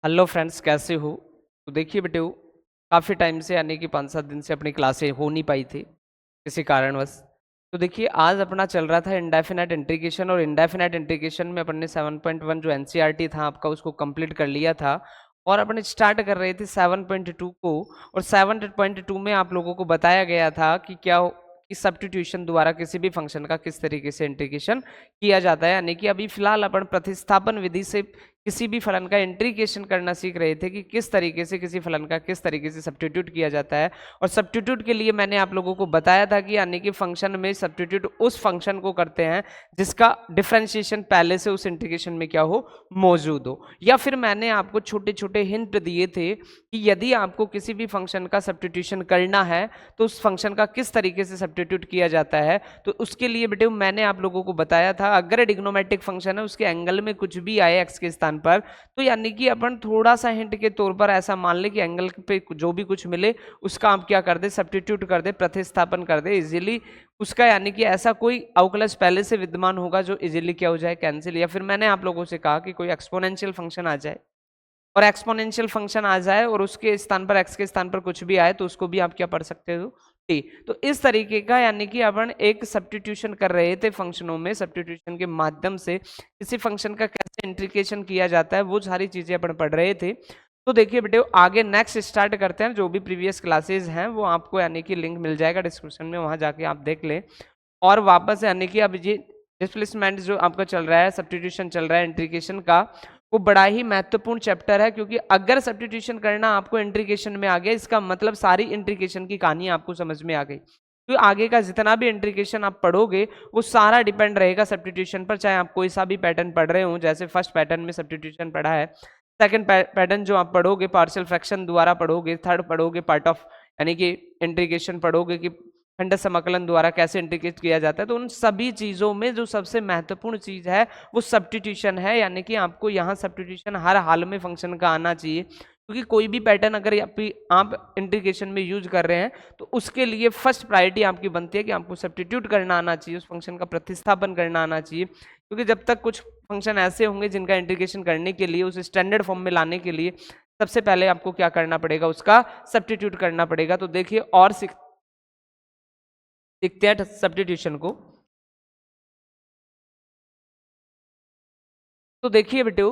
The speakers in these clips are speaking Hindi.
हेलो फ्रेंड्स, कैसे हो? तो देखिए बेटे, काफ़ी टाइम से यानी कि 5-7 दिन से अपनी क्लासें हो नहीं पाई थी किसी कारणवश। तो देखिए आज अपना चल रहा था इंडेफिनाइट इंटीग्रेशन, और इंडेफिनाइट इंटीग्रेशन में अपन ने 7.1 जो एनसीईआरटी था आपका उसको कंप्लीट कर लिया था, और अपन स्टार्ट कर रहे थे 7.2 को। और 7.2 में आप लोगों को बताया गया था कि कि सब्स्टिट्यूशन द्वारा किसी भी फंक्शन का किस तरीके से इंटीग्रेशन किया जाता है। यानी कि अभी फिलहाल अपन प्रतिस्थापन विधि से किसी भी फलन का इंटीग्रेशन करना सीख रहे थे कि किस तरीके से किसी फलन का किस तरीके से सब्स्टिट्यूट किया जाता है। और सब्स्टिट्यूट के लिए मैंने आप लोगों को बताया था कि यानी कि फंक्शन में सब्स्टिट्यूट उस फंक्शन को करते हैं जिसका डिफरेंशिएशन पहले से उस इंटीग्रेशन में क्या हो, मौजूद हो। या फिर मैंने आपको छोटे छोटे हिंट दिए थे कि यदि आपको किसी भी फंक्शन का सब्स्टिट्यूशन करना है तो उस फंक्शन का किस तरीके से सब्स्टिट्यूट किया जाता है। तो उसके लिए बेटे मैंने आप लोगों को बताया था, अगर डिग्नोमेट्रिक फंक्शन है उसके एंगल में कुछ भी आए एक्स के स्थान पर, तो यानी कि अपन थोड़ा सा हिंट के तौर पर ऐसा मान ले कि एंगल पे जो भी कुछ मिले उसका आप क्या कर दे, सब्स्टिट्यूट कर दे, प्रतिस्थापन कर दे इजीली उसका। यानी कि ऐसा कोई अवकलज पहले से विद्यमान होगा जो इजीली क्या हो जाए, कैंसिल। या फिर मैंने आप लोगों से कहा कि कोई एक्सपोनेंशियल फंक्शन आ जाए, और एक्सपोनेंशियल फंक्शन आ जाए और उसके स्थान पर एक्स के स्थान पर कुछ भी आए तो उसको भी आप क्या पढ़ सकते हो, टी। तो इस तरीके का यानी कि अपन एक सब्स्टिट्यूशन कर रहे थे फंक्शनों में, सब्स्टिट्यूशन के माध्यम से किसी फंक्शन का कैसे इंटीग्रेशन किया जाता है वो सारी चीजें अपन पढ़ रहे थे। तो देखिए बेटे आगे नेक्स्ट स्टार्ट करते हैं। जो भी प्रीवियस क्लासेज हैं वो आपको यानी कि लिंक मिल जाएगा डिस्क्रिप्शन में, वहां जाके आप देख लें। और वापस यानी कि अब ये डिस्प्लेसमेंट जो आपका चल रहा है, सब्स्टिट्यूशन चल रहा है इंटीग्रेशन का, वो बड़ा ही महत्वपूर्ण चैप्टर है। क्योंकि अगर सब्स्टिट्यूशन करना आपको इंटीग्रेशन में आ गया, इसका मतलब सारी इंटीग्रेशन की कहानी आपको समझ में आ गई। तो आगे का जितना भी इंटीग्रेशन आप पढ़ोगे वो सारा डिपेंड रहेगा सब्स्टिट्यूशन पर, चाहे आप कोई सा भी पैटर्न पढ़ रहे हो। जैसे फर्स्ट पैटर्न में सब्स्टिट्यूशन पढ़ा है, सेकंड पैटर्न जो आप पढ़ोगे पार्शियल फ्रैक्शन द्वारा पढ़ोगे, थर्ड पढ़ोगे पार्ट ऑफ यानी कि इंटीग्रेशन पढ़ोगे कि खंड समाकलन द्वारा कैसे इंटीग्रेट किया जाता है। तो उन सभी चीजों में जो सबसे महत्वपूर्ण चीज है वो सब्स्टिट्यूशन है। यानी कि आपको यहाँ सब्स्टिट्यूशन हर हाल में फंक्शन का आना चाहिए, क्योंकि कोई भी पैटर्न अगर आप इंटीग्रेशन में यूज कर रहे हैं तो उसके लिए फर्स्ट प्रायोरिटी आपकी बनती है कि आपको सब्स्टिट्यूट करना आना चाहिए, उस फंक्शन का प्रतिस्थापन करना आना चाहिए। क्योंकि जब तक कुछ फंक्शन ऐसे होंगे जिनका इंटीग्रेशन करने के लिए, उस स्टैंडर्ड फॉर्म में लाने के लिए सबसे पहले आपको क्या करना पड़ेगा, उसका सब्स्टिट्यूट करना पड़ेगा। तो देखिए और सीखते हैं सब्स्टिट्यूशन को। तो देखिए बेटे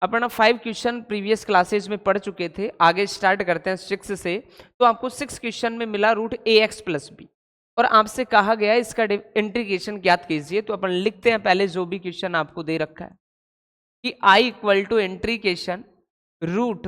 अपना 5 क्वेश्चन प्रीवियस क्लासेज में पढ़ चुके थे, आगे स्टार्ट करते हैं 6 से। तो आपको 6 क्वेश्चन में मिला root a x plus b, और आपसे कहा गया इसका इंटीग्रेशन ज्ञात कीजिए। तो अपन लिखते हैं पहले जो भी क्वेश्चन आपको दे रखा है कि I equal to integration root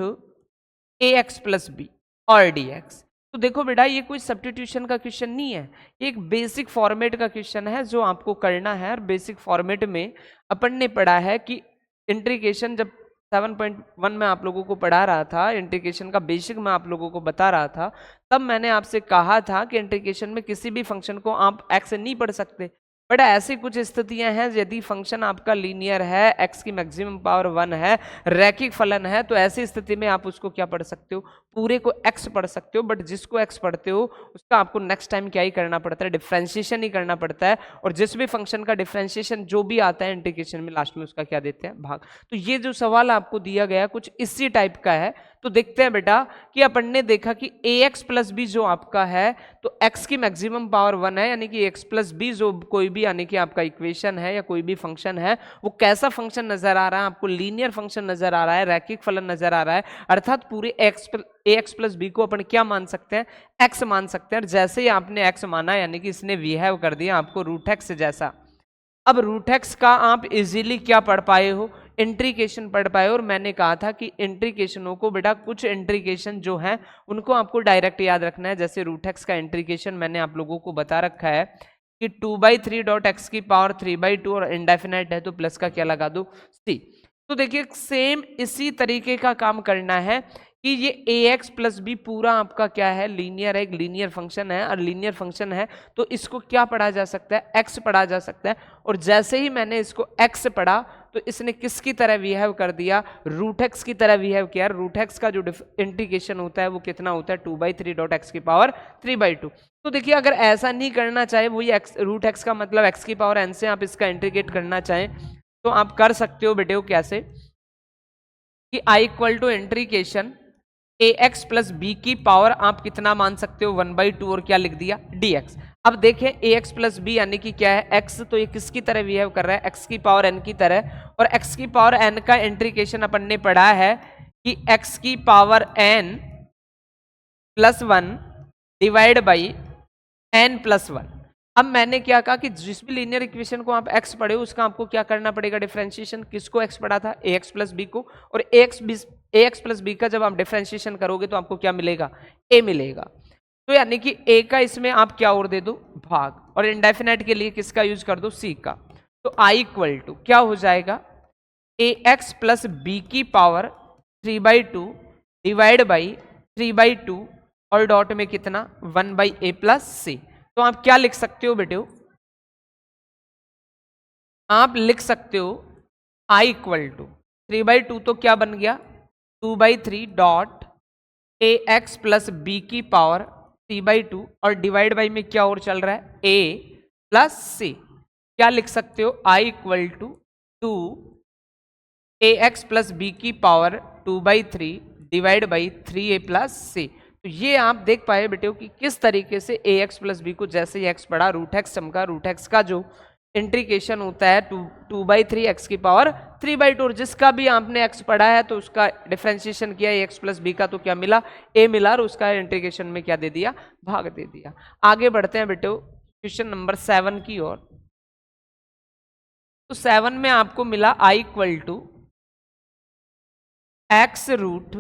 a x plus b और डी एक्स। तो देखो बेटा ये कोई सब्स्टिट्यूशन का क्वेश्चन नहीं है, ये एक बेसिक फॉर्मेट का क्वेश्चन है जो आपको करना है। और बेसिक फॉर्मेट में अपन ने पढ़ा है कि इंटीग्रेशन जब 7.1 में आप लोगों को पढ़ा रहा था, इंटीग्रेशन का बेसिक मैं आप लोगों को बता रहा था, तब मैंने आपसे कहा था कि इंटीग्रेशन में किसी भी फंक्शन को आप एक्स नहीं पढ़ सकते। बट ऐसी कुछ स्थितियां हैं यदि फंक्शन आपका लीनियर है, एक्स की मैक्सिमम पावर 1 है, रैखिक फलन है, तो ऐसी स्थिति में आप उसको क्या पढ़ सकते हो, पूरे को एक्स पढ़ सकते हो। बट जिसको एक्स पढ़ते हो उसका आपको नेक्स्ट टाइम क्या ही करना पड़ता है, डिफ्रेंशिएशन ही करना पड़ता है। और जिस भी फंक्शन का डिफ्रेंशिएशन जो भी आता है इंटीग्रेशन में, लास्ट में उसका क्या देते हैं, भाग। तो ये जो सवाल आपको दिया गया कुछ इसी टाइप का है। तो देखते हैं बेटा कि अपन ने देखा कि ए एक्स प्लस बी जो आपका है, तो एक्स की मैक्सिमम पावर 1 है, यानी कि एक्स प्लस बी जो कोई भी यानी कि आपका इक्वेशन है या कोई भी फंक्शन है, वो कैसा फंक्शन नजर आ रहा है आपको, लीनियर फंक्शन नजर आ रहा है, रैखिक फलन नजर आ रहा है। अर्थात पूरे ए एक्स प्लस बी को अपन क्या मान सकते हैं, एक्स मान सकते हैं। और जैसे ही आपने एक्स माना यानी कि इसने बिहेव कर दिया आपको रूट एक्स जैसा। अब रूट एक्स का आप इजीली क्या पढ़ पाए हो, इंट्रीकेशन पढ़ पाए। और मैंने कहा था कि इंट्रीकेशनों को बेटा कुछ इंट्रीकेशन जो है उनको आपको डायरेक्ट याद रखना है। जैसे रूट एक्स का इंट्रीकेशन मैंने आप लोगों को बता रखा है कि 2/3 डॉट एक्स की पावर 3/2, और इंडेफिनाइट है तो प्लस का क्या लगा दो, सी। तो देखिए सेम इसी तरीके का काम करना है कि ये ए एक्स प्लस बी पूरा आपका क्या है, लीनियर है, एक लीनियर फंक्शन है। और लीनियर फंक्शन है तो इसको क्या पढ़ा जा सकता है, एक्स पढ़ा जा सकता है। और जैसे ही मैंने इसको एक्स पढ़ा तो इसने किसकी तरह बिहेव कर दिया, रूट एक्स की तरह बिहेव किया। रूट एक्स का जो इंटीग्रेशन होता है वो कितना होता है, 2/3 डॉट एक्स की पावर 3/2। तो देखिए अगर ऐसा नहीं करना चाहे, वही एक्स रूट एक्स का मतलब एक्स की पावर एन से आप इसका इंटीग्रेट करना चाहें तो आप कर सकते हो बेटे। कैसे, कि I equal to integration a x plus b की पावर आप कितना मान सकते हो 1/2 और क्या लिख दिया dx। अब देखें ए एक्स प्लस बी यानी कि क्या है x, तो ये किसकी तरह बिहेव कर रहा है x की पावर n की तरह, और x की पावर n का इंट्रीकेशन अपन ने पढ़ा है कि x की power n plus 1 divide by n plus 1। अब मैंने क्या कहा कि जिस भी लीनियर इक्वेशन को आप x पढ़े हो उसका आपको क्या करना पड़ेगा डिफरेंशिएशन। किसको x पढ़ा था ए एक्स प्लस बी को, और ए एक्स प्लस बी का जब आप डिफरेंशिएशन करोगे तो आपको क्या मिलेगा a मिलेगा। तो यानी कि a का इसमें आप क्या और दे दो भाग, और इंडेफिनेट के लिए किसका यूज कर दो c का। तो i इक्वल टू क्या हो जाएगा ए एक्स प्लस बी की पावर 3/2 डिवाइड बाई 3/2 और डॉट में कितना 1/a प्लस c। तो आप क्या लिख सकते हो बेटे, आप लिख सकते हो i इक्वल टू 3/2 तो क्या बन गया 2/3 dot a x plus b की पावर 3/2 और डिवाइड बाई में क्या और चल रहा है a प्लस c। क्या लिख सकते हो i equal to 2 a x plus b की power 2/3 divide by 3a plus c। तो ये आप देख पाए बेटे कि किस तरीके से ए एक्स प्लस बी को जैसे ही एक्स पढ़ा रूट एक्स चमका, रूट एक्स का जो इंट्रीकेशन होता है 2/3 एक्स की पावर 3/2, और जिसका भी आपने एक्स पढ़ा है तो उसका डिफरेंशिएशन किया ए एक्स प्लस बी का तो क्या मिला ए मिला, और उसका इंट्रीकेशन में क्या दे दिया भाग दे दिया। आगे बढ़ते हैं बेटे क्वेश्चन नंबर 7 की ओर। तो 7 में आपको मिला I equal to x root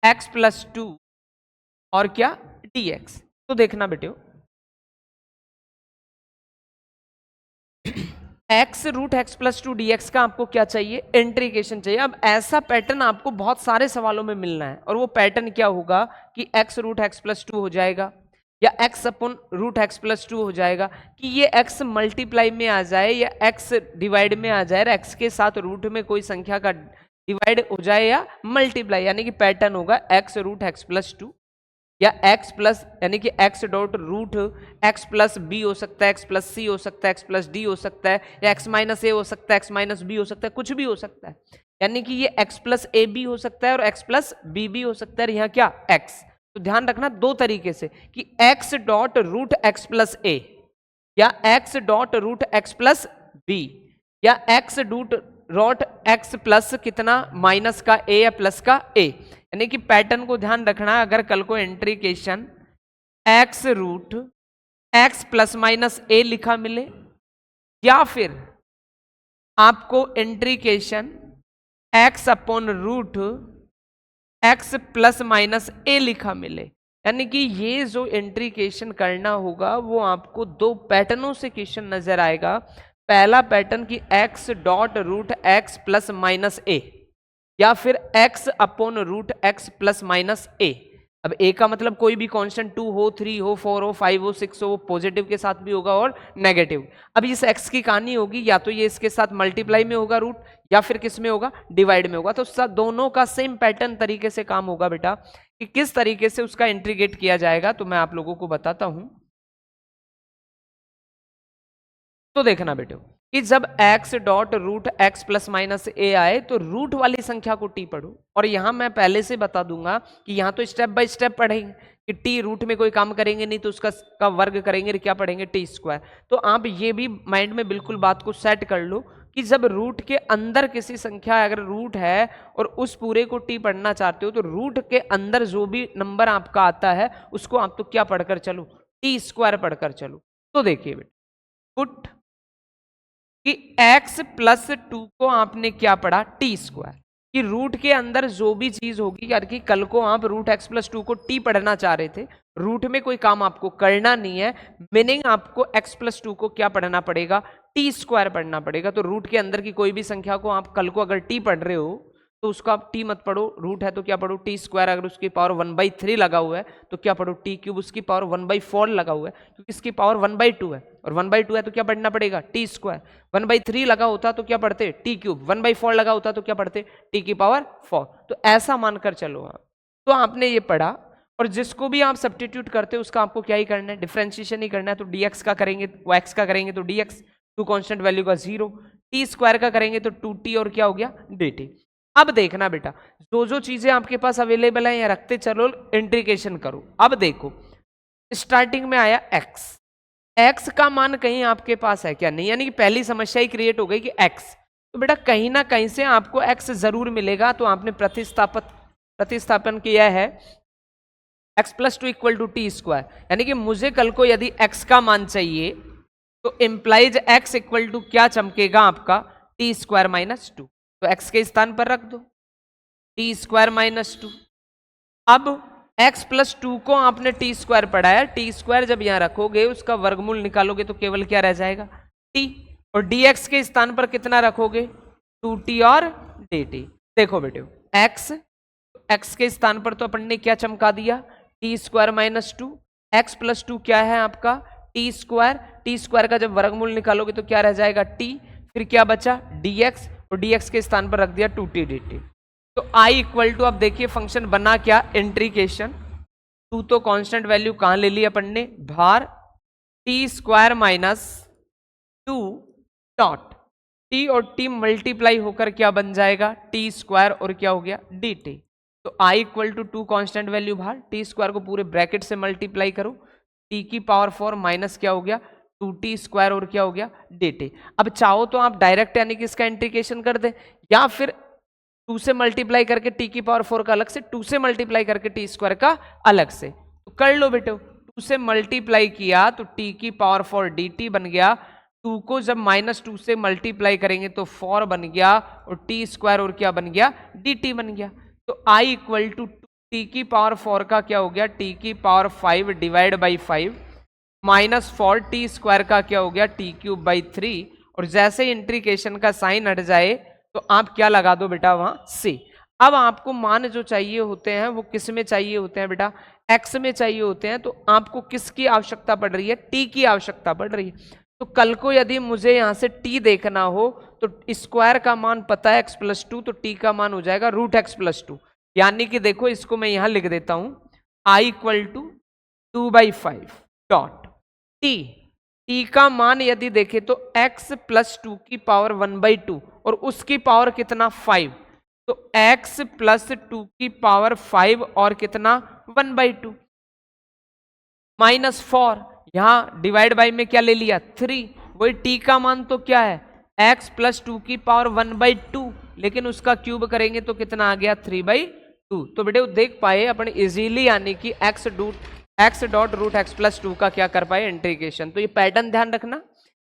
x plus 2 और क्या dx। तो देखना बेटे x root x plus 2 dx का आपको क्या चाहिए इंट्रीकेशन चाहिए। अब ऐसा पैटर्न आपको बहुत सारे सवालों में मिलना है, और वो पैटर्न क्या होगा कि एक्स रूट एक्स प्लस 2 हो जाएगा या x upon root x plus 2 हो जाएगा, कि ये एक्स मल्टीप्लाई में आ जाए या एक्स डिवाइड में आ जाए, एक्स के साथ रूट में कोई संख्या का डिवाइड हो जाए या मल्टीप्लाई, यानी कि पैटर्न होगा एक्स रूट एक्स प्लस 2 या एक्स प्लस यानी कि x dot root x plus b हो सकता है, एक्स प्लस सी हो सकता है, एक्स प्लस डी हो सकता है, या एक्स माइनस ए हो सकता है, एक्स माइनस बी हो सकता है, कुछ भी हो सकता है। यानी कि ये एक्स प्लस ए बी हो सकता है और एक्स प्लस बी भी हो सकता है, यहाँ क्या एक्स। तो ध्यान रखना दो तरीके से कि x dot root x plus a या x dot root x plus b या एक्स डॉट एक्स प्लस कितना माइनस का ए या प्लस का ए। यानी कि पैटर्न को ध्यान रखना, अगर कल को integration x root x plus minus a लिखा मिले या फिर आपको integration x upon root x plus minus a लिखा मिले, यानी कि ये जो इंट्रीकेशन करना होगा वो आपको दो पैटर्नों से क्वेश्चन नजर आएगा। पहला पैटर्न की x dot root x plus minus a या फिर x upon root x plus minus a. अब a का मतलब कोई भी कांस्टेंट 2 हो 3 हो 4 हो 5 हो 6 हो, वो पॉजिटिव के साथ भी होगा और नेगेटिव। अब इस x की कहानी होगी या तो ये इसके साथ मल्टीप्लाई में होगा रूट या फिर किस में होगा डिवाइड में होगा। तो दोनों का सेम पैटर्न तरीके से काम होगा बेटा, कि किस तरीके से उसका इंटीग्रेट किया जाएगा तो मैं आप लोगों को बताता हूं। तो देखना बेटे कि जब x dot root x plus minus a आए तो रूट वाली संख्या को t पढ़ो, और यहां मैं पहले से बता दूंगा कि यहां तो स्टेप बाय स्टेप पढ़ेंगे कि t रूट में कोई काम करेंगे नहीं तो उसका का वर्ग करेंगे, क्या पढ़ेंगे टी स्क्वायर। तो आप ये भी माइंड में बिल्कुल बात को सेट कर लो कि जब रूट के अंदर किसी संख्या अगर रूट है और उस पूरे को t पढ़ना चाहते हो तो रूट के अंदर जो भी नंबर आपका आता है उसको आप तो क्या पढ़कर चलो टी स्क्वायर पढ़कर चलो। तो देखिए बेटा पुट कि x प्लस 2 को आपने क्या पढ़ा टी स्क्वायर, कि रूट के अंदर जो भी चीज होगी, यार कि कल को आप रूट x प्लस 2 को t पढ़ना चाह रहे थे, रूट में कोई काम आपको करना नहीं है, मीनिंग आपको x प्लस 2 को क्या पढ़ना पड़ेगा टी स्क्वायर पढ़ना पड़ेगा। तो रूट के अंदर की कोई भी संख्या को आप कल को अगर t पढ़ रहे हो तो उसको आप t मत पढ़ो, रूट है तो क्या पढ़ो टी स्क्वायर, अगर उसकी पावर 1/3 लगा हुआ है तो क्या पढ़ो टी क्यूब, उसकी पावर 1/4 लगा हुआ है क्योंकि इसकी पावर 1/2 है, और 1/2 है तो क्या पढ़ना पड़ेगा टी स्क्वायर। 1/3 लगा होता तो क्या पढ़ते टी क्यूब, 1/4 लगा होता तो क्या पढ़ते टी की पावर 4। तो ऐसा मानकर चलो आप। तो आपने ये पढ़ा, और जिसको भी आप सब्स्टिट्यूट करते हो उसका आपको क्या ही करना है डिफरेंशिएशन ही करना है। तो dx का करेंगे वो x का करेंगे तो dx, टू कांस्टेंट वैल्यू का 0, टी स्क्वायर का करेंगे तो 2t और क्या हो गया dt। अब देखना बेटा, जो जो चीजें आपके पास अवेलेबल है या रखते चलो, इंटीग्रेशन करो। अब देखो स्टार्टिंग में आया x, x का मान कहीं आपके पास है क्या? नहीं, यानी कि पहली समस्या ही क्रिएट हो गई कि x, तो बेटा कहीं ना कहीं से आपको x जरूर मिलेगा। तो आपने प्रतिस्थापन किया है x plus two equal to t square, यानी कि मुझे कल को यदि x का मान चाहिए तो इंप्लाइज x इक्वल टू क्या चमकेगा आपका? T square minus two. तो x के स्थान पर रख दो टी स्क्वायर माइनस टू। अब x प्लस टू को आपने टी स्क्वायर पढ़ाया, टी स्क्वायर जब यहां रखोगे उसका वर्गमूल निकालोगे तो केवल क्या रह जाएगा? t। और dx के स्थान पर कितना रखोगे? 2t और dt। देखो बेटे x के स्थान पर तो अपन ने क्या चमका दिया? T square minus two. X plus to क्या है आपका? टी स्क्वायर का जब वर्गमूल निकालोगे तो क्या रह जाएगा? t। फिर क्या बचा? dx, और dx के स्थान पर रख दिया 2t dt। तो i इक्वल टू, अब देखिए फंक्शन बना क्या? इंट्रीकेशन। टू तो कांस्टेंट वैल्यू कहां ले ली अपन ने? बाहर। T square minus two dot T और टी मल्टीप्लाई होकर क्या बन जाएगा? टी स्क्वायर और क्या हो गया? D t. तो i equal to two constant value बाहर, टी स्क्वायर को पूरे ब्रैकेट से मल्टीप्लाई करो, टी की पावर 4 माइनस क्या हो गया? 2t स्क्वायर और क्या हो गया? dt। अब चाहो तो आप डायरेक्ट यानी कि इसका इंटीग्रेशन कर दे, या फिर 2 से मल्टीप्लाई करके t की पावर 4 का अलग से, 2 से मल्टीप्लाई करके t स्क्वायर का अलग से। तो कर लो बेटे, 2 से मल्टीप्लाई किया तो t की पावर 4 dt बन गया। 2 को जब -2 से मल्टीप्लाई करेंगे तो 4 बन गया, और t स्क्वायर और क्या बन गया? dt बन गया। तो i इक्वल टू टी की पावर 4 का क्या हो गया? टी की power 5 divide by 5 minus 4 T square का क्या हो गया? T cube by 3। और जैसे ही इंटीग्रेशन का साइन हट जाए तो आप क्या लगा दो बेटा? वहां से। अब आपको मान जो चाहिए होते हैं वो किस में चाहिए होते हैं बेटा? x में चाहिए होते हैं। तो आपको किसकी आवश्यकता पड़ रही है? t की आवश्यकता पड़ रही है। तो कल को यदि मुझे यहां से t देखना हो तो स्क्वायर का मान पता है x प्लस टू, तो t का मान हो जाएगा रूट एक्स प्लस टू। यानी कि देखो इसको मैं यहां लिख देता हूं, i equal to 2/5 dot t का मान यदि देखें तो x प्लस टू की पावर 1/2 और उसकी पावर कितना? 5। तो x प्लस टू की पावर 5 और कितना? 1/2 माइनस 4, यहां डिवाइड बाई में क्या ले लिया? 3। वही t का मान तो क्या है? x प्लस टू की पावर 1/2, लेकिन उसका क्यूब करेंगे तो कितना आ गया? 3/2। तो बेटे देख पाए अपन इजीली, यानी कि x dot root x plus two का क्या कर पाए? इंटीग्रेशन। तो ये पैटर्न ध्यान रखना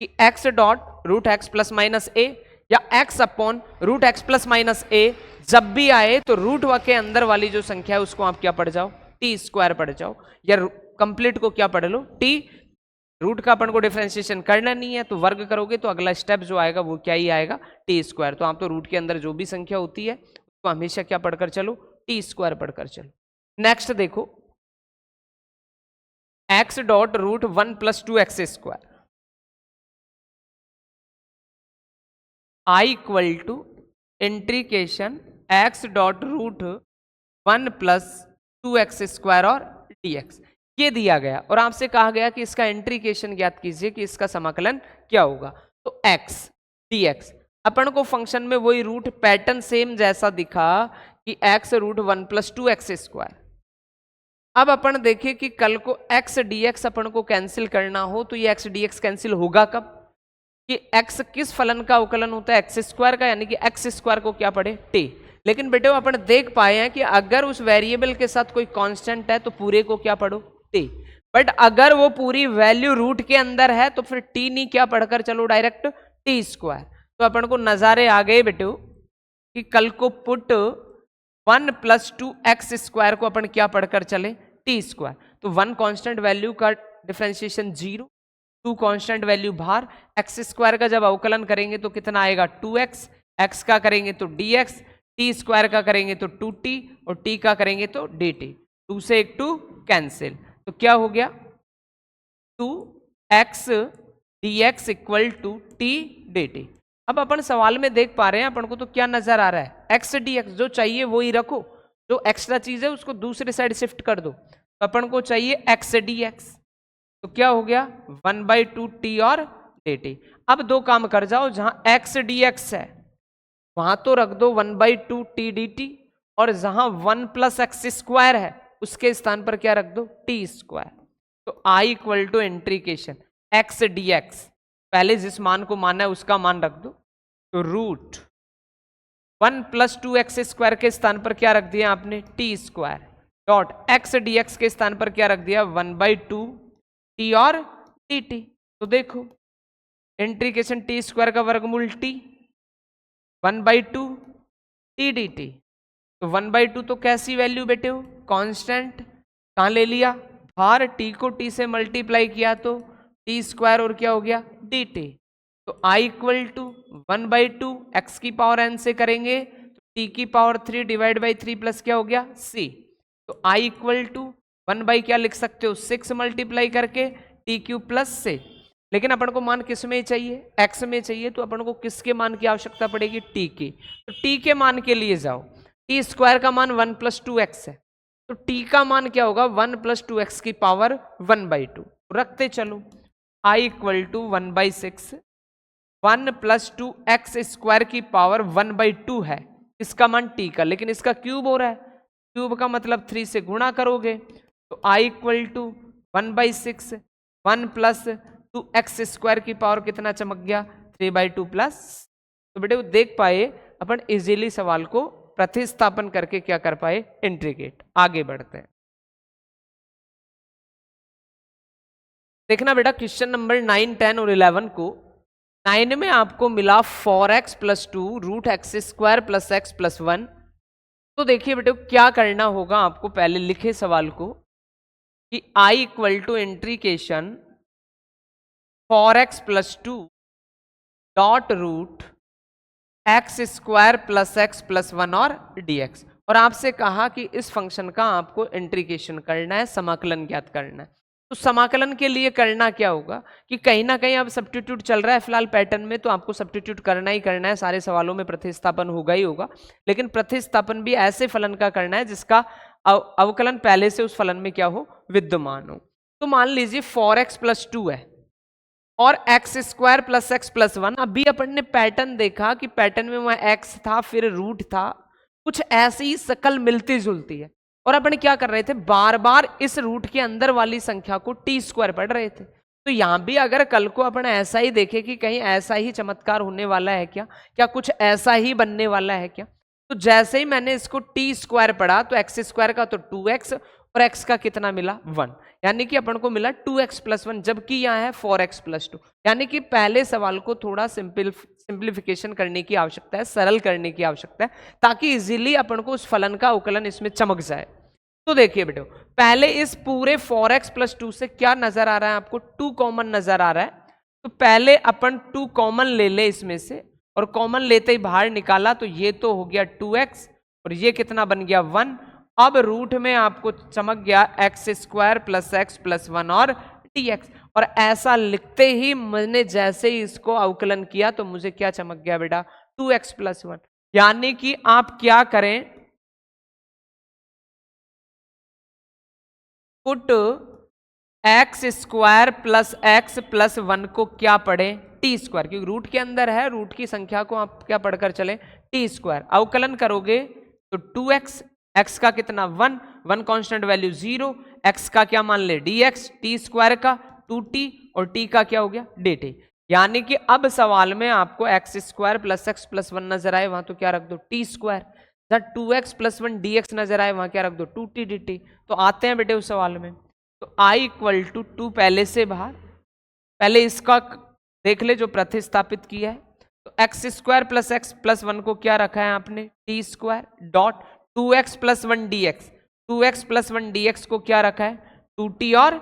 कि x dot root x plus minus a या x upon root x plus minus a जब भी आए तो रूट के अंदर वाली जो संख्या है उसको आप क्या पढ़ जाओ? टी स्क्वायर पढ़ जाओ, या कंप्लीट को क्या पढ़ लो? टी। रूट का अपन को डिफरेंशिएशन करना नहीं है, तो वर्ग करोगे तो अगला स्टेप जो आएगा वो क्या ही आएगा? T square. तो आप तो रूट के अंदर जो भी संख्या होती है उसको हमेशा क्या पढ़कर चलो? टी स्क्वायर पढ़कर चलो। नेक्स्ट देखो, x dot root 1 plus 2x square, i equal to integration x dot root 1 plus 2x square और dx ये दिया गया, और आपसे कहा गया कि इसका इंटीग्रेशन ज्ञात कीजिए कि इसका समाकलन क्या होगा। तो x dx, अपन को फंक्शन में वही रूट पैटर्न सेम जैसा दिखा कि x root 1 plus 2x square. अब अपन देखें कि कल को x dx अपन को कैंसिल करना हो तो ये x dx कैंसिल होगा कब? कि x किस फलन का अवकलन होता है? एक्स स्क्वायर का, यानी कि एक्स स्क्वायर को क्या पढ़े? t। लेकिन बेटे अपन देख पाए हैं कि अगर उस वेरिएबल के साथ कोई कांस्टेंट है तो पूरे को क्या पढ़ो? t। बट अगर वो पूरी वैल्यू रूट के अंदर है तो फिर t नहीं क्या पढ़कर चलो डायरेक्ट टी स्क्वायर। तो अपन को नजारे आ गए बेटे कि कल को पुट 1 प्लस 2x स्क्वायर को अपन क्या पढ़कर चले? T square. तो 1 कांस्टेंट वैल्यू का डिफरेंशिएशन 0, 2 कांस्टेंट वैल्यू बाहर, x स्क्वायर का जब अवकलन करेंगे तो कितना आएगा? 2x, x का करेंगे तो dx, t स्क्वायर का करेंगे तो 2t, और t का करेंगे तो dt। 2 से एक 2 कैंसिल, तो क्या हो गया? 2x dx equal to t dt। अब अपन सवाल में देख पा रहे हैं अपन को तो क्या नजर आ रहा है? x dx जो चाहिए वो ही रखो, जो एक्स्ट्रा चीज है उसको दूसरी साइड शिफ्ट कर दो। तो अपन को चाहिए x dx, तो क्या हो गया? 1/2 t और dt। अब दो काम कर जाओ, जहां x dx है वहां तो रख दो 1/2 टी डी टी, और जहां 1 + x स्क्वायर है उसके स्थान पर क्या रख दो, टी स्क्वायर। तो I equal to integration x dx, पहले जिस मान को माना है उसका मान रख दो, तो रूट 1 + 2x स्क्वायर के स्थान पर क्या रख दिया आपने, T square, dot x dx के स्थान पर क्या रख दिया 1/2 टी और टी टी। तो देखो इंट्रीकेशन टी स्क्वायर का वर्गमूल टी, 1/2 टी डी टी, तो 1/2 तो कैसी वैल्यू बेटे हो, कांस्टेंट, कहां ले लिया बाहर, टी को टी से मल्टीप्लाई किया तो टी स्क्वायर और क्या हो गया डी टी। तो I इक्वल टू 1/2 x की पावर n से करेंगे तो t की पावर 3 डिवाइड बाई 3 प्लस क्या हो गया c। तो I इक्वल टू 1 क्या लिख सकते हो 6 मल्टीप्लाई करके t³ प्लस से, लेकिन अपन को मान किस में चाहिए, x में चाहिए, तो अपन को किसके मान की आवश्यकता पड़ेगी, t की। तो t के मान के लिए जाओ, टी स्क्वायर का मान 1 + 2x है, तो t का मान क्या होगा 1 + 2x की पावर 1/2, रखते चलो। I equal to 1/6, 1 + 2x square की पावर 1/2 है, इसका मान t का, लेकिन इसका क्यूब हो रहा है, क्यूब का मतलब 3 से गुणा करोगे, तो I equal to 1/6, 1 + 2x square की पावर कितना चमक गया 3/2 प्लस। तो बेटे देख पाए अपन इजीली सवाल को प्रतिस्थापन करके क्या कर पाए, इंटीग्रेट। आगे बढ़ते हैं, देखना बेटा क्वेश्चन नंबर 9, 10 और 11 को। 9 में आपको मिला 4x + 2 √x² + x + 1। तो देखिए बेटे क्या करना होगा आपको, पहले लिखे सवाल को कि I equal to integration 4x + 2 dot root x² + x + 1 और dx, और आपसे कहा कि इस फंक्शन का आपको इंट्रीकेशन करना है, समाकलन ज्ञात करना है। तो समाकलन के लिए करना क्या होगा कि कहीं ना कहीं अब सब्स्टिट्यूट चल रहा है फिलहाल पैटर्न में, तो आपको सब्स्टिट्यूट करना ही करना है, सारे सवालों में प्रतिस्थापन होगा ही होगा, लेकिन प्रतिस्थापन भी ऐसे फलन का करना है जिसका अवकलन पहले से उस फलन में क्या हो, विद्यमान हो। तो मान लीजिए 4x + 2 है और x² + x + 1। अभी अपन ने पैटर्न देखा कि पैटर्न में वहां x था फिर रूट था, कुछ ऐसी ही शकल मिलती जुलती है, और अपन क्या कर रहे थे, बार बार इस रूट के अंदर वाली संख्या को t² पढ़ रहे थे। तो यहां भी अगर कल को अपन ऐसा ही देखे कि कहीं ऐसा ही चमत्कार होने वाला है क्या, क्या कुछ ऐसा ही बनने वाला है क्या, तो जैसे ही मैंने इसको t² पढ़ा तो x² का तो 2x और x का कितना मिला 1, यानी कि अपन को मिला 2x + 1, जबकि यहाँ है 4x + 2। यानी कि पहले सवाल को थोड़ा सिंप्लीफिकेशन करने की आवश्यकता है, सरल करने की आवश्यकता है, ताकि इजीली अपन को उस फलन का अवकलन इसमें चमक जाए। तो देखिए बेटो पहले इस पूरे 4x + 2 से क्या नजर आ रहा है आपको, 2 कॉमन नजर आ रहा है। तो पहले अपन 2 कॉमन ले ले इसमें से, और कॉमन लेते ही बाहर निकाला तो ये तो हो गया 2x और ये कितना बन गया 1। अब रूट में आपको चमक गया x² + x + 1 और dx, और ऐसा लिखते ही मैंने जैसे ही इसको अवकलन किया तो मुझे क्या चमक गया बेटा 2x + 1। यानी कि आप क्या करें, पुट x² + x + 1 को क्या पढ़े t², क्योंकि रूट के अंदर है, रूट की संख्या को आप क्या पढ़कर चले t²। अवकलन करोगे तो 2x, x का कितना 1, 1 कांस्टेंट वैल्यू 0, x का क्या मान ले dx, t² का 2t और t का क्या हो गया dt। यानी कि अब सवाल में आपको x² + x + 1 नजर आए वहां तो क्या रख दो t², जहां 2x + 1 dx नजर आए वहां क्या रख दो 2t dt। तो आते हैं बेटे उस सवाल में, तो I इक्वल टू 2 पहले से बाहर, पहले इसका देख ले जो प्रतिस्थापित किया है, तो x² + x + 1 को क्या रखा है आपने t² dot 2x + 1 dx, 2x + 1 dx को क्या रखा है 2t और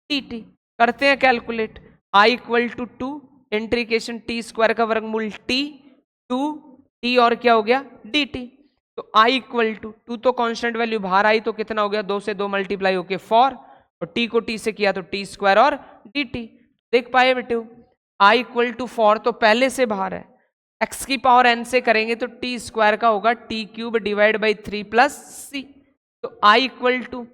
dt। करते हैं calculate, I equal to 2 integration t² का वर्गमूल t, 2t और क्या हो गया dt। तो I इक्वल टू 2 तो कांस्टेंट वैल्यू बाहर आई तो कितना हो गया 2 से 2 मल्टीप्लाई होके 4, और t को t से किया तो t² और dt। देख पाए बेटे I इक्वल टू 4 तो पहले से बाहर है, x की पावर n से करेंगे तो t² का होगा t³ डिवाइड बाई 3 + c। तो I इक्वल टू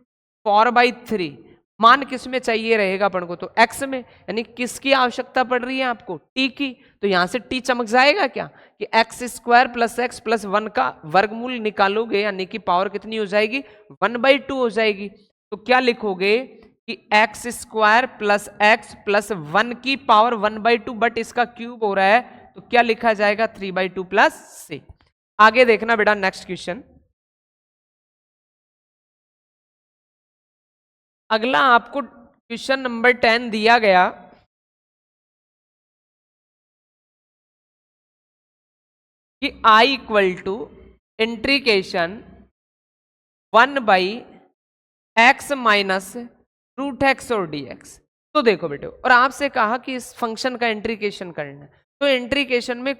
4/3 मान किस में चाहिए रहेगा अपन को, तो x में, यानी किसकी आवश्यकता पड़ रही है आपको, t की। तो यहां से t चमक जाएगा क्या कि x square plus x plus 1 का वर्गमूल निकालोगे, यानी कि पावर कितनी हो जाएगी, 1/2 हो जाएगी। तो क्या लिखोगे कि x square plus x plus 1 की पावर 1/2, बट इसका क्यूब हो रहा है, तो क्या लिखा जाएगा 3/2 प्लस 6। आगे देखना बेटा नेक्स्ट क्वेश्चन। अगला आपको क्वेश्चन नंबर 10 दिया गया कि I equal to integration 1/x minus root x और dx। तो देखो बेटे, और आपसे कहा कि इस फंक्शन का इंट्रीकेशन करना है, तो इंट्रीकेशन में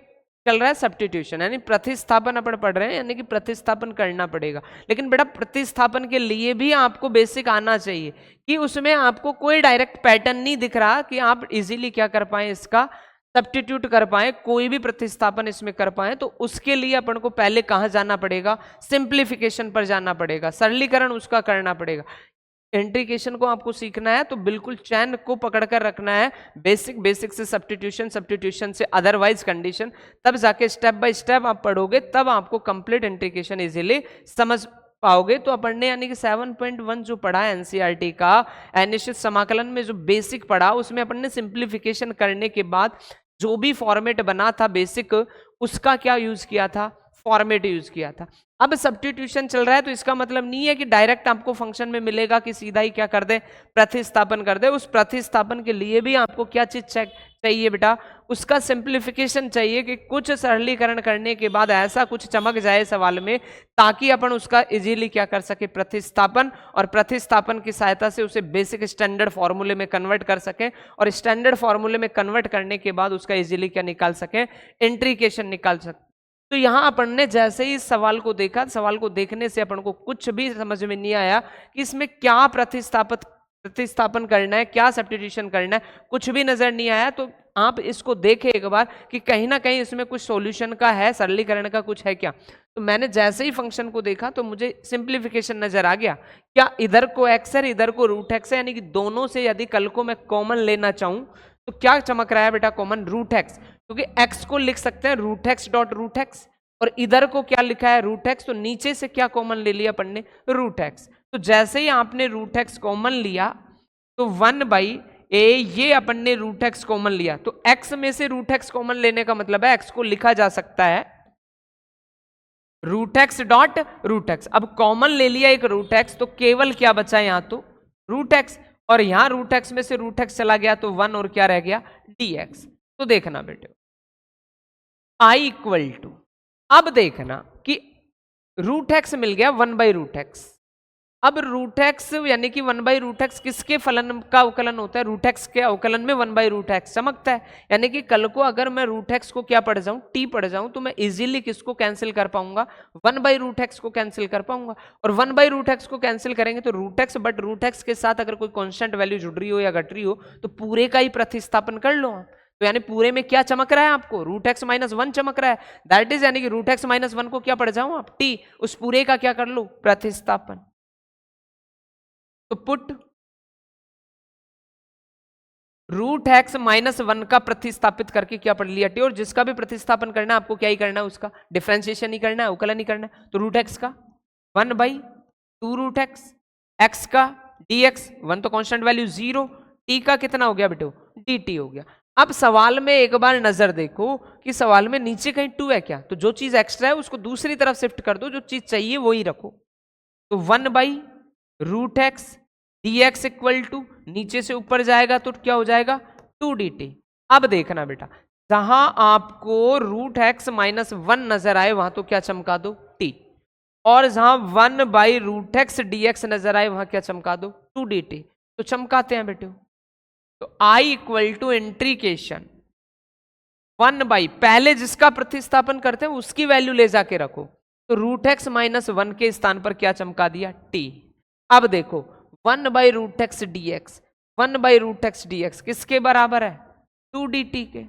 चल रहा है सब्स्टिट्यूशन, यानी प्रतिस्थापन अपन पढ़ रहे हैं, यानी कि प्रतिस्थापन करना पड़ेगा। लेकिन बेटा प्रतिस्थापन के लिए भी आपको बेसिक आना चाहिए कि उसमें आपको कोई डायरेक्ट पैटर्न नहीं दिख रहा कि आप इजीली क्या कर पाए, इसका सब्स्टिट्यूट कर पाए, कोई भी प्रतिस्थापन इसमें कर पाए। तो उसके लिए अपन को पहले कहां जाना पड़ेगा, सिंप्लीफिकेशन पर जाना पड़ेगा, सरलीकरण उसका करना पड़ेगा। इंट्रीकेशन को आपको सीखना है तो बिल्कुल चैन को पकड़कर रखना है, बेसिक से सब्स्टिट्यूशन से अदरवाइज कंडीशन, तब जाके स्टेप बाय स्टेप आप पढ़ोगे, तब आपको कंप्लीट इंट्रीकेशन इजीली समझ पाओगे। तो अपन ने यानी कि 7.1 जो पढ़ा है एनसीईआरटी का अनिश्चित समाकलन में, जो बेसिक पढ़ा उसमें अपन ने सिंप्लीफिकेशन करने के बाद जो भी फॉर्मेट बना था बेसिक, उसका क्या यूज किया था, फॉर्मेट यूज किया था। अब सब्स्टिट्यूशन चल रहा है तो इसका मतलब नहीं है कि डायरेक्ट आपको फंक्शन में मिलेगा कि सीधा ही क्या कर दे, प्रतिस्थापन कर दे। उस प्रतिस्थापन के लिए भी आपको क्या चीज चाहिए बेटा, उसका सिंप्लीफिकेशन चाहिए कि कुछ सरलीकरण करने के बाद ऐसा कुछ चमक जाए सवाल में, ताकि अपन उसका इजीली क्या कर सके, प्रतिस्थापन, और प्रतिस्थापन की सहायता से उसे बेसिक स्टैंडर्ड फॉर्मूले में कन्वर्ट कर सके, और स्टैंडर्ड फॉर्मूले में कन्वर्ट करने के बाद उसका इजीली क्या निकाल सके, इंट्रीकेशन निकाल सके। तो यहां अपन ने जैसे ही सवाल को देखा, सवाल को देखने से अपन को कुछ भी समझ में नहीं आया कि इसमें क्या प्रतिस्थापन करना है, क्या सब्स्टिट्यूशन करना है, कुछ भी नजर नहीं आया। तो आप इसको देखें एक बार कि कहीं ना कहीं इसमें कुछ सॉल्यूशन का है, सरलीकरण का कुछ है क्या। तो मैंने जैसे ही फंक्शन को देखा तो मुझे सिंप्लीफिकेशन नजर आ गया, क्या इधर को एक्स है इधर को रूट एक्स है, यानी कि दोनों से यदि कल को मैं कॉमन लेना चाहूं तो क्या चमक रहा है बेटा, कॉमन रूट एक्स, क्योंकि x को लिख सकते हैं root x dot root x, और इधर को क्या लिखा है रूट एक्स, तो नीचे से क्या कॉमन ले लिया अपन ने, रूट एक्स। तो जैसे ही आपने रूट एक्स कॉमन लिया तो 1/a, ये अपन ने रूट एक्स कॉमन लिया, तो x में से रूट एक्स कॉमन लेने का मतलब है x को लिखा जा सकता है root x dot root x. अब कॉमन ले लिया एक रूट एक्स, तो केवल क्या बचा यहां, तो रूट एक्स, और यहां रूट एक्स में से रूट एक्स चला गया तो 1 और क्या रह गया, dx। तो देखना बेटे I इक्वल टू, अब देखना कि रूट एक्स मिल गया 1/√x। अब रूट एक्स यानी कि 1/√x किसके फलन का अवकलन होता है, रूट एक्स के अवकलन में 1/√x चमकता है। यानी कि कल को अगर मैं रूट एक्स को क्या पढ़ जाऊं, t पढ़ जाऊं, तो मैं इजीली किसको कैंसिल कर पाऊंगा, 1/√x को कैंसिल कर पाऊंगा। और 1/√x को कैंसिल करेंगे तो root x, but root x के साथ अगर कोई कांस्टेंट वैल्यू जुड़ रही हो या घट रही हो तो पूरे का ही प्रतिस्थापन कर लो। तो यानी पूरे में क्या चमक रहा है आपको, रूट एक्स माइनस 1 चमक रहा है, दैट इज, यानी कि रूट एक्स माइनस 1 को क्या पढ़ जाऊं आप, t, उस पूरे का क्या कर लो, प्रतिस्थापन। तो पुट रूट एक्स माइनस 1 का प्रतिस्थापित करके क्या पढ़ लिया, टी, और जिसका भी प्रतिस्थापन करना है आपको क्या ही करना है, उसका डिफरेंशिएशन ही करना है, अवकलन ही करना है। तो रूट एक्स का 1/2 रूट एक्स, एक्स का dx, 1 तो कांस्टेंट वैल्यू 0, t का कितना हो गया बेटो, dt हो गया। अब सवाल में एक बार नजर देखो कि सवाल में नीचे कहीं 2 है क्या, तो जो चीज एक्स्ट्रा है उसको दूसरी तरफ शिफ्ट कर दो, जो चीज चाहिए वही रखो। तो 1/√x dx इक्वल टू, नीचे से ऊपर जाएगा तो क्या हो जाएगा 2dt। अब देखना बेटा, जहां आपको रूट एक्स माइनस 1 नजर आए वहां तो क्या चमका दो, t, और जहां 1/√x dx नजर आए वहां क्या चमका दो, 2dt। तो चमकाते हैं बेटे। तो I इक्वल टू इंट्रीकेशन 1/, पहले जिसका प्रतिस्थापन करते हैं उसकी वैल्यू ले जाके रखो, तो रूट एक्स माइनस 1 के स्थान पर क्या चमका दिया, t। अब देखो 1/√x dx, 1/√x dx किसके बराबर है, 2dt के।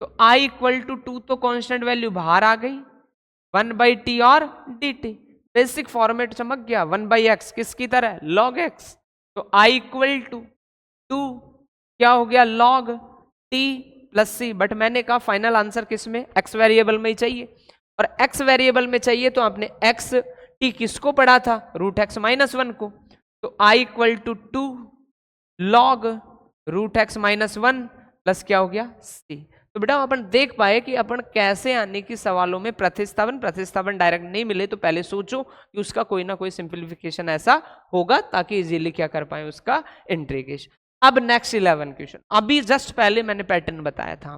तो I इक्वल टू 2 तो कांस्टेंट वैल्यू बाहर आ गई, 1/t और dt, बेसिक फॉर्मेट चमक गया, 1/x किसकी तरह, log x। तो आई इक्वल टू 2 क्या हो गया log t plus c, but मैंने कहा फाइनल आंसर किस में, एक्स वेरिएबल में ही चाहिए, और एक्स वेरिएबल में चाहिए तो आपने एक्स टी किसको पढ़ा था, रूट एक्स माइनस वन को, तो I equal to 2 log root x minus one plus क्या हो गया सी। तो बेटा अपन देख पाए कि अपन कैसे आने की सवालों में प्रतिस्थापन डायरेक्ट नहीं मिले तो पहले सोचो कि उसका कोई ना कोई सिंप्लीफिकेशन ऐसा होगा ताकि इजीली क्या कर पाए उसका इंटीग्रेशन। अब नेक्स्ट 11 क्वेश्चन, अभी जस्ट पहले मैंने पैटर्न बताया था,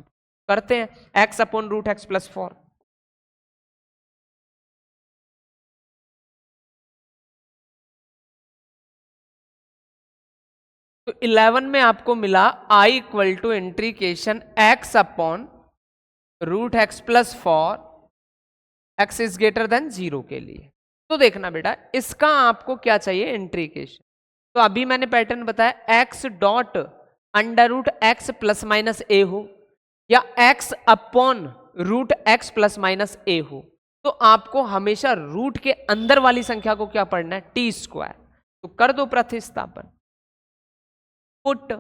करते हैं x upon root x plus 4। तो 11 में आपको मिला I equal to integration x upon root x plus 4 x is greater than 0 के लिए। तो देखना बेटा इसका आपको क्या चाहिए इंटीग्रेशन, तो अभी मैंने पैटर्न बताया x dot under root x plus minus a हो या x upon root x plus minus a हो, तो आपको हमेशा रूट के अंदर वाली संख्या को क्या पढ़ना है, टी स्क्वायर। तो कर दो प्रतिस्थापन, पुट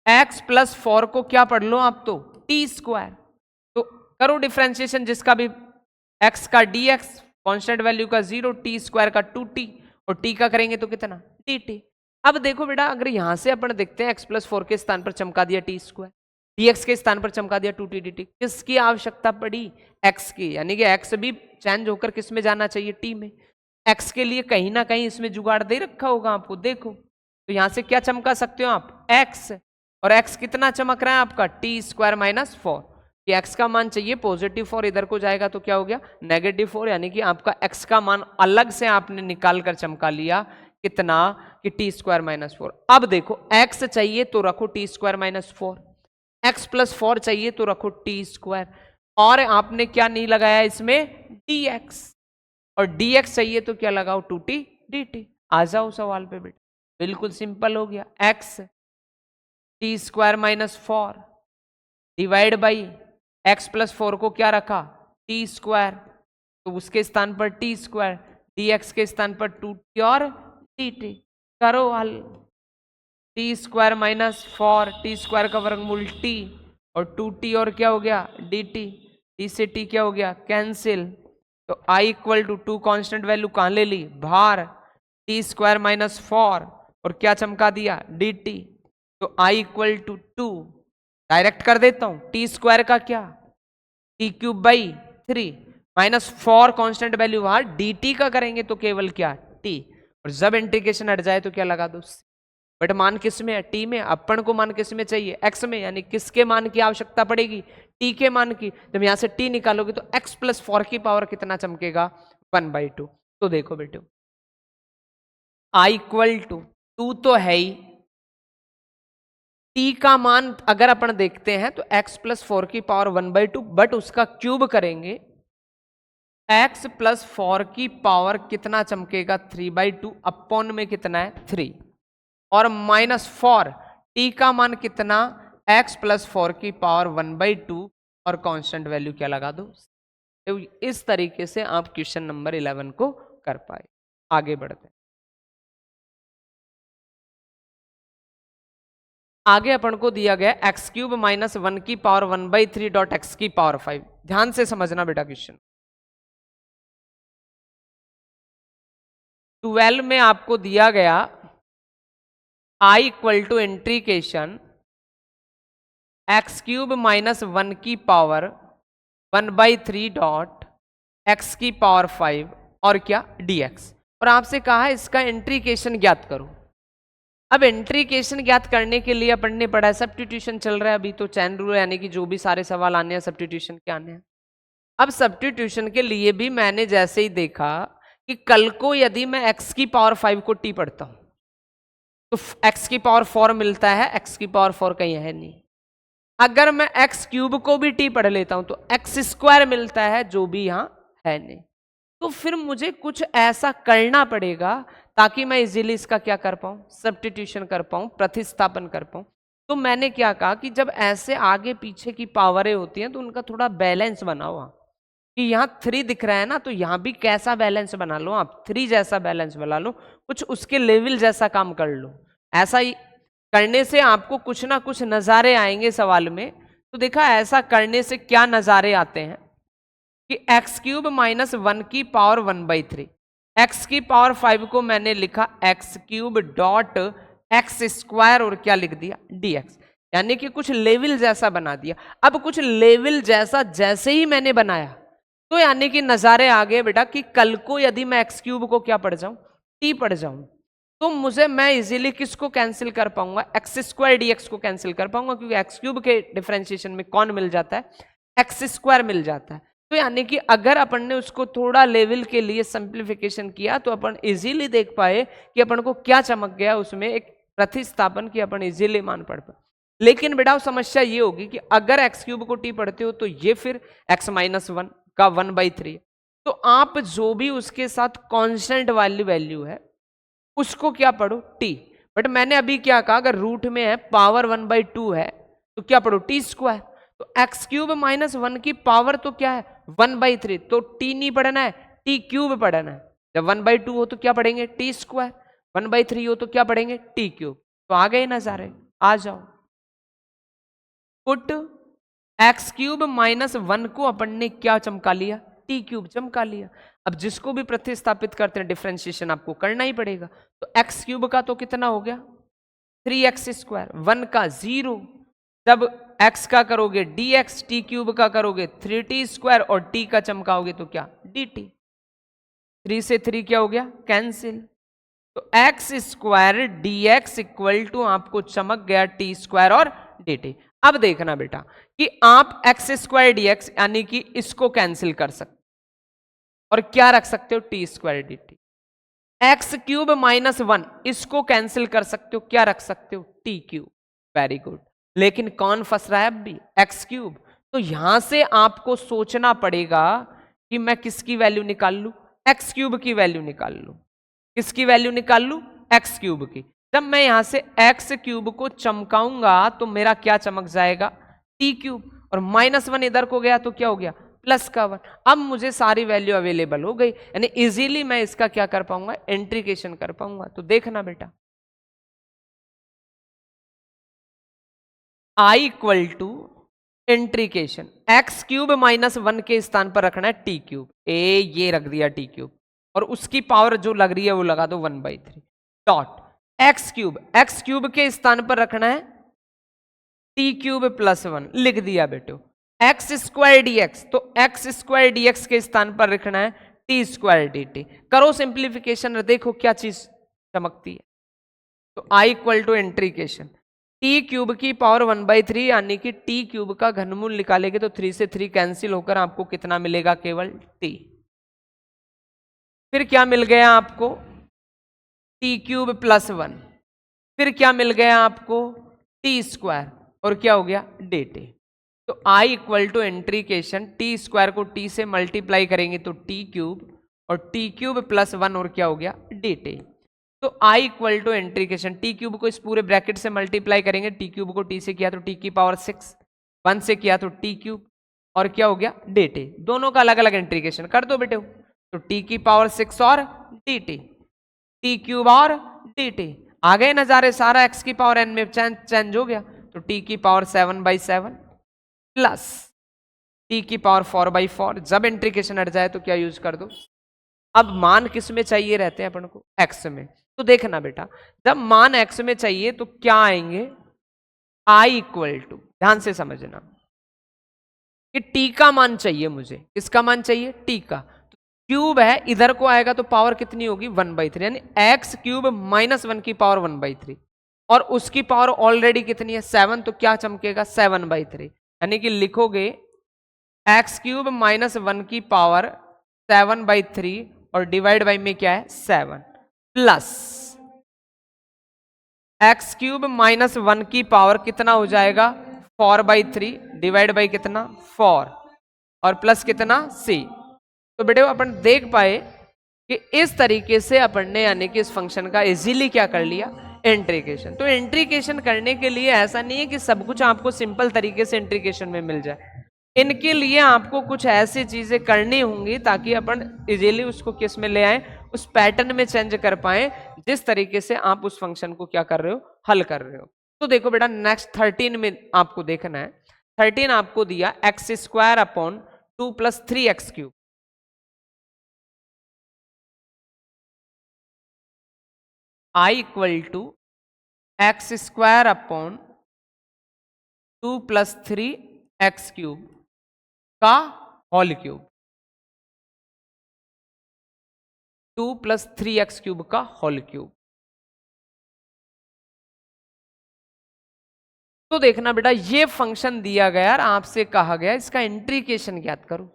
एक्स प्लस 4 को क्या पढ़ लो आप, तो टी स्क्वायर। तो करो डिफरेंशिएशन, जिसका भी एक्स का डी एक्स कॉन्स्टेंट वैल्यू का 0, टी स्क्वायर का 2t और टी का करेंगे तो कितना dt। अब देखो बेटा अगर यहां से अपन देखते हैं एक्स प्लस 4 के स्थान पर चमका दिया टी स्क्वायर, dx के स्थान पर चमका दिया 2t dt, किसकी आवश्यकता पड़ी, x की, यानी कि x भी चेंज होकर किस में जाना चाहिए, t में। x के लिए कहीं ना कहीं इसमें जुगाड़ दे रखा होगा आपको, देखो तो यहां से क्या चमका सकते हो आप x, और x कितना चमक रहा है आपका टी स्क्वायर माइनस 4, कि x का मान चाहिए पॉजिटिव 4, इधर को जाएगा तो क्या हो गया नेगेटिव 4, यानी कि आपका x का मान अलग से आपने निकाल कर चमका लिया कितना कि टी स्क्वायर माइनस 4। अब देखो x चाहिए तो रखो T square minus 4, x plus 4 चाहिए तो रखो टी स्क्वायर, और आपने क्या नहीं लगाया इसमें dx, और dx चाहिए तो क्या लगाओ 2t dt। आ जाओ सवाल पे बेटा, बिल्कुल सिंपल हो गया, x T square minus 4 divide by x plus 4 को क्या रखा टी स्क्वायर, तो उसके स्थान पर टी स्क्वायर, dx के स्थान पर 2t और dt। करो हल, T square minus 4 T square का वर्गमूल t और 2t और क्या हो गया dt, t से t क्या हो गया कैंसिल, तो i equal to 2 constant value कहां ले ली बाहर, टी स्क्वायर माइनस 4 और क्या चमका दिया dt, तो i इक्वल टू 2 डायरेक्ट कर देता हूं, टी स्क्वायर का क्या T cube by 3 minus 4 constant value वहां dt का करेंगे तो केवल क्या t, और जब इंटीग्रेशन हट जाए तो क्या लगा दो, बट मान किस में है t में, अपन को मान किस में चाहिए x में, यानी किसके मान की आवश्यकता पड़ेगी t के मान की। जब यहां से t निकालोगे तो x प्लस 4 की पावर कितना चमकेगा 1/2। तो देखो बेटे i इक्वल टू 2 तो है ही, t का मान अगर अपन देखते हैं तो x प्लस 4 की पावर 1/2, बट उसका क्यूब करेंगे x प्लस 4 की पावर कितना चमकेगा 3/2, अपॉन में कितना है 3, और माइनस 4 t का मान कितना x प्लस 4 की पावर 1/2 और कांस्टेंट वैल्यू क्या लगा दो। तो इस तरीके से आप क्वेश्चन नंबर 11 को कर पाए। आगे बढ़ते हैं, आगे अपन को दिया गया एक्स क्यूब माइनस 1 की पावर 1/3 डॉट एक्स की पावर 5। ध्यान से समझना बेटा क्वेश्चन, 12 में आपको दिया गया i equal to integration x cube minus 1 की पावर 1/3 डॉट एक्स की पावर 5 और क्या dx, और आपसे कहा है इसका इंटीग्रेशन ज्ञात करो। अब इंटीग्रेशन ज्ञात करने के लिए अपन ने पढ़ा है सब्स्टिट्यूशन चल रहा है अभी, तो चैन रूल यानी कि जो भी सारे सवाल आने हैं सब्स्टिट्यूशन के आने हैं। अब सब्स्टिट्यूशन के लिए भी मैंने जैसे ही देखा कि कल को यदि मैं x की पावर 5 को t पढ़ता हूं तो x की पावर 4 मिलता है, x की पावर 4 कहीं है नहीं। अगर मैं x क्यूब को भी t पढ़ लेता हूं तो x स्क्वायर मिलता है, जो भी यहां है नहीं। तो फिर मुझे कुछ ऐसा करना पड़ेगा ताकि मैं इजीली इसका क्या कर पाऊं सब्स्टिट्यूशन कर पाऊं, प्रतिस्थापन कर पाऊं। तो मैंने क्या कहा कि जब ऐसे आगे पीछे की पावरें होती हैं तो उनका थोड़ा बैलेंस बना हुआ, कि यहाँ 3 दिख रहा है ना, तो यहाँ भी कैसा बैलेंस बना लो आप, 3 जैसा बैलेंस बना लो, कुछ उसके लेवल जैसा काम कर लो। ऐसा ही करने से आपको कुछ ना कुछ नज़ारे आएंगे सवाल में। तो देखा ऐसा करने से क्या नज़ारे आते हैं कि x³ माइनस 1 की पावर 1/3, x की पावर 5 को मैंने लिखा x³ डॉट x² और क्या लिख दिया dx, यानी कि कुछ लेवल जैसा बना दिया। अब कुछ लेवल जैसा जैसे ही मैंने बनाया तो यानी कि नज़ारे आ गए बेटा कि कल को यदि मैं x³ को क्या पढ़ जाऊं, t पढ़ जाऊं, तो मुझे मैं इजीली किसको कैंसिल कर पाऊंगा, x² dx को कैंसिल कर पाऊंगा, क्योंकि x³ के डिफरेंशिएशन में कौन मिल जाता है, x² मिल जाता है। तो यानी कि अगर अपन ने उसको थोड़ा लेवल के लिए सिंप्लीफिकेशन किया तो अपन इजीली देख पाए कि अपन को क्या चमक गया उसमें, एक प्रतिस्थापन की अपन इजीली मान पढ़ पाए। लेकिन बेटा समस्या ये होगी कि अगर x³ को t पढ़ते हो तो ये फिर x-1 का 1/3, तो आप जो भी उसके साथ कांस्टेंट वाली वैल्यू है उसको क्या पढ़ो t। बट मैंने अभी क्या कहा, अगर रूट में है पावर 1/2 है तो क्या पढ़ो t²। तो x³ माइनस 1 की पावर तो क्या है 1/3, तो t नहीं पढ़ना है, t³ पढ़ना है। जब 1/2 हो तो क्या पढ़ेंगे t², 1/3 हो तो क्या पढ़ेंगे t³। तो आ गए नज़ारे, आ जाओ। पुट x³ माइनस 1 को अपन ने क्या चमका लिया, t³ चमका लिया। अब जिसको भी प्रतिस्थापित करते हैं डिफरेंशिएशन आपको करना ही पड़ेगा। तो x³ का तो कितना हो गया 3x², 1 का 0, जब x का करोगे dx, t³ का करोगे 3t² और t का चमकाओगे तो क्या dt। 3 से 3 क्या हो गया कैंसिल, तो x² dx इक्वल टू आपको चमक गया t² और dt। अब देखना बेटा कि आप x² dx यानी कि इसको कैंसिल कर सकते और क्या रख सकते हो t² dt। x³ माइनस 1 इसको कैंसिल कर सकते हो, क्या रख सकते हो t³। Very good. लेकिन कौन फंस रहा है अब भी x³। तो यहां से आपको सोचना पड़ेगा कि मैं किसकी वैल्यू निकाल लूं, x³ की वैल्यू निकाल लूं। किसकी वैल्यू निकाल लूं x³ की। जब मैं यहां से x³ को चमकाऊंगा तो मेरा क्या चमक जाएगा t³, और -1 इधर को गया तो क्या हो गया प्लस का 1। अब मुझे सारी वैल्यू अवेलेबल हो गई, यानी इजीली मैं इसका क्या कर पाऊंगा इंट्रीकेशन कर पाऊंगा। तो देखना बेटा I equal to integration x³ minus 1 के स्थान पर रखना है t³, ये रख दिया t³ और उसकी पावर जो लग रही है वो लगा दो 1/3 डॉट x³ के स्थान पर रखना है t³ प्लस 1 लिख दिया बेटो। x² dx, तो x² dx के स्थान पर रखना है t² dt। करो सिंप्लीफिकेशन, देखो क्या चीज चमकती है। तो I इक्वल टू इंट्रीकेशन t³ की पावर 1/3 यानी कि t³ का घनमूल निकालेंगे तो 3 से 3 कैंसिल होकर आपको कितना मिलेगा केवल t। फिर क्या मिल गया आपको t³ प्लस 1, फिर क्या मिल गया आपको t² और क्या हो गया dt। तो I इक्वल टू इंट्रीकेशन t² को t से मल्टीप्लाई करेंगे तो t³ और t³ प्लस 1 और क्या हो गया dt। तो I इक्वल टू इंट्रीकेशन t³ को इस पूरे ब्रैकेट से मल्टीप्लाई करेंगे, t³ को t से किया तो t की पावर 6, 1 से किया तो t³ और क्या हो गया dt। दोनों का अलग अलग इंट्रीकेशन कर दो बेटे, तो t की पावर 6 और dt, t³ और dt। आ गए नजारे, सारा x की पावर n में चेंज हो गया। तो t की पावर 7/7 प्लस t की पावर 4/4। जब इंट्रीकेशन हट जाए तो क्या यूज कर दो, अब मान किस में चाहिए रहते हैं अपन को x में। तो देखना बेटा जब मान x में चाहिए तो क्या आएंगे I इक्वल टू, ध्यान से समझना कि t का मान चाहिए मुझे, किसका मान चाहिए t का। तो क्यूब है इधर को आएगा तो पावर कितनी होगी 1/3, यानी x³ माइनस 1 की पावर 1/3 और उसकी पावर ऑलरेडी कितनी है 7, तो क्या चमकेगा 7/3। यानी कि लिखोगे x³ माइनस 1 की पावर 7/3 और डिवाइड बाई में क्या है 7 प्लस x³ माइनस 1 की पावर कितना हो जाएगा 4/3 डिवाइड बाई कितना 4 और प्लस कितना c। तो बेटे अपन देख पाए कि इस तरीके से अपन ने यानी कि इस फंक्शन का इजीली क्या कर लिया इंट्रीकेशन। तो इंट्रीकेशन करने के लिए ऐसा नहीं है कि सब कुछ आपको सिंपल तरीके से इंट्रीकेशन में मिल जाए, इनके लिए आपको कुछ ऐसी चीजें करनी होंगी ताकि अपन इजीली उसको किस में ले आए, उस पैटर्न में चेंज कर पाए जिस तरीके से आप उस फंक्शन को क्या कर रहे हो, हल कर रहे हो। तो देखो बेटा नेक्स्ट 13 में आपको देखना है। 13 आपको दिया x square upon 2 plus 3x cube, I equal to x square upon 2 plus 3x cube का whole cube, 2 plus 3x cube का होल क्यूब। तो देखना बेटा ये फंक्शन दिया गया और आपसे कहा गया इसका इंट्रीकेशन ज्ञात करो।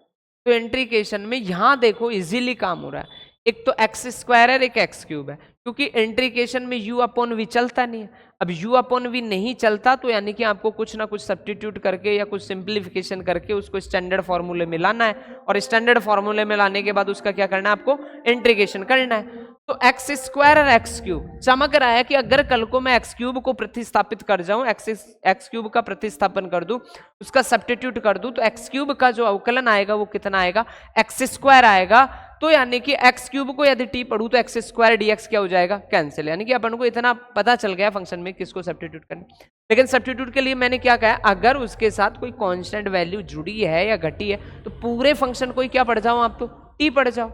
तो इंट्रीकेशन में यहां देखो इजीली काम हो रहा है, एक तो एक्स स्क्वायर है, एक एक्स क्यूब है, क्योंकि इंट्रीकेशन में यू अपॉन वी चलता नहीं है। अब यू अपॉन वी नहीं चलता तो यानी कि आपको कुछ ना कुछ सब्स्टिट्यूट करके या कुछ सिंप्लीफिकेशन करके उसको स्टैंडर्ड फॉर्मूले में लाना है, और स्टैंडर्ड फॉर्मूले में लाने के बाद उसका क्या करना है, आपको इंट्रीकेशन करना है। तो एक्स स्क्वायर और एक्स क्यूब चमक रहा है कि अगर कल को मैं एक्स क्यूब को प्रतिस्थापित कर जाऊं, एक्स क्यूब का प्रतिस्थापन कर दूं, उसका सब्स्टिट्यूट कर दूं, तो एक्स क्यूब का जो अवकलन आएगा वो कितना आएगा, एक्स स्क्वायर आएगा। तो यानी कि एक्स क्यूब को यदि टी पढ़ू तो एक्स स्क्वायर डीएक्स क्या हो जाएगा, कैंसिल। यानी कि अपन को इतना पता चल गया फंक्शन में किसको सब्स्टिट्यूट करना। लेकिन सब्स्टिट्यूट के लिए मैंने क्या कहा, अगर उसके साथ कोई कांस्टेंट वैल्यू जुड़ी है या घटी है तो पूरे फंक्शन को क्या पढ़ जाओ, आप तो टी पढ़ जाओ।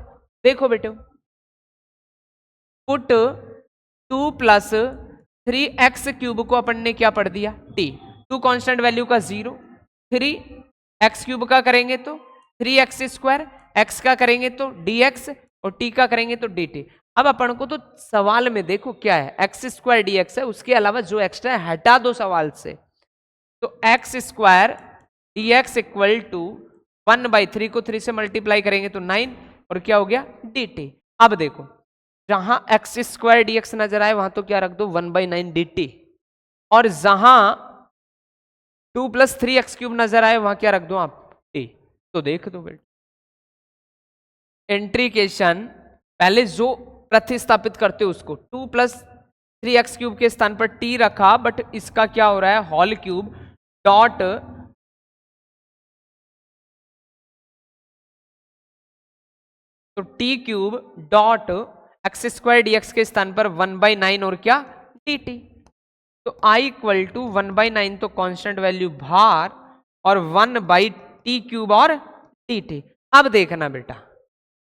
देखो बेटे, पुट 2 प्लस 3x क्यूब को अपन ने क्या पढ़ दिया, टी। 2 कांस्टेंट वैल्यू का 0, 3x क्यूब का करेंगे तो 3x स्क्वायर, x का करेंगे तो dx और t का करेंगे तो dt। अब अपन को तो सवाल में देखो क्या है, एक्स स्क्वायर dx है, उसके अलावा जो एक्स्ट्रा है हटा दो सवाल से। तो x square dx equal to 1/3 को 3 से मल्टीप्लाई करेंगे तो 9 और क्या हो गया dt। अब देखो जहां एक्स स्क्वायर डीएक्स नजर आए वहां तो क्या रख दो 1/9 dt, और जहां 2 प्लस 3x क्यूब नजर आए वहां क्या रख दो आप t। तो देख दो बेटा इंट्रीकेशन पहले जो प्रतिस्थापित करते उसको 2 प्लस 3x क्यूब के स्थान पर t रखा, बट इसका क्या हो रहा है होल क्यूब डॉट तो t cube dot x square dx के स्थान पर 1/9 और क्या dt। तो i इक्वल टू 1/9 तो कांस्टेंट वैल्यू बाहर और 1/t क्यूब और dt। अब देखना बेटा,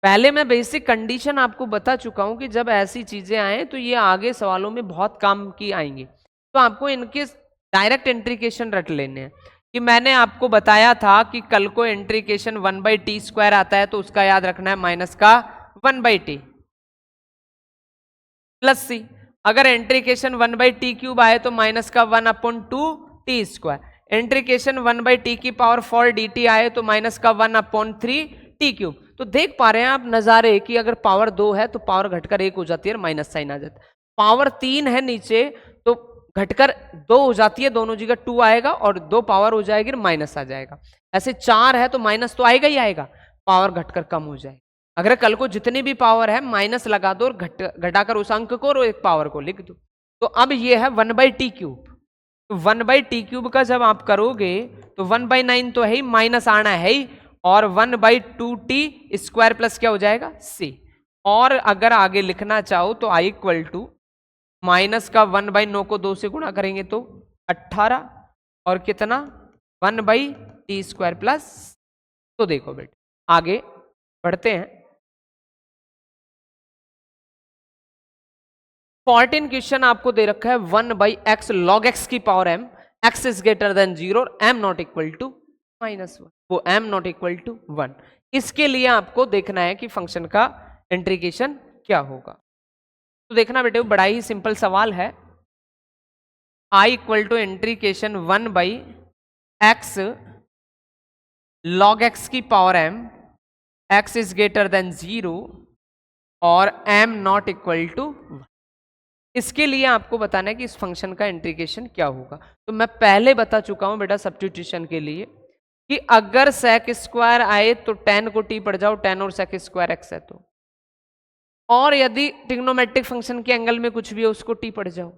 पहले मैं बेसिक कंडीशन आपको बता चुका हूं कि जब ऐसी चीजें आए तो ये आगे सवालों में बहुत काम की आएंगी। तो आपको इनके डायरेक्ट इंट्रीकेशन रट लेने हैं कि मैंने आपको बताया था कि कल को इंट्रीकेशन 1/t² आता है तो उसका याद रखना है माइनस का 1/t प्लस सी। अगर इंट्रीकेशन 1/t क्यूब आए तो माइनस का 1/2t²। इंट्रीकेशन 1/t की पावर 4 dt आए तो माइनस का 1/3t क्यूब। तो देख पा रहे हैं आप नजारे कि अगर पावर 2 है तो पावर घटकर 1 हो जाती है और माइनस साइन आ जाता है। पावर 3 है नीचे तो घटकर 2 हो जाती है, दोनों जगह 2 आएगा और 2 पावर हो जाएगी माइनस आ जाएगा। ऐसे 4 है तो माइनस तो आएगा ही आएगा, पावर घटकर कम हो जाएगी। अगर कल को जितनी भी पावर है माइनस लगा दो और घटाकर उस अंक को और एक पावर को लिख दो। तो अब ये है 1/t क्यूब। तो 1/t क्यूब का जब आप करोगे तो 1/9 तो है ही, माइनस आना है ही, और 1/2t² प्लस क्या हो जाएगा c। और अगर आगे लिखना चाहो तो i इक्वल टू माइनस का 1/9 को 2 से गुणा करेंगे तो 18 और कितना 1/t² प्लस। तो देखो बेटा आगे बढ़ते हैं। 14 क्वेश्चन आपको दे रखा है 1/x log x की power m, x is greater than 0 और m नॉट इक्वल टू -1, वो m नॉट इक्वल टू 1। इसके लिए आपको देखना है कि फंक्शन का इंट्रीकेशन क्या होगा। तो देखना बेटे बड़ा ही सिंपल सवाल है। i equal to integration 1/x log x की power m, x is greater than 0 और m नॉट इक्वल टू 1। इसके लिए आपको बताना है कि इस फंक्शन का इंट्रीकेशन क्या होगा। तो मैं पहले बता चुका हूं बेटा सब्स्टिट्यूशन के लिए कि अगर sec स्क्वायर आए तो tan को t पड़ जाओ, tan और sec स्क्वायर x है तो, और यदि ट्रिग्नोमेट्रिक फंक्शन के एंगल में कुछ भी है उसको t पड़ जाओ,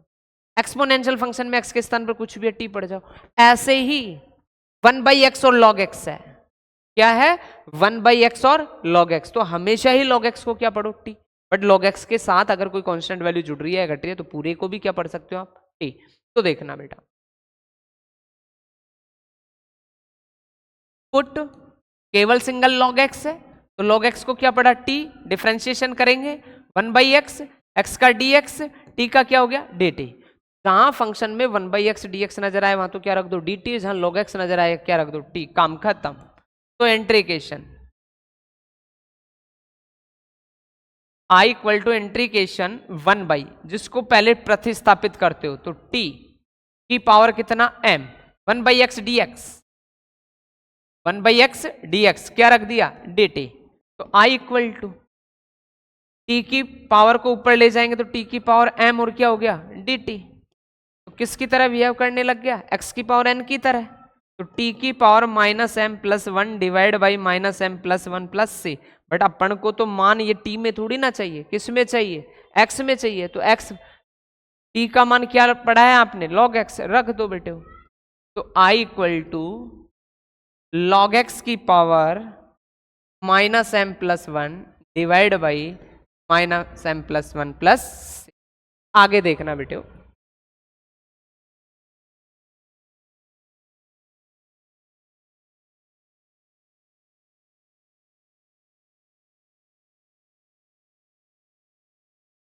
एक्सपोनेंशियल फंक्शन में x के स्थान पर कुछ भी है t पड़ जाओ। ऐसे ही 1/x और log x है क्या है 1/x और log x, तो हमेशा ही log x को क्या पढ़ो t, बट log x के साथ अगर कोई कांस्टेंट वैल्यू जुड़ रही है घट रही है तो पूरे को भी क्या पढ़ सकते हो आप t। तो देखना बेटा, पुट केवल सिंगल log x है तो log x को क्या पढ़ा t, डिफरेंशिएशन करेंगे 1/x, x का dx, t का क्या हो गया dt। जहां फंक्शन में 1/x dx नजर आए वहां तो क्या रख दो dt, जहां log x नजर आए क्या रख दो t, काम खत्म। तो इंट्रीकेशन i इक्वल टू इंट्रीकेशन 1 जिसको पहले प्रतिस्थापित करते हो तो t की पावर कितना m, 1/x dx, 1/x dx क्या रख दिया dt। तो i इक्वल टू t की पावर को ऊपर ले जाएंगे तो t की पावर m और क्या हो गया dt। तो किसकी तरह बिहेव करने लग गया, x की पावर n की तरह। तो t की power -m+1 divide by -m+1+c, but अपन को तो मान ये t में थोड़ी ना चाहिए, किस में चाहिए x में चाहिए। तो x t का मान क्या पढ़ा है आपने log x, रख दो बेटे। तो i equal to log x की power -m+1 divide by -m+1+, आगे देखना बेटे।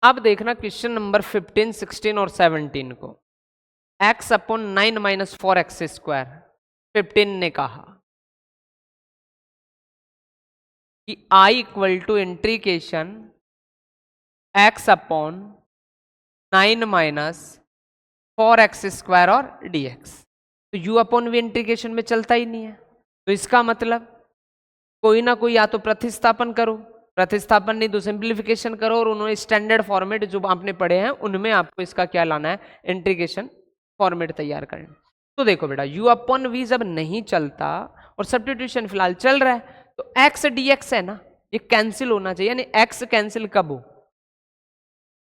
अब देखना क्वेश्चन नंबर 15, 16 और 17 को, x अपॉन 9 - 4x²। 15 ने कहा कि i equal to integration x upon 9 - 4x² और dx। तो u अपॉन v इंट्रीकेशन में चलता ही नहीं है, तो इसका मतलब कोई ना कोई या तो प्रतिस्थापन करो, प्रतिस्थापन नहीं तो सिंप्लीफिकेशन करो, और उन्होंने स्टैंडर्ड फॉर्मेट जो आपने पढ़े हैं उनमें आपको इसका क्या लाना है इंट्रीग्रेशन फॉर्मेट तैयार करना। तो देखो बेटा u अपॉन v जब नहीं चलता और सब्स्टिट्यूशन फिलहाल चल रहा है तो x dx है ना, ये कैंसिल होना चाहिए, यानी x कैंसिल कब हो,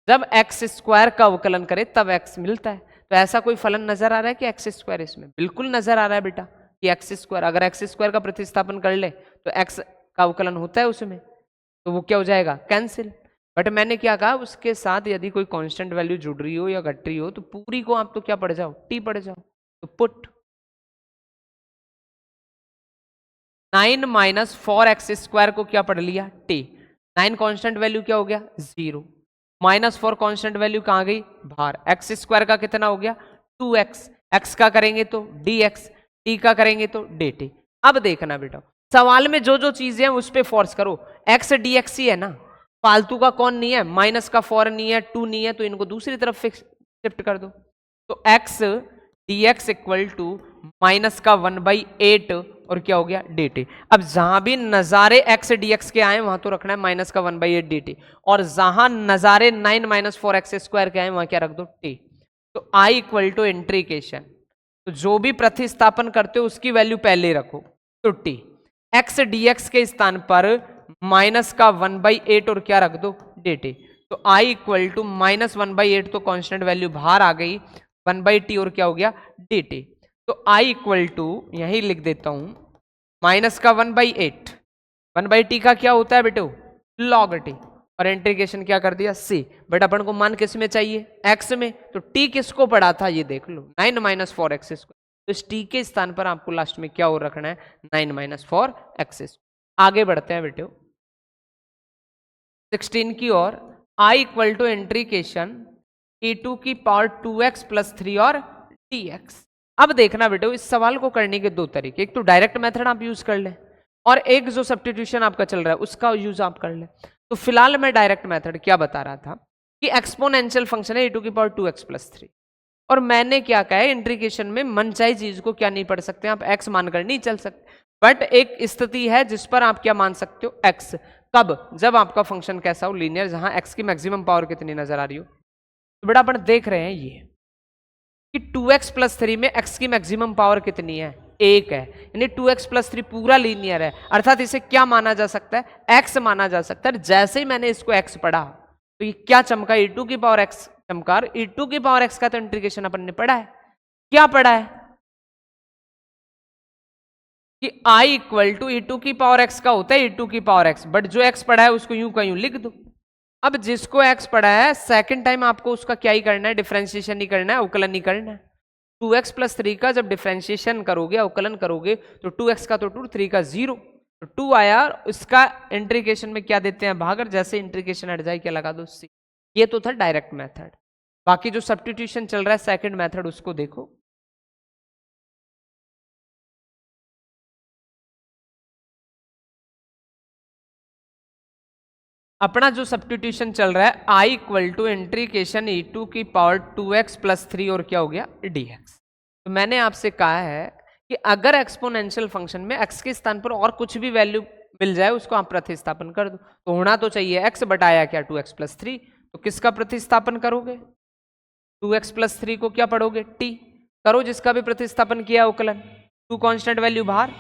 जब x² का अवकलन करे तब x मिलता है। तो ऐसा कोई फलन नजर आ रहा है कि x², इसमें बिल्कुल नजर आ रहा है बेटा कि x², अगर x² का प्रतिस्थापन कर ले तो x का अवकलन होता है उसमें, तो वो क्या हो जाएगा कैंसिल। बट मैंने क्या कहा, उसके साथ यदि कोई कांस्टेंट वैल्यू जुड़ रही हो या घट रही हो तो पूरी को आप तो क्या पढ़ जाओ t पढ़ जाओ। तो पुट 9 - 4x² को क्या पढ़ लिया t, 9 कांस्टेंट वैल्यू क्या हो गया 0, -4 कांस्टेंट वैल्यू कहां गई बाहर, x² का कितना हो गया 2x, x का करेंगे तो dx, t का करेंगे तो dt। अब देखना बेटा सवाल में जो जो चीजें हैं उस पे फोर्स करो, x dx ही है ना, फालतू का कौन नहीं है, माइनस का 4 नहीं है 2 नहीं है, तो इनको दूसरी तरफ शिफ्ट कर दो। तो x dx equal to minus का 1/8 और क्या हो गया dt। अब जहां भी नजारे x dx के आए वहां तो रखना है माइनस का 1/8 dt, और जहां नजारे 9 - 4x² के आए वहां क्या रख दो t। तो i इक्वल टू इंट्रीकेशन, तो जो भी प्रतिस्थापन करते हो उसकी वैल्यू पहले रखो, तो t x dx के स्थान पर माइनस का 1/8 और क्या रख दो dt। तो i इक्वल टू -1/8, तो कांस्टेंट वैल्यू बाहर आ गई 1/t और क्या हो गया dt। तो i इक्वल टू यही लिख देता हूं माइनस का 1/8, 1/t का क्या होता है बेटो log t, और इंटीग्रेशन क्या कर दिया c। बट अपन को मान किस में चाहिए x में, तो t किसको पढ़ा था ये देख लो 9 - 4x², तो इस t के स्थान पर आपको लास्ट में क्या और रखना है 9 - 4x²। आगे बढ़ते हैं बेटे 16 की ओर, i इक्वल टू इंट्रीकेशन e2 की पावर 2x + 3 और dx। अब देखना बेटे इस सवाल को करने के दो तरीके, एक तो डायरेक्ट मेथड आप यूज कर ले और एक जो सब्स्टिट्यूशन आपका चल रहा है उसका यूज आप कर ले। तो फिलहाल मैं डायरेक्ट मेथड क्या बता रहा था कि एक्सपोनेंशियल फंक्शन है e2 की पावर 2x + 3, और मैंने क्या कहा है इंट्रीकेशन में मनचाही चीज को क्या नहीं पढ़ सकते आप x मानकर नहीं चल सकते, बट एक स्थिति है जिस पर आप क्या मान सकते हो x, कब, जब आपका फंक्शन कैसा हो लीनियर, जहां x की मैक्सिमम पावर कितनी नजर आ रही हो। तो बेटा अपन देख रहे हैं ये कि 2x + 3 में x की मैक्सिमम पावर कितनी है 1 है, यानी 2x + 3 पूरा लीनियर है, अर्थात इसे क्या माना जा सकता है x माना जा सकता है। जैसे ही मैंने इसको x पढ़ा तो ये क्या चमका e2 की पावर x चमका, e2 की पावर x का तो इंटीग्रेशन अपन ने पढ़ा है, क्या पढ़ा है कि i equal to e to की पावर एक्स का होता है ई टू की पावर एक्स, बट जो x पढ़ा है उसको यूं का यूं लिख दो। अब जिसको x पढ़ा है सेकंड टाइम आपको उसका क्या ही करना है, डिफरेंशिएशन नहीं करना है, अवकलन नहीं करना है। 2x प्लस 3 का जब डिफरेंशिएशन करोगे, अवकलन करोगे, तो 2x का तो 2, 3 का 0, तो 2 आया। इसका इंट्रीकेशन में क्या देते हैं, भागर, जैसे इंट्रीकेशन हट जाए क्या लगा दो, c। ये तो था डायरेक्ट मेथड। बाकी जो सब्स्टिट्यूशन चल रहा है सेकंड मेथड, उसको देखो। अपना जो सब्स्टिट्यूशन चल रहा है i equal to integration e to की पावर 2x प्लस 3 और क्या हो गया dx। तो मैंने आपसे कहा है कि अगर एक्सपोनेंशियल फंक्शन में x के स्थान पर और कुछ भी वैल्यू मिल जाए उसको आप प्रतिस्थापन कर दो, तो होना तो चाहिए x बटाया क्या 2x प्लस 3। तो किसका प्रतिस्थापन करोगे, 2x प्लस 3 को क्या पढ़ोगे t करो, जिसका भी प्रतिस्थापन किया अवकलन, 2 कांस्टेंट वैल्यू बाहर,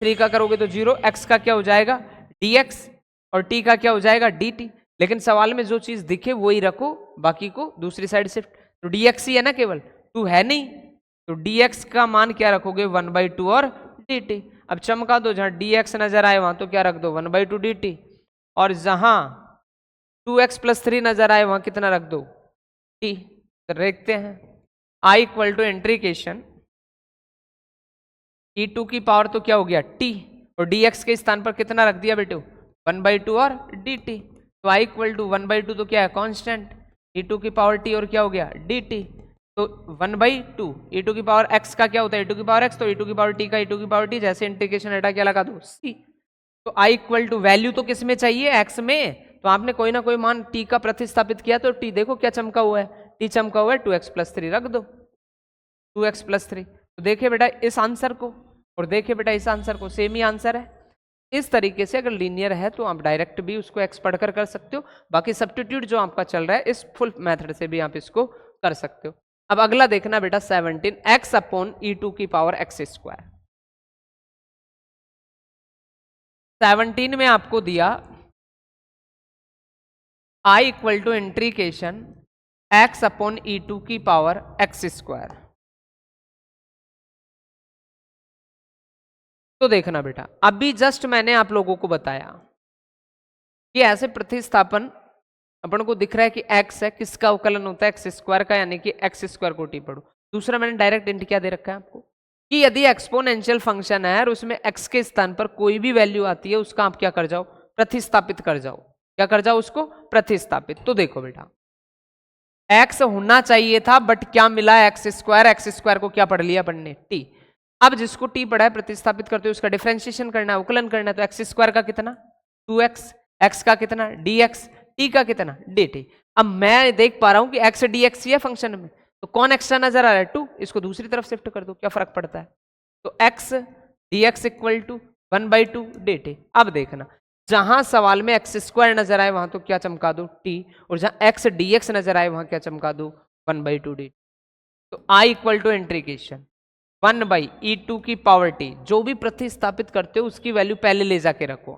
3 का करोगे तो 0, x का क्या हो जाएगा dx और t का क्या हो जाएगा dt। लेकिन सवाल में जो चीज दिखे वही रखो, बाकी को दूसरी साइड शिफ्ट। तो dx ही है ना, केवल 2 है नहीं, तो dx का मान क्या रखोगे 1/2 और dt। अब चमका दो, जहां dx नजर आए वहां तो क्या रख दो 1/2 dt, और जहां 2x प्लस 3 नजर आए वहां कितना रख दो t। तो देखते हैं i equal to integration e to की पावर तो क्या हो गया t, और dx के स्थान पर कितना रख दिया बेटे 1/2 और dt। तो i इक्वल टू 1/2 तो क्या है कांस्टेंट, ई टू की पावर t और क्या हो गया dt। तो 1/2 ई टू की पावर x का क्या होता है, ई टू की पावर x, तो ई टू की पावर t का ई टू की पावर t, जैसे इंटीग्रेशन हटा क्या लगा दो c। तो i इक्वल टू वैल्यू तो किस में चाहिए x में, तो आपने कोई ना कोई मान t का प्रतिस्थापित किया, तो t देखो क्या चमका हुआ है, t चमका हुआ है 2x प्लस 3 रख दो, 2x प्लस 3। तो देखिए बेटा इस आंसर को, और देखिए बेटा इस आंसर को, सेम ही आंसर है। इस तरीके से अगर लीनियर है तो आप डायरेक्ट भी उसको x पढ़कर कर सकते हो, बाकी सब्स्टिट्यूट जो आपका चल रहा है इस फुल मेथड से भी आप इसको कर सकते हो। अब अगला देखना बेटा 17 x अपॉन ई टू की पावर एक्स स्क्वायर। 17 में आपको दिया i equal to integration x upon e to की पावर एक्स स्क्वायर। तो देखना बेटा अभी जस्ट मैंने आप लोगों को बताया कि ऐसे प्रतिस्थापन अपन को दिख रहा है कि x है, किसका अवकलन होता है एक्स स्क्वायर का, यानी कि एक्स स्क्वायर को टी पढ़ो। दूसरा मैंने डायरेक्ट इंट क्या दे रखा है आपको कि यदि एक्सपोनेंशियल फंक्शन है और उसमें x के स्थान पर कोई भी वैल्यू आती है उसका आप क्या कर जाओ प्रतिस्थापित कर जाओ, क्या कर जाओ उसको प्रतिस्थापित। तो देखो बेटा x होना चाहिए था बट क्या मिला एक्स स्क्वायर को क्या पढ़ लिया अपन ने t। अब जिसको t पढ़ा है प्रतिस्थापित करते हो उसका डिफरेंशिएशन करना है, अवकलन करना है, तो एक्स स्क्वायर का कितना 2x, x का कितना dx, t का कितना dt। अब मैं देख पा रहा हूं कि x dx ही है फंक्शन में, तो कौन एक्स्ट्रा नजर आ रहा है 2, इसको दूसरी तरफ शिफ्ट कर दो, क्या फर्क पड़ता है। तो x dx equal to 1/2 dt। अब देखना जहां सवाल में एक्स स्क्वायर नजर आए वहां तो क्या चमका दो t, और जहां x dx नजर आए वहां क्या चमका दो 1/2 dt। तो i इक्वल टू इंट्रीकेशन 1/e2 की पावर t, जो भी प्रतिस्थापित करते हो उसकी वैल्यू पहले ले जाके रखो।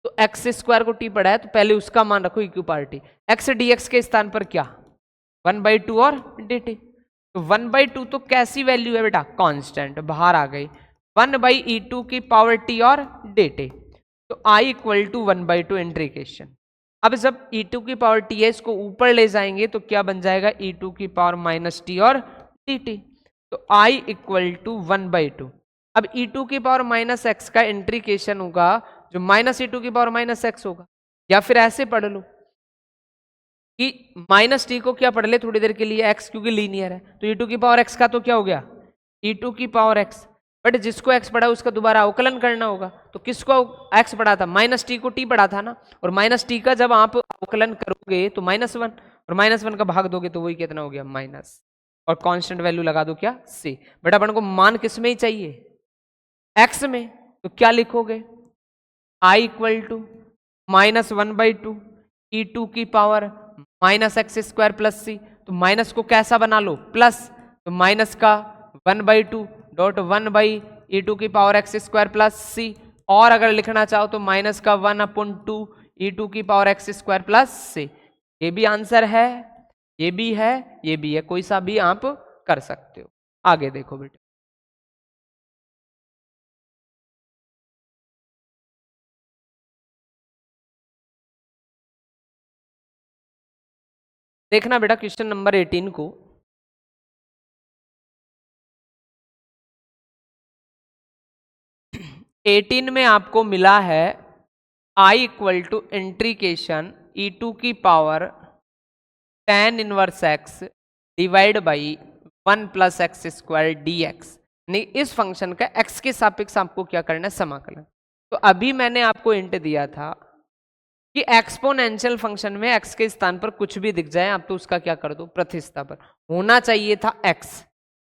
तो एक्स स्क्वायर को t पढ़ा है तो पहले उसका मान रखो इक्यू पावर t, x dx के स्थान पर क्या 1/2 और dt। तो 1/2 तो कैसी वैल्यू है बेटा कांस्टेंट, बाहर आ गई 1/e2 की पावर t और dt। तो i इक्वल टू 1/2 इंट्रीकेशन। अब जब e2 की पावर t है इसको ऊपर ले जाएंगे तो क्या बन जाएगा e2 की पावर माइनस t और dt। तो i इक्वल टू 1/2। अब e2 की पावर माइनस एक्स का इंट्रीकेशन होगा जो माइनस e2 की पावर माइनस एक्स होगा, या फिर ऐसे पढ़ लो कि माइनस टी को क्या पढ़ ले थोड़ी देर के लिए x, क्योंकि लीनियर है, तो e2 की पावर x का तो क्या हो गया e2 की पावर x, बट जिसको x पढ़ा उसका दोबारा अवकलन करना होगा। तो किसको x पढ़ा था माइनस टी को t पढ़ा था ना, और माइनस टी का जब आप अवकलन करोगे तो -1, और -1 का भाग दोगे तो वही कितना हो गया माइनस, और कांस्टेंट वैल्यू लगा दो क्या c। बट अपन को मान किस में ही चाहिए x में, तो क्या लिखोगे i इक्वल टू -1/2 e2 की power minus x square plus सी। तो माइनस को कैसा बना लो प्लस, तो माइनस का 1/2 डॉट 1/e2 की पावर एक्स स्क्वायर प्लस सी, और अगर लिखना चाहो तो माइनस का 1/2 e2 की पावर एक्स स्क्वायर प्लस सी। ये भी आंसर है, ये भी है, ये भी है, कोई सा भी आप कर सकते हो। आगे देखो बेटा देखना बेटा क्वेश्चन नंबर 18 को। एटीन में आपको मिला है आई equal to integration e to की power tan inverse x divide by 1 plus x square D x. नहीं, इस फंक्शन का एक्स के सापेक्ष आपको क्या करना है, समाकलन। तो अभी मैंने आपको इंट दिया था कि एक्सपोनेंशियल फंक्शन में एक्स के स्थान पर कुछ भी दिख जाए आप तो उसका क्या कर दो, प्रतिस्थापन। होना चाहिए था एक्स,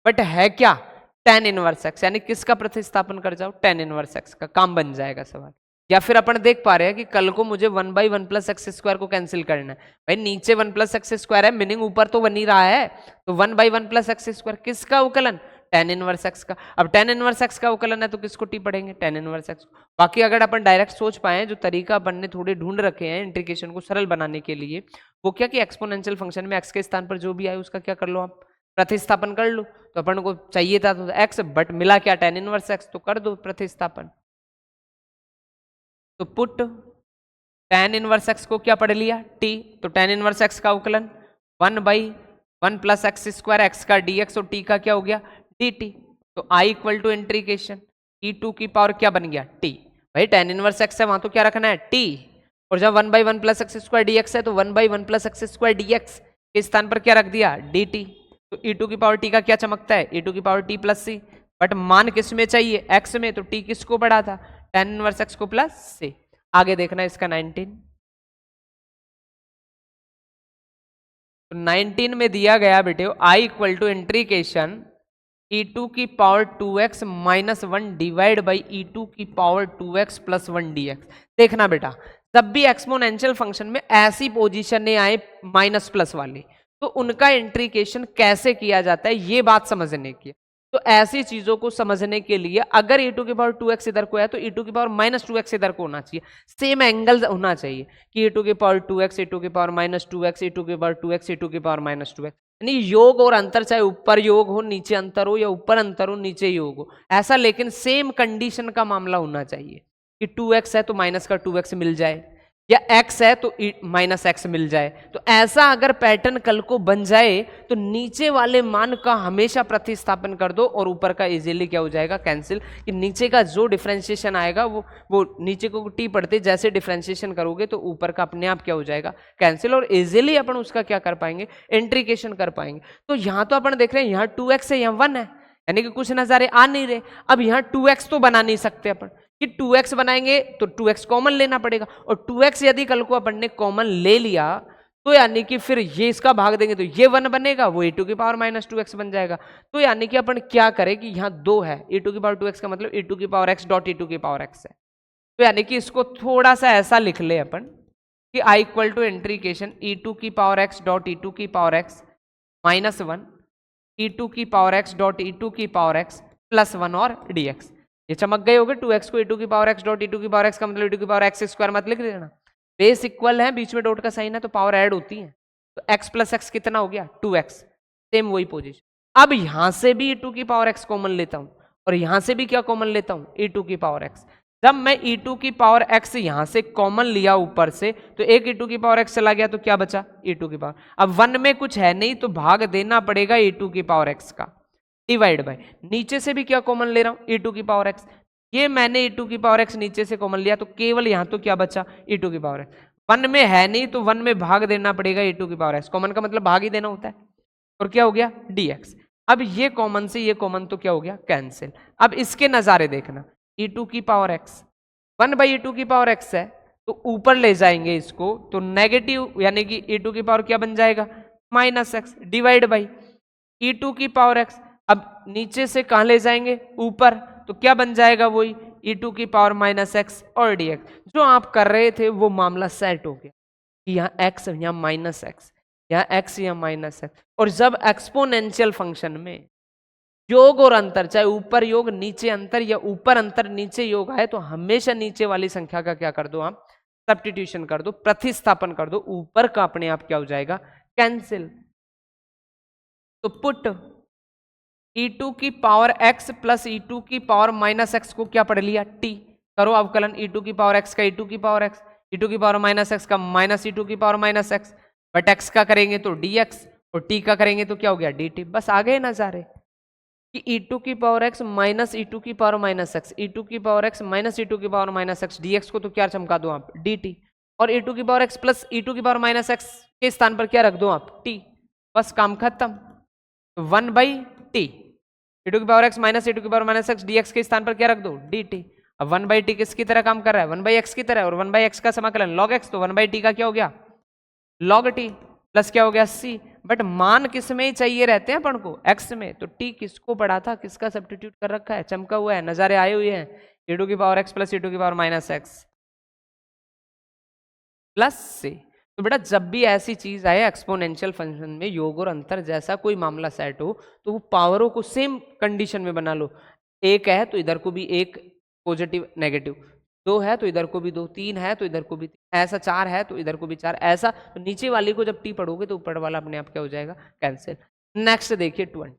बट है क्या, tan इनवर्स एक्स, यानी किसका प्रतिस्थापन कर जाओ, tan इनवर्स एक्स का, काम बन जाएगा सवाल। या फिर अपन देख पा रहे हैं कि कल को मुझे 1/1 प्लस एक्स स्क्वायर को कैंसिल करना है। भाई नीचे 1 प्लस एक्स स्क्वायर है, मीनिंग ऊपर तो बन ही रहा है, तो 1/1 प्लस एक्स स्क्वायर किसका अवकलन, tan इनवर्स एक्स का। अब tan इनवर्स एक्स का अवकलन है तो किसको टी पढ़ेंगे, tan इनवर्स एक्स। बाकी अगर अपन डायरेक्ट सोच पाए, जो तरीका अपन ने थोड़े ढूंढ रखे हैं इंटीग्रेशन को सरल बनाने के लिए, वो क्या कि एक्सपोनेंशियल फंक्शन में एक्स के स्थान पर जो भी आए उसका क्या कर लो आप, प्रतिस्थापन कर लो। तो अपन को चाहिए था तो एक्स, बट मिला क्या, tan इनवर्स एक्स, तो कर दो प्रतिस्थापन। तो पुट tan इनवर्स एक्स को क्या पढ़ लिया, t, तो tan इनवर्स एक्स का अवकलन 1/1 प्लस एक्स स्क्वायर, एक्स का dx और t का क्या हो गया, dt। तो i equal to integration e to की पावर क्या बन गया, t। भाई tan इनवर्स एक्स है, वहां तो क्या रखना है, t, और जब 1/1 प्लस एक्स स्क्वायर dx है तो 1/1 प्लस एक्स स्क्वायर dx के स्थान पर क्या रख दिया, dt। तो e टू की पावर t का क्या चमकता है, e टू की power t plus c, but मान किस में चाहिए, x में, तो t किसको बढ़ा था, tan इनवर्स एक्स को प्लस c। आगे देखना इसका 19। तो 19 में दिया गया बेटे I equal to integration e to की power 2x minus 1 divide by e to की पावर 2x प्लस 1 dx। देखना बेटा, जब भी एक्सपोनेंशियल फंक्शन में ऐसी पोजीशन ने आए माइनस प्लस वाली, तो उनका इंट्रीकेशन कैसे किया जाता है ये बात समझने की। तो ऐसी चीजों को समझने के लिए अगर e टू की पावर 2x इधर को है तो e टू की पावर माइनस 2x इधर को होना चाहिए, सेम एंगल होना चाहिए कि e टू की पावर 2x, e टू की power minus 2x, e to की पावर 2x, e टू की पावर माइनस 2x। यानी योग और अंतर, चाहे ऊपर योग हो नीचे अंतर हो, या ऊपर अंतर हो नीचे योग हो, ऐसा, लेकिन सेम कंडीशन का मामला होना चाहिए कि 2x है तो माइनस का 2x मिल जाए, या x है तो माइनस x मिल जाए। तो ऐसा अगर पैटर्न कल को बन जाए तो नीचे वाले मान का हमेशा प्रतिस्थापन कर दो और ऊपर का इजीली क्या हो जाएगा, कैंसिल। कि नीचे का जो डिफरेंशिएशन आएगा वो नीचे को टी पढ़ते जैसे डिफरेंशिएशन करोगे तो ऊपर का अपने आप क्या हो जाएगा, कैंसिल, और इजीली अपन उसका क्या कर पाएंगे, इंट्रीकेशन कर पाएंगे। तो यहाँ तो अपन देख रहे हैं यहाँ 2x है, यहाँ 1 है, यानी कि कुछ नजारे आ नहीं रहे। अब यहाँ 2x तो बना नहीं सकते अपन, कि 2x बनाएंगे तो 2x कॉमन लेना पड़ेगा, और 2x यदि कल को अपन ने कॉमन ले लिया तो यानी कि फिर ये इसका भाग देंगे तो ये 1 बनेगा, वो e टू की पावर माइनस 2x बन जाएगा। तो यानी कि अपन क्या करें कि यहाँ 2 है, e टू की पावर 2x का मतलब e टू की power x dot e to की पावर x है। तो यानी कि इसको थोड़ा सा ऐसा लिख ले अपन कि i equal to integration e to की power x dot e to की power x minus 1 e to की power x dot e to की पावर x प्लस 1 और dx। ये चमक गए होगे, 2x को e टू की power x dot e to की पावर x का मतलब e टू की पावर x स्क्वायर मत लिख देना, बेस इक्वल है, बीच में डॉट का साइन है तो पावर ऐड होती है, तो x प्लस x कितना हो गया, 2x, सेम वही पोजीशन। अब यहां से भी e टू की पावर x कॉमन लेता हूं और यहां से भी क्या कॉमन लेता हूं, e टू की पावर x। जब मैं e टू की पावर x यहां से कॉमन लिया ऊपर से, तो एक e टू की पावर x चला गया तो क्या बचा, e टू की पावर। अब 1 में कुछ है नहीं तो भाग देना पड़ेगा e टू की पावर x का, डिवाइड बाय नीचे से भी क्या कॉमन ले रहा हूं, e टू की पावर x। ये मैंने e टू की पावर x नीचे से कॉमन लिया तो केवल यहां तो क्या बचा, e टू की पावर x। 1 में है नहीं तो 1 में भाग देना पड़ेगा e टू की पावर x, कॉमन का मतलब भाग ही देना होता है, और क्या हो गया dx। अब ये कॉमन से ये कॉमन तो क्या हो गया, कैंसिल। अब इसके नजारे देखना, e टू की power x 1 by e to की पावर x है तो ऊपर ले जाएंगे इसको तो नेगेटिव, यानी कि e टू की पावर क्या बन जाएगा, minus x divide by e to की पावर x। अब नीचे से कहां ले जाएंगे, ऊपर, तो क्या बन जाएगा, वही e टू की पावर माइनस एक्स और dx। जो आप कर रहे थे वो मामला सेट हो गया कि यहाँ x यहाँ माइनस एक्स, यहाँ x यहाँ माइनस एक्स। और जब एक्सपोनेंशियल फंक्शन में योग और अंतर, चाहे ऊपर योग नीचे अंतर या ऊपर अंतर नीचे योग आए, तो हमेशा नीचे वाली संख्या का क्या कर दो आप, सब्स्टिट्यूशन कर दो, प्रतिस्थापन कर दो, ऊपर का अपने आप क्या हो जाएगा, कैंसिल। तो पुट e टू की power x plus e to की पावर माइनस एक्स को क्या पढ़ लिया, t, करो अवकलन e टू की पावर x का e टू की पावर x, e टू की पावर माइनस एक्स का माइनस e टू की power minus x, but x का करेंगे तो डी एक्स और टी का करेंगे तो क्या हो गया डी टी। बस आ गए नजारे कि ई टू की power x minus e to की power minus x, e to की power x minus e to की power minus x, d x को तो क्या चमका दो आप डी टी, और ई टू की power x plus e to की पावर माइनस एक्स के स्थान पर क्या रख दो आप टी। बस काम खत्म। One by t, e to की power x minus e to की power minus x d x के स्थान पर क्या रख दो डी टी। अब वन बाई टी किसकी तरह काम कर रहा है, वन बाई एक्स की तरह, और वन बाई एक्स का समाकलन लॉग एक्स, तो वन बाई टी का क्या हो गया लॉग टी, प्लस क्या हो गया सी। बट मान किस में ही चाहिए रहते हैं अपन को, एक्स में, तो टी किसको पढ़ा था, किसका सब्स्टिट्यूट कर रखा है, चमका हुआ है, नजारे आए हुए हैं, ई टू की power x plus e to की पावर माइनस एक्स प्लस सी। तो बेटा जब भी ऐसी चीज आए एक्सपोनेंशियल फंक्शन में योग और अंतर जैसा कोई मामला सेट हो, तो वो पावरों को सेम कंडीशन में बना लो। एक है तो इधर को भी एक पॉजिटिव नेगेटिव, दो है तो इधर को भी दो, तीन है तो इधर को भी तीन, ऐसा चार है तो इधर को भी चार, ऐसा तो नीचे वाली को जब टी पढ़ोगे तो ऊपर वाला अपने आप क्या हो जाएगा कैंसिल। नेक्स्ट देखिए 20।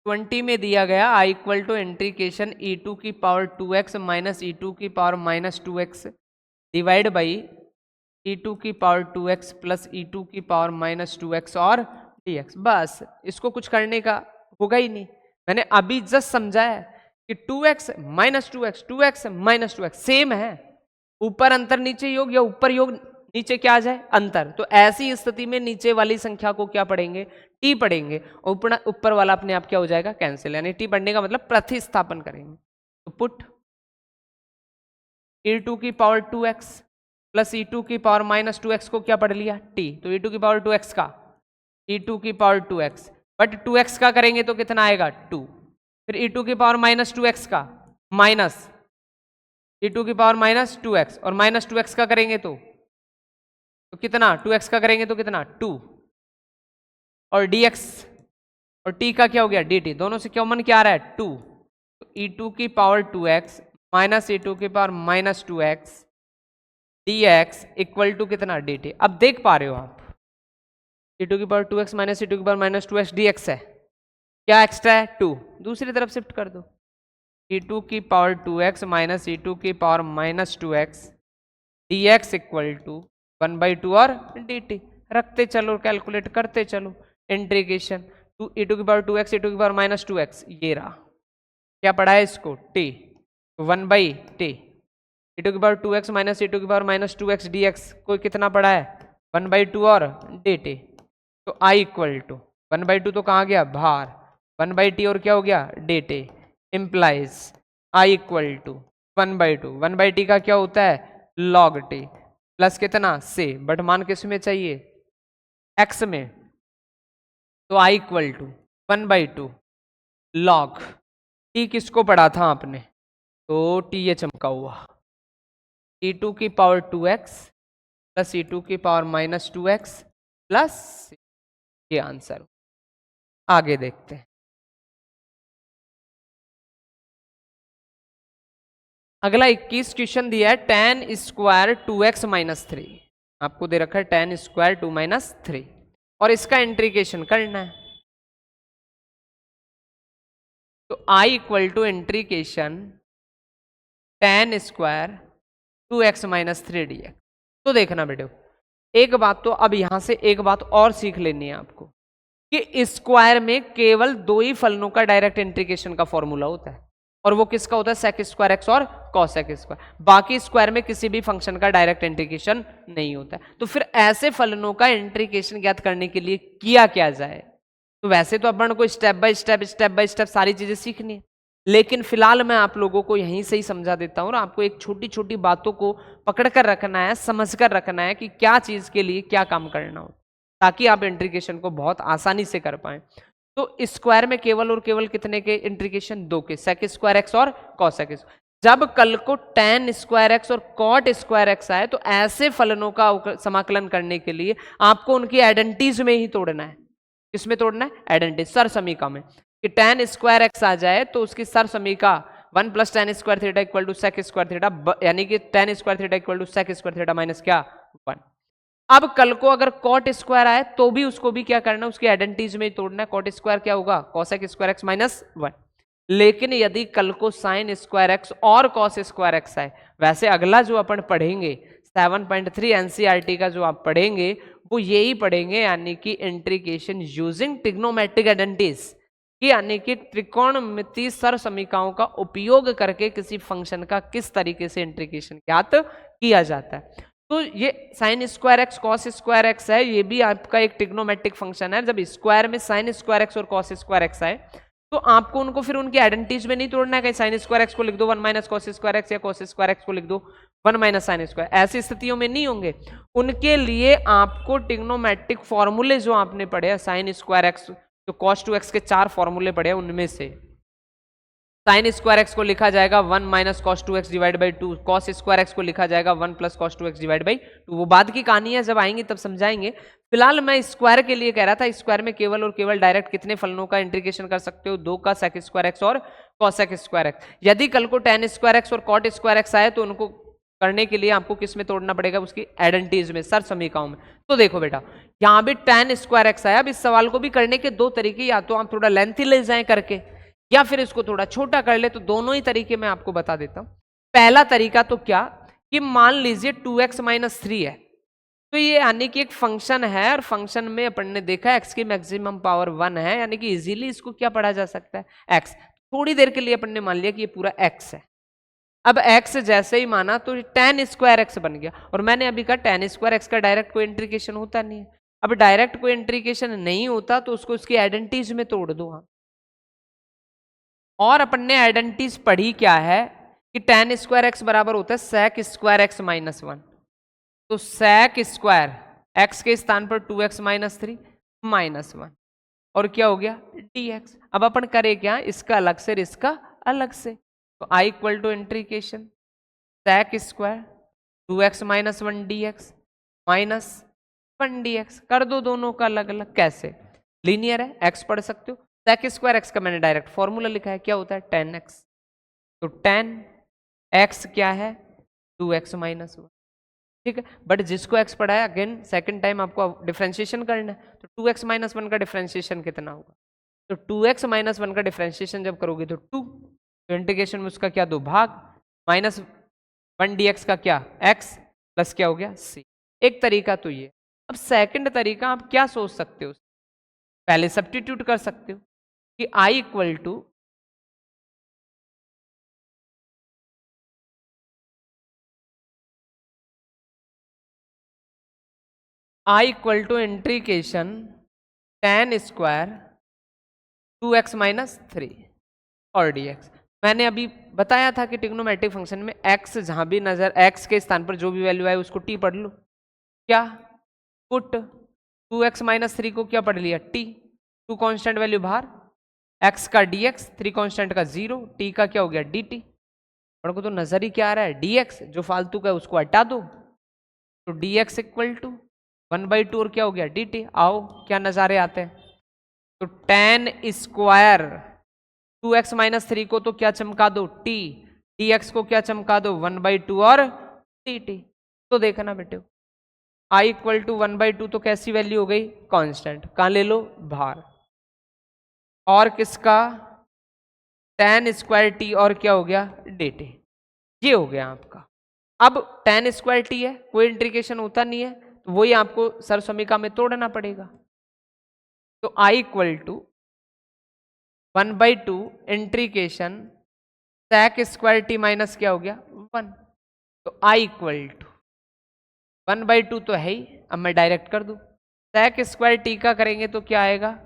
20 में दिया गया I equal to integration e to की power 2x minus e to की power minus 2x divide by e to की power 2x plus e to की पावर माइनस 2x और dx। बस इसको कुछ करने का होगा ही नहीं, मैंने अभी जस्ट समझाया कि 2x minus 2x 2x minus 2x same है, ऊपर अंतर नीचे योग या ऊपर योग नीचे क्या आ जाए अंतर। तो ऐसी स्थिति में नीचे वाली संख्या को क्या पढ़ेंगे टी पढ़ेंगे, और ऊपर वाला अपने आप क्या हो जाएगा कैंसिल, यानी टी पढ़ने का मतलब प्रतिस्थापन करेंगे। तो पुट ई टू की power 2x plus e to की पावर माइनस 2x को क्या पढ़ लिया टी, तो ई टू की पावर 2x का ई टू की पावर 2x, बट 2x का करेंगे तो कितना आएगा 2, फिर ई टू की पावर माइनस 2x का माइनस ई टू की पावर माइनस 2x, और माइनस 2x का करेंगे तो कितना 2x का करेंगे तो कितना 2, और dx और t का क्या हो गया dt, दोनों से कॉमन क्या आ रहा है 2, तो ई टू की power 2x minus e to की power minus 2x dx equal to कितना dt। अब देख पा रहे हो आप ई टू की power 2x minus e to की पावर माइनस 2x dx है, क्या एक्स्ट्रा है 2, दूसरी तरफ शिफ्ट कर दो, ई टू की power 2x minus e to की power minus 2x dx equal to 1/2 और dt। रखते चलो कैलकुलेट करते चलो, इंटीग्रेशन टू ई टू की पावर 2x ई टू की पावर माइनस 2x, ये रहा क्या पढ़ा है इसको t, 1/t ई टू की power 2x minus e to की पावर माइनस 2x dx को कितना पढ़ा है 1/2 और dt। तो i इक्वल टू 1/2 तो कहाँ गया बाहर, 1/t और क्या हो गया dt implies i equal to 1/2, 1/t का क्या होता है log t प्लस कितना से, बट मान किस में चाहिए x में, तो i equal to 1/2 log t किसको पढ़ा था आपने, तो t ये चमका हुआ ई टू की power 2x plus e to की पावर माइनस 2x प्लस ये आंसर। आगे देखते हैं अगला 21 क्वेश्चन दिया है tan स्क्वायर 2x माइनस 3, आपको दे रखा है tan स्क्वायर 2 माइनस 3 और इसका इंटीग्रेशन करना है। तो i equal to integration tan square 2x minus 3 dx। तो देखना बेटे एक बात, तो अब यहां से एक बात और सीख लेनी है आपको कि स्क्वायर में केवल दो ही फलनों का डायरेक्ट इंटीग्रेशन का फॉर्मूला होता है, और वो किसका होता है सेक स्क्वायर एक्स और कॉस एक्स स्क्वायर। बाकी स्क्वायर में किसी भी फंक्शन का डायरेक्ट इंटीग्रेशन नहीं होता है। तो फिर ऐसे फलनों का इंटीग्रेशन ज्ञात करने के लिए किया क्या जाए, तो वैसे तो अपन को स्टेप बाय स्टेप सारी चीजें सीखनी है, लेकिन फिलहाल मैं आप लोगों को यहीं से ही समझा देता हूं और आपको एक छोटी छोटी बातों को पकड़ कर रखना है, समझ कर रखना है कि क्या चीज के लिए क्या काम करना हो, ताकि आप इंटीग्रेशन को बहुत आसानी से कर पाए। तो स्क्वायर में केवल और केवल कितने के इंटीग्रेशन, दो के, सेक स्क्वायर एक्स और कॉस एक्स। जब कल को tan स्क्वायर एक्स और कॉट स्क्वायर एक्स आए तो ऐसे फलनों का समाकलन करने के लिए आपको उनकी आइडेंटिटीज में ही तोड़ना है। किसमें तोड़ना है आइडेंटिटी, सर समीका में, कि tan स्क्वायर एक्स आ जाए तो उसकी सर समीका 1 plus tan square theta equal to sec square theta, यानी कि tan square theta equal to sec square theta minus क्या 1। अब कल को अगर कॉट स्क्वायर आए तो भी उसको भी क्या करना है, उसकी आइडेंटिटीज में ही तोड़ना है। कॉट स्क्वायर क्या होगा, कॉसेक स्क्वायर एक्स माइनस 1। लेकिन यदि कल को साइन स्क्वायर एक्स और कॉस स्क्वायर एक्स आए, वैसे अगला जो अपन पढ़ेंगे 7.3 एनसीईआरटी का जो आप पढ़ेंगे वो यही पढ़ेंगे, यानी कि इंट्रीकेशन यूजिंग ट्रिग्नोमेट्रिक आइडेंटिटीज, कि यानी कि त्रिकोणमितीय सरसमीकाओं का उपयोग करके किसी फंक्शन का किस तरीके से इंट्रीकेशन ज्ञात किया जाता है। तो ये sign square x cos square x है, ये भी आपका एक ट्रिग्नोमेट्रिक फंक्शन है। जब स्क्वायर में साइन स्क्वायर एक्स और कॉस स्क्वायर एक्स आए तो आपको उनको फिर उनकी आइडेंटिटीज में नहीं तोड़ना है, कहीं साइन स्क्वायर एक्स को लिख दो 1 माइनस कॉस स्क्वायर एक्स, या कॉस स्क्वायर एक्स को लिख दो 1 माइनस साइन स्क्वायर, ऐसी स्थितियों में नहीं होंगे। उनके लिए आपको ट्रिग्नोमेट्रिक फॉर्मूले जो आपने पढ़े साइन स्क्वायर एक्स, तो कॉस टू एक्स के 4 फॉर्मूले पढ़े, उनमें से साइन स्क्वायर एक्स को लिखा जाएगा 1 minus cos two x divide by 2, cos square x को लिखा जाएगा 1 plus cos two x divide by 2। वो बाद की कहानी है, जब आएंगे तब समझाएंगे। फिलहाल मैं स्क्वायर के लिए कह रहा था, स्क्वायर में केवल और केवल डायरेक्ट कितने फलनों का इंटीग्रेशन कर सकते हो, 2 का सेक स्क्वायर एक्स और कॉसेक स्क्वायर एक्स। यदि कल को टेन स्क्वायर एक्स और कॉट स्क्वायर एक्स आए तो उनको करने के लिए आपको किस में तोड़ना पड़ेगा, उसकी आइडेंटिटीज में, सर समीकाओं में। तो देखो बेटा, यहां भी टेन स्क्वायर एक्स आया। अब इस सवाल को भी करने के दो तरीके, या तो आप थोड़ा लेंथी ले जाएं करके, या फिर इसको थोड़ा छोटा कर ले, तो दोनों ही तरीके मैं आपको बता देता हूं। पहला तरीका तो क्या, कि मान लीजिए 2x माइनस 3 है, तो ये यानी कि एक फंक्शन है, और फंक्शन में अपन ने देखा x की मैक्सिमम पावर 1 है, यानी कि इजीली इसको क्या पढ़ा जा सकता है, x। थोड़ी देर के लिए अपन ने मान लिया कि ये पूरा x है। अब x जैसे ही माना तो टेन स्क्वायर एक्स बन गया, और मैंने अभी कहा टेन स्क्वायर एक्स का डायरेक्ट कोई इंट्रीकेशन होता नहीं है। अब डायरेक्ट कोई इंट्रीकेशन नहीं होता तो उसको उसकी आइडेंटिटीज में तोड़ दो आप। और अपन ने आइडेंटिटीज पढ़ी क्या है, कि टेन स्क्वायर एक्स बराबर होता है सेक स्क्वायर एक्स माइनस 1। तो सेक स्क्वायर एक्स के स्थान पर 2x माइनस 3 माइनस 1, और क्या हो गया dx। अब अपन करें क्या, इसका अलग से और इसका अलग से, तो i equal to integration sec square 2x minus 1 dx minus 1 dx। कर दो दोनों का अलग अलग, कैसे, लीनियर है, x पढ़ सकते हो। सेक स्क्वायर एक्स का मैंने डायरेक्ट फॉर्मूला लिखा है, क्या होता है 10x, तो 10x क्या है 2x माइनस 1, ठीक है। बट जिसको x पढ़ा है, अगेन सेकंड टाइम आपको डिफरेंशिएशन करना है, तो 2x माइनस 1 का डिफरेंशिएशन कितना होगा, तो 2x माइनस 1 का डिफरेंशिएशन जब करोगे तो 2, तो इंटीग्रेशन में उसका क्या दो भाग, माइनस 1 dx का क्या x प्लस क्या हो गया c। एक तरीका तो ये। अब सेकंड तरीका आप क्या सोच सकते हो, पहले सब्स्टिट्यूट कर सकते हो कि i equal to integration tan square 2x minus 3 और dx। मैंने अभी बताया था कि ट्रिग्नोमेट्रिक फंक्शन में x जहां भी नजर, x के स्थान पर जो भी वैल्यू आए उसको t पढ़ लो, क्या पुट 2x माइनस 3 को क्या पढ़ लिया t, 2 कांस्टेंट वैल्यू बाहर, x का dx, 3 कांस्टेंट का 0, t का क्या हो गया dt। अपन को तो नजर ही क्या आ रहा है dx, जो फालतू का है उसको हटा दो, तो dx इक्वल टू 1/2 और क्या हो गया dt। आओ क्या नजारे आते हैं, तो टेन स्क्वायर 2x माइनस 3 को तो क्या चमका दो t, dx को क्या चमका दो 1/2 और dt। तो देखना बेटे, i इक्वल टू 1/2 तो कैसी वैल्यू हो गई, कांस्टेंट, कहां ले लो बाहर, और किसका टेन स्क्वायर t और क्या हो गया dt, ये हो गया आपका। अब टेन स्क्वायर t है, कोई इंट्रीकेशन होता नहीं है, तो वही आपको सरसमीका में तोड़ना पड़ेगा। तो i equal to 1/2 integration sec square t minus क्या हो गया 1, तो i इक्वल टू 1/2 तो है ही, अब मैं डायरेक्ट कर दूं, सेक स्क्वायर टी का करेंगे तो क्या आएगा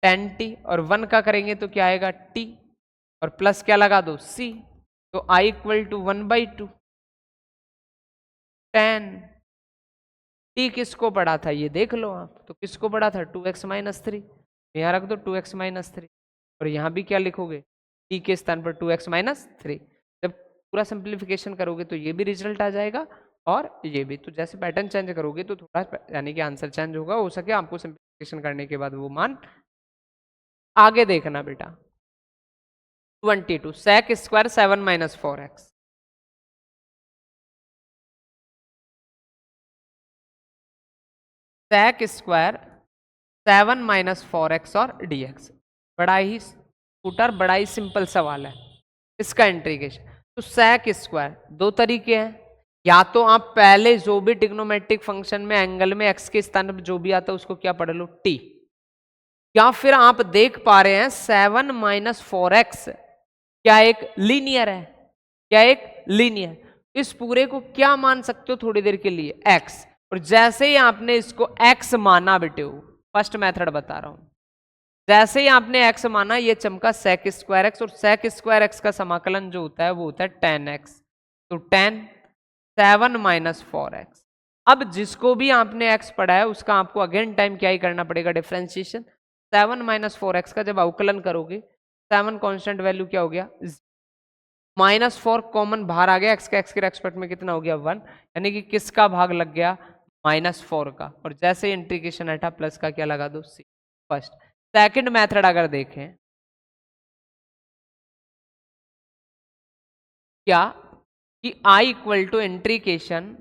10t, और 1 का करेंगे तो क्या आएगा t, और प्लस क्या लगा दो c, तो i इक्वल टू 1/2 10। t किसको पढ़ा था ये देख लो आप, तो किसको पढ़ा था 2x माइनस 3, यहाँ रख दो 2x माइनस 3, और यहाँ भी क्या लिखोगे t के स्थान पर 2x माइनस 3। जब पूरा सिंप्लीफिकेशन करोगे तो ये भी रिजल्ट आ जाएगा, और ये भी। तो जैसे पैटर्न चेंज करोगे तो थोड़ा यानी कि आंसर चेंज होगा, हो सके आपको सिंप्लीफिकेशन करने के बाद वो मान। आगे देखना बेटा 22 sec square 7 minus 4x, sec square 7 minus 4x और dx, बड़ा ही फुटर बड़ा ही सिंपल सवाल है इसका इंटीग्रेशन। तो sec स्क्वायर दो तरीके हैं, या तो आप पहले जो भी ट्रिग्नोमेट्रिक फंक्शन में एंगल में x के स्थान पर जो भी आता है उसको क्या पढ़ लो t, या फिर आप देख पा रहे हैं 7 माइनस 4x क्या एक लीनियर है, क्या एक लीनियर, इस पूरे को क्या मान सकते हो थोड़ी देर के लिए x, और जैसे ही आपने इसको x माना बेटे, फर्स्ट मेथड बता रहा हूं, जैसे ही आपने x माना ये चमका sec स्क्वायर x, और sec स्क्वायर x का समाकलन जो होता है वो होता है tan x, तो tan 7 माइनस 4x। अब जिसको भी आपने x पढ़ा है उसका आपको अगेन टाइम क्या ही करना पड़ेगा, डिफरेंशिएशन। 7 माइनस 4x का जब अवकलन करोगे, 7 कांस्टेंट वैल्यू क्या हो गया, माइनस 4 कॉमन बाहर आ गया, x का x के रेस्पेक्ट में कितना हो गया 1, यानी कि किसका भाग लग गया -4 का, और जैसे इंटीग्रेशन हटा प्लस का क्या लगा दो c। फर्स्ट सेकंड मेथड अगर देखें क्या कि i equal to integration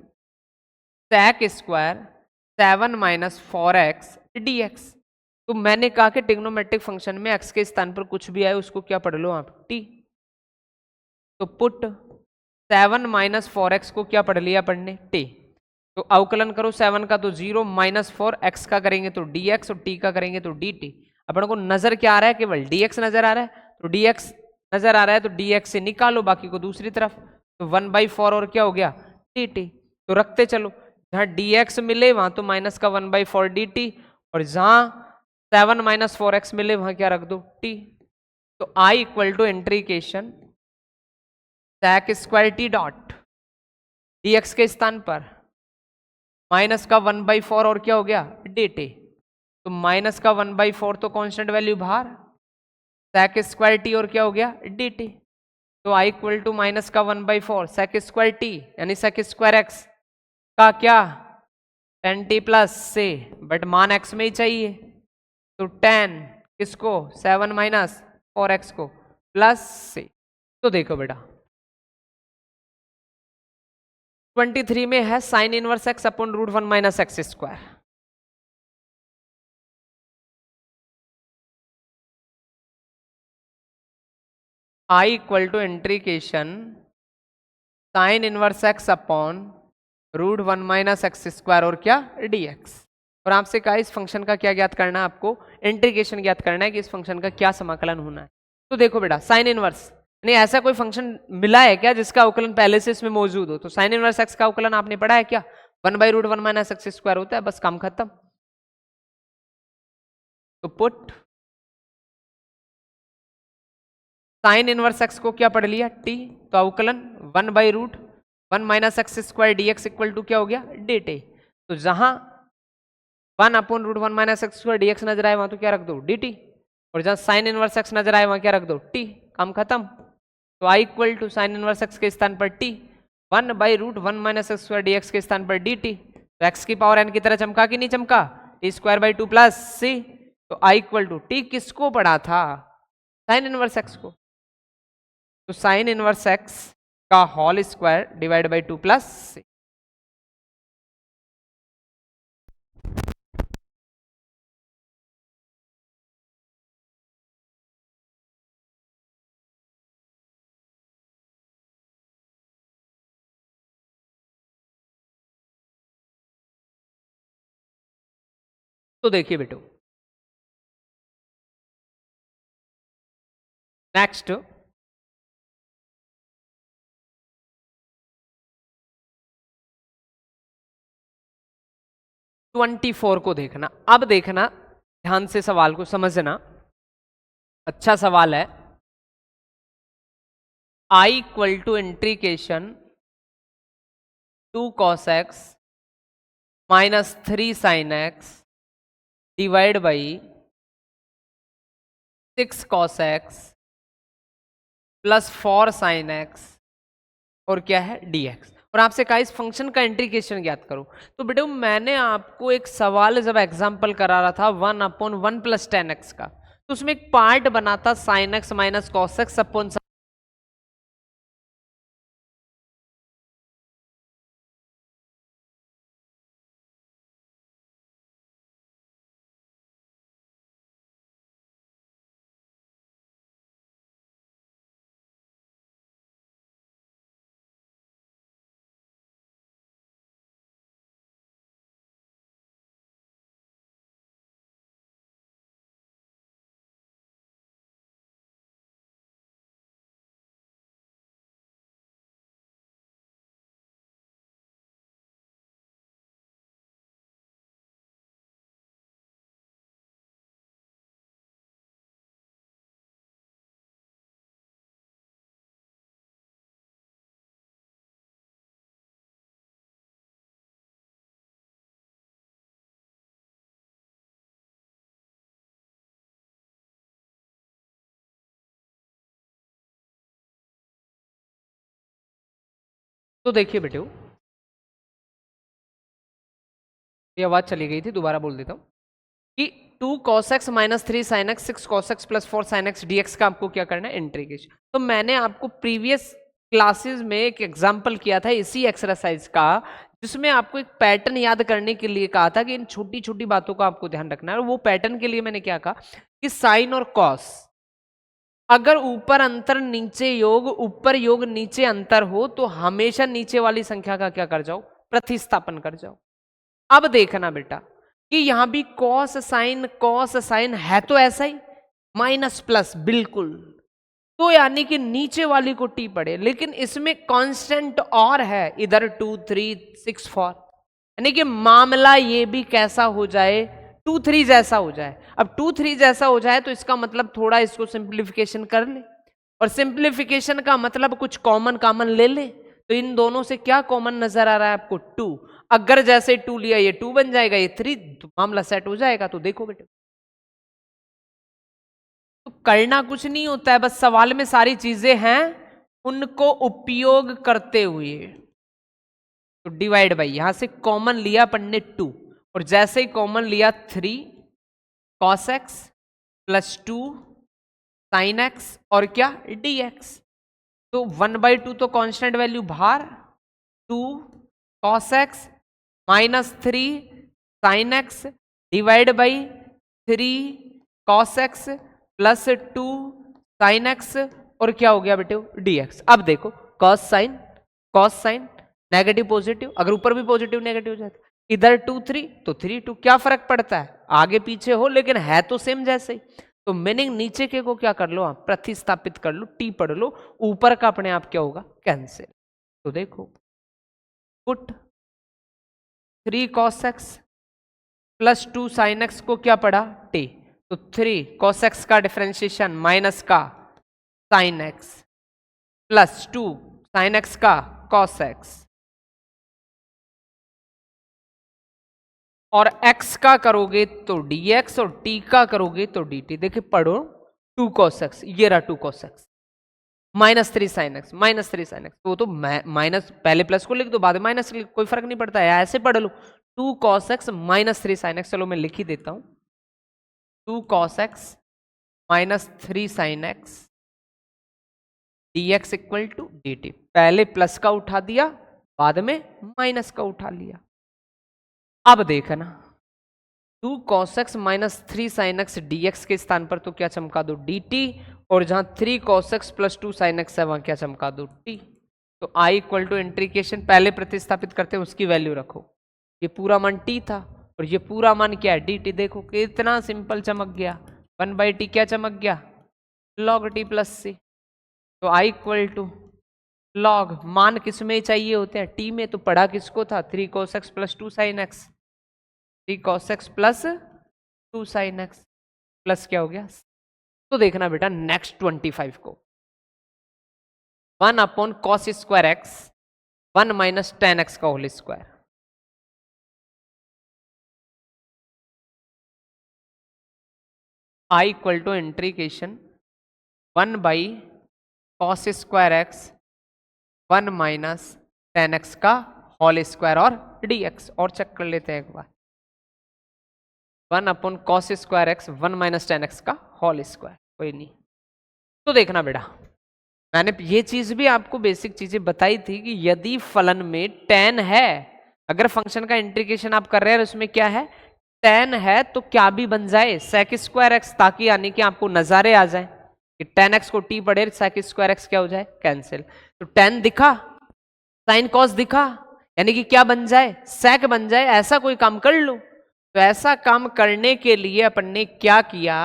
sec square 7 minus 4x dx। तो मैंने कहा कि ट्रिग्नोमेट्रिक फंक्शन में x के स्थान पर कुछ भी आए उसको क्या पढ़ लो आप t, तो पुट 7 माइनस 4x को क्या पढ़ लिया पढ़ने t, तो अवकलन करो 7 का तो 0 माइनस 4 x का करेंगे तो dx और t का करेंगे तो dt। अपन को नजर क्या आ रहा है, केवल dx नजर आ रहा है, तो dx नजर आ रहा है तो dx से निकालो बाकी को दूसरी तरफ, तो 1/4 और क्या हो गया dt। तो रखते चलो, जहां dx मिले वहां तो माइनस का 1/4 dt, और जहां 7 माइनस 4x मिले वहां क्या रख दो t। तो i equal to integration sec square t dot dx के स्थान पर माइनस का 1/4 और क्या हो गया dt, तो माइनस का 1/4 तो कांस्टेंट वैल्यू बाहर, sec स्क्वायर t और क्या हो गया dt, तो i इक्वल टू माइनस का 1/4 sec स्क्वायर t यानी sec स्क्वायर x का क्या 10t प्लस से, बट मान x में ही चाहिए, तो 10 किसको 7 माइनस 4x को प्लस से। तो देखो बेटा 23 में है sine inverse x upon root 1 minus x square, i equal to integration sine inverse x upon root 1 minus x square और क्या dx। और आपसे कहा इस फंक्शन का क्या ज्ञात करना है, आपको इंटीग्रेशन ज्ञात करना है कि इस फंक्शन का क्या समाकलन होना है। तो देखो बेटा साइन इनवर्स नहीं, ऐसा कोई फंक्शन मिला है क्या जिसका अवकलन पहले से इसमें मौजूद हो, तो साइन इनवर्स x का अवकलन आपने पढ़ा है क्या, 1/√1 माइनस एक्स स्क्वायर होता है, बस काम खत्म। तो पुट साइन इनवर्स x को क्या पढ़ लिया t, तो अवकलन 1/√1 minus x square dx equal to क्या हो गया dt। तो जहां 1/√1 माइनस एक्स स्क्वायर dx नजर आए वहां तो क्या रख दो dt, और जहां साइन इनवर्स x नजर आए वहां क्या रख दो t, काम खत्म। तो i equal to sine inverse x के स्थान पर t, 1/√1 minus x square dx के स्थान पर dt, तो x की पावर n की तरह चमका कि नहीं चमका, t²/2 प्लस c। तो i इक्वल टू t किसको पढ़ा था साइन इनवर्स x को, तो साइन इनवर्स x का whole square divide by 2 plus c। तो देखिए बेटो नेक्स्ट 24 को देखना। अब देखना ध्यान से सवाल को समझना, अच्छा सवाल है। i equal to integration 2 cos x minus 3 sin x divide by 6 cos x plus 4 sin x और क्या है dx, और आपसे कहा इस फंक्शन का इंटीग्रेशन ज्ञात करो। तो बेटे मैंने आपको एक सवाल जब एग्जांपल करा रहा था 1/1 प्लस 10x का, तो उसमें एक पार्ट बना था sin x minus cos x upon तो देखिए बेटे, ये आवाज चली गई थी, दोबारा बोल देता हूं कि 2 cos x minus 3 sin x 6 cos x plus 4 sin x dx का आपको क्या करना है, इंटीग्रेशन। तो मैंने आपको प्रीवियस क्लासेस में एक एग्जांपल किया था इसी एक्सरसाइज का, जिसमें आपको एक पैटर्न याद करने के लिए कहा था कि इन छोटी छोटी बातों का आपको ध्यान रखना है। और वो पैटर्न के लिए मैंने क्या कहा कि साइन और कॉस, अगर ऊपर अंतर नीचे योग, ऊपर योग नीचे अंतर हो, तो हमेशा नीचे वाली संख्या का क्या कर जाओ, प्रतिस्थापन कर जाओ। अब देखना बेटा कि यहां भी कॉस साइन है तो ऐसा ही, माइनस प्लस बिल्कुल, तो यानी कि नीचे वाली को टी पड़े, लेकिन इसमें कांस्टेंट और है, इधर 2 3 6 4, यानी कि मामला ये भी कैसा हो जाए, 2 3 जैसा हो जाए। अब 2 3 जैसा हो जाए तो इसका मतलब थोड़ा इसको सिंप्लीफिकेशन कर ले, और सिंप्लीफिकेशन का मतलब कुछ कॉमन ले ले। तो इन दोनों से क्या कॉमन नजर आ रहा है आपको, 2। अगर जैसे 2 लिया ये 2 बन जाएगा, ये 3, तो मामला सेट हो जाएगा। तो देखो बेटे, तो करना कुछ नहीं होता है, बस सवाल में सारी चीजें हैं, उनको उपयोग करते हुए। तो डिवाइड बाई, यहां से कॉमन लिया अपन ने 2, और जैसे ही कॉमन लिया 3 cos x plus 2 sin x और क्या dx। तो 1/2 तो कांस्टेंट वैल्यू बाहर, 2 cos x minus 3 sin x divide by 3 cos x plus 2 sin x और क्या हो गया बेटे, dx। अब देखो cos साइन नेगेटिव पॉजिटिव, अगर ऊपर भी पॉजिटिव नेगेटिव हो जाता, इधर 2 3 तो 3 2, क्या फर्क पड़ता है, आगे पीछे हो लेकिन है तो सेम जैसे ही। तो मीनिंग नीचे के को क्या कर लो आप, प्रतिस्थापित कर लो, टी पढ़ लो, ऊपर का अपने आप क्या होगा, कैंसिल। तो देखो put 3 cos x plus 2 sin x को क्या पढ़ा, टी, तो 3 cos x का डिफरेंशिएशन माइनस का sin x plus 2 sin x का cos x, और x का करोगे तो dx और t का करोगे तो dt। देखिए पढ़ो 2 cos x, ये रहा 2 cos x minus 3 sin x minus 3 sin x, वो तो माइनस, पहले प्लस को लिख दो बाद में माइनस लिख, कोई फर्क नहीं पड़ता है, ऐसे पढ़ लो 2 cos x minus 3 sin x। चलो मैं लिख ही देता हूं, 2 cos x minus 3 sin x dx equal to dt। पहले प्लस का उठा दिया, बाद में माइनस का उठा लिया। अब देखना 2 cos x minus 3 sin x dx के स्थान पर तो क्या चमका दो, dt, और जहां 3 cos x plus 2 sin x है वहां क्या चमका दो, t। तो i इक्वल टू इंटीग्रेशन, पहले प्रतिस्थापित करते हैं उसकी वैल्यू रखो, ये पूरा मान t था और ये पूरा मान क्या है, dt। देखो कितना सिंपल चमक गया, 1/t क्या चमक गया, log t प्लस c। तो i इक्वल टू लॉग, मान किस में चाहिए होते हैं, t में, तो पढ़ा किसको था, 3 cos x plus 2 sin x, 3 cos x plus 2 sin x plus क्या हो गया। तो देखना बेटा नेक्स्ट 25 को 1 upon cos square x 1 minus tan x का whole square, I equal to integration 1 by cos square x 1 minus tan x का होल स्क्वायर और dx। और चेक कर लेते हैं एक बार, 1 upon cos square x 1 minus tan x का होल स्क्वायर, कोई नहीं। तो देखना बेटा, मैंने ये चीज भी आपको बेसिक चीजें बताई थी कि यदि फलन में tan है, अगर फंक्शन का इंटीग्रेशन आप कर रहे हैं और उसमें क्या है, tan है, तो क्या भी बन जाए sec स्क्वायर एक्स, ताकि यानी कि आपको नजारे आ जाए कि tan x को t पढ़े sec स्क्वायर एक्स क्या हो जाए, कैंसिल। तो tan दिखा, साइन कॉस दिखा, यानी कि क्या बन जाए, sec बन जाए। ऐसा कोई काम कर लो। तो ऐसा काम करने के लिए अपन ने क्या किया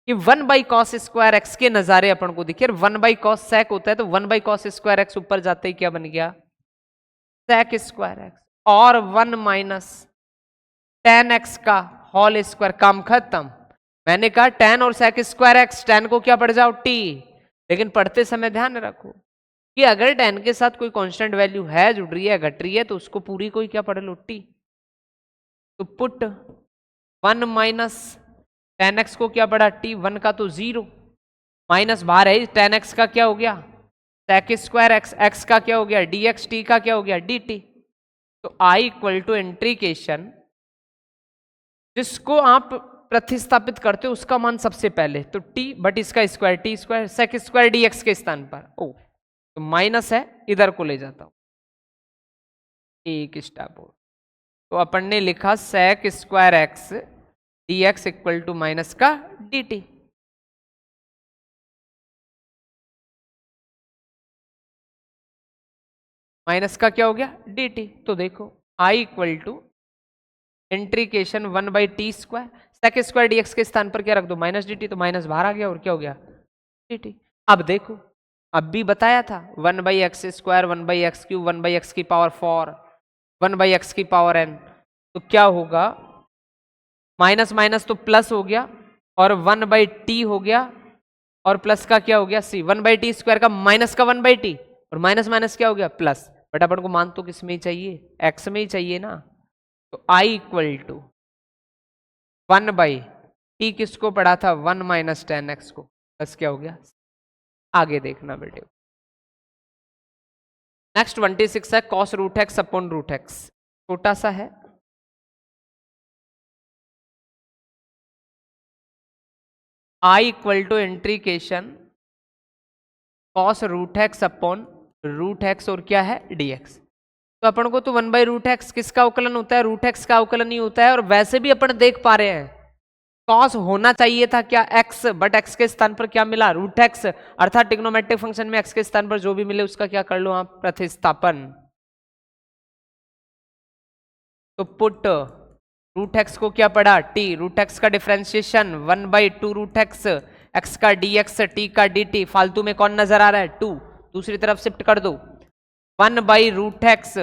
कि 1 बाई कॉस स्क्वायर एक्स के नजारे अपन को दिखे, 1 बाई कॉस सेक होता है, तो 1 बाई कॉस स्क्वायर एक्स ऊपर जाते ही क्या बन गया, सेक स्क्वायर एक्स, और 1 माइनस टेन एक्स का होल स्क्वायर, काम खत्म। मैंने कहा टेन और सेक स्क्वायर एक्स, टेन को क्या पड़ जाओ टी, लेकिन पढ़ते समय ध्यान रखो कि अगर टेन के साथ कोई कांस्टेंट वैल्यू है, जुड़ रही है, घट रही है, तो उसको पूरी को ही क्या पढ़ लो, टी। तो पुट 1 माइनस टेन एक्स को क्या पड़ा, टी, 1 का तो 0, माइनस बाहर है, टेन एक्स का क्या हो गया, sec स्क्वायर एक्स, एक्स का क्या हो गया dx, t का क्या हो गया dt। तो I इक्वल टू इंट्रीकेशन, जिसको आप प्रतिस्थापित करते हो उसका मान सबसे पहले, तो t बट इसका square t square, sec square dx के स्थान पर ओ, तो माइनस है इधर को ले जाता हूं, एक स्टेप और। तो अपन ने लिखा sec square x dx equal to minus का dt। माइनस का क्या हो गया dt। तो देखो I equal to integration 1/t², sec square dx के स्थान पर क्या रख दो माइनस dt, तो माइनस बाहर आ गया और क्या हो गया dt। अब देखो, अब भी बताया था 1/x², 1/x³, 1/x की पावर 4, 1/x की पावर n, तो क्या होगा माइनस माइनस तो प्लस हो गया और 1/t हो गया और प्लस का क्या हो गया c, 1/t² का माइनस का 1/t और माइनस माइनस क्या हो गया प्लस, बट अपन को मान तो किस में ही चाहिए, x में ही चाहिए ना। तो I इक्वल टू 1/t किसको पढ़ा था 1 माइनस 10x को, बस क्या हो गया। आगे देखना बेटे, नेक्स्ट 26 है cos root x upon root x, छोटा सा है। I equal to integration cos root x upon root x और क्या है dx। तो अपन को तो 1/√x किसका अवकलन होता है, रूट एक्स का अवकलन ही होता है। और वैसे भी अपन देख पा रहे हैं cos होना चाहिए था क्या x, बट x के स्थान पर क्या मिला रूट एक्स, अर्थात ट्रिग्नोमेट्रिक फंक्शन में x के स्थान पर जो भी मिले उसका क्या कर लो आप प्रतिस्थापन। तो पुट रूट एक्स को क्या पढ़ा t, रूट एक्स का डिफरेंशिएशन 1/2√x, x का dx, t का dt, फालतू में कौन नजर आ रहा है 2, दूसरी तरफ शिफ्ट कर दो 1/√x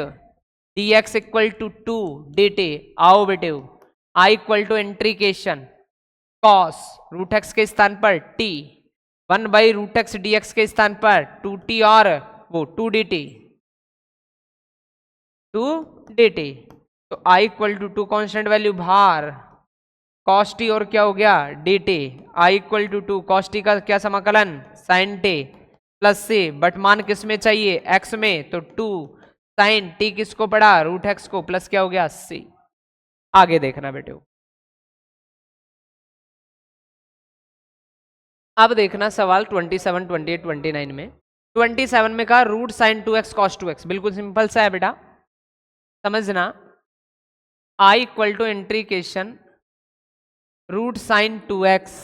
dx equal to 2 dt। आओ बेटे, I equal to integration cos root x के स्थान पर t, 1/√x dx के स्थान पर 2t और वो 2 dt, 2 dt। तो I equal to 2 constant value बाहर, cos t और क्या हो गया dt। I equal to 2 cos t का क्या समाकलन sin t प्लस से, बट मान किस में चाहिए x में, तो 2 sin t किसको पड़ा रूट एक्स को, प्लस क्या हो गया c। आगे देखना बेटे, अब देखना सवाल 27, 28, 29 में। 27 में कहा root sine 2x cos 2x, बिल्कुल सिंपल सा है बेटा, समझना। I equal to integration root sine 2x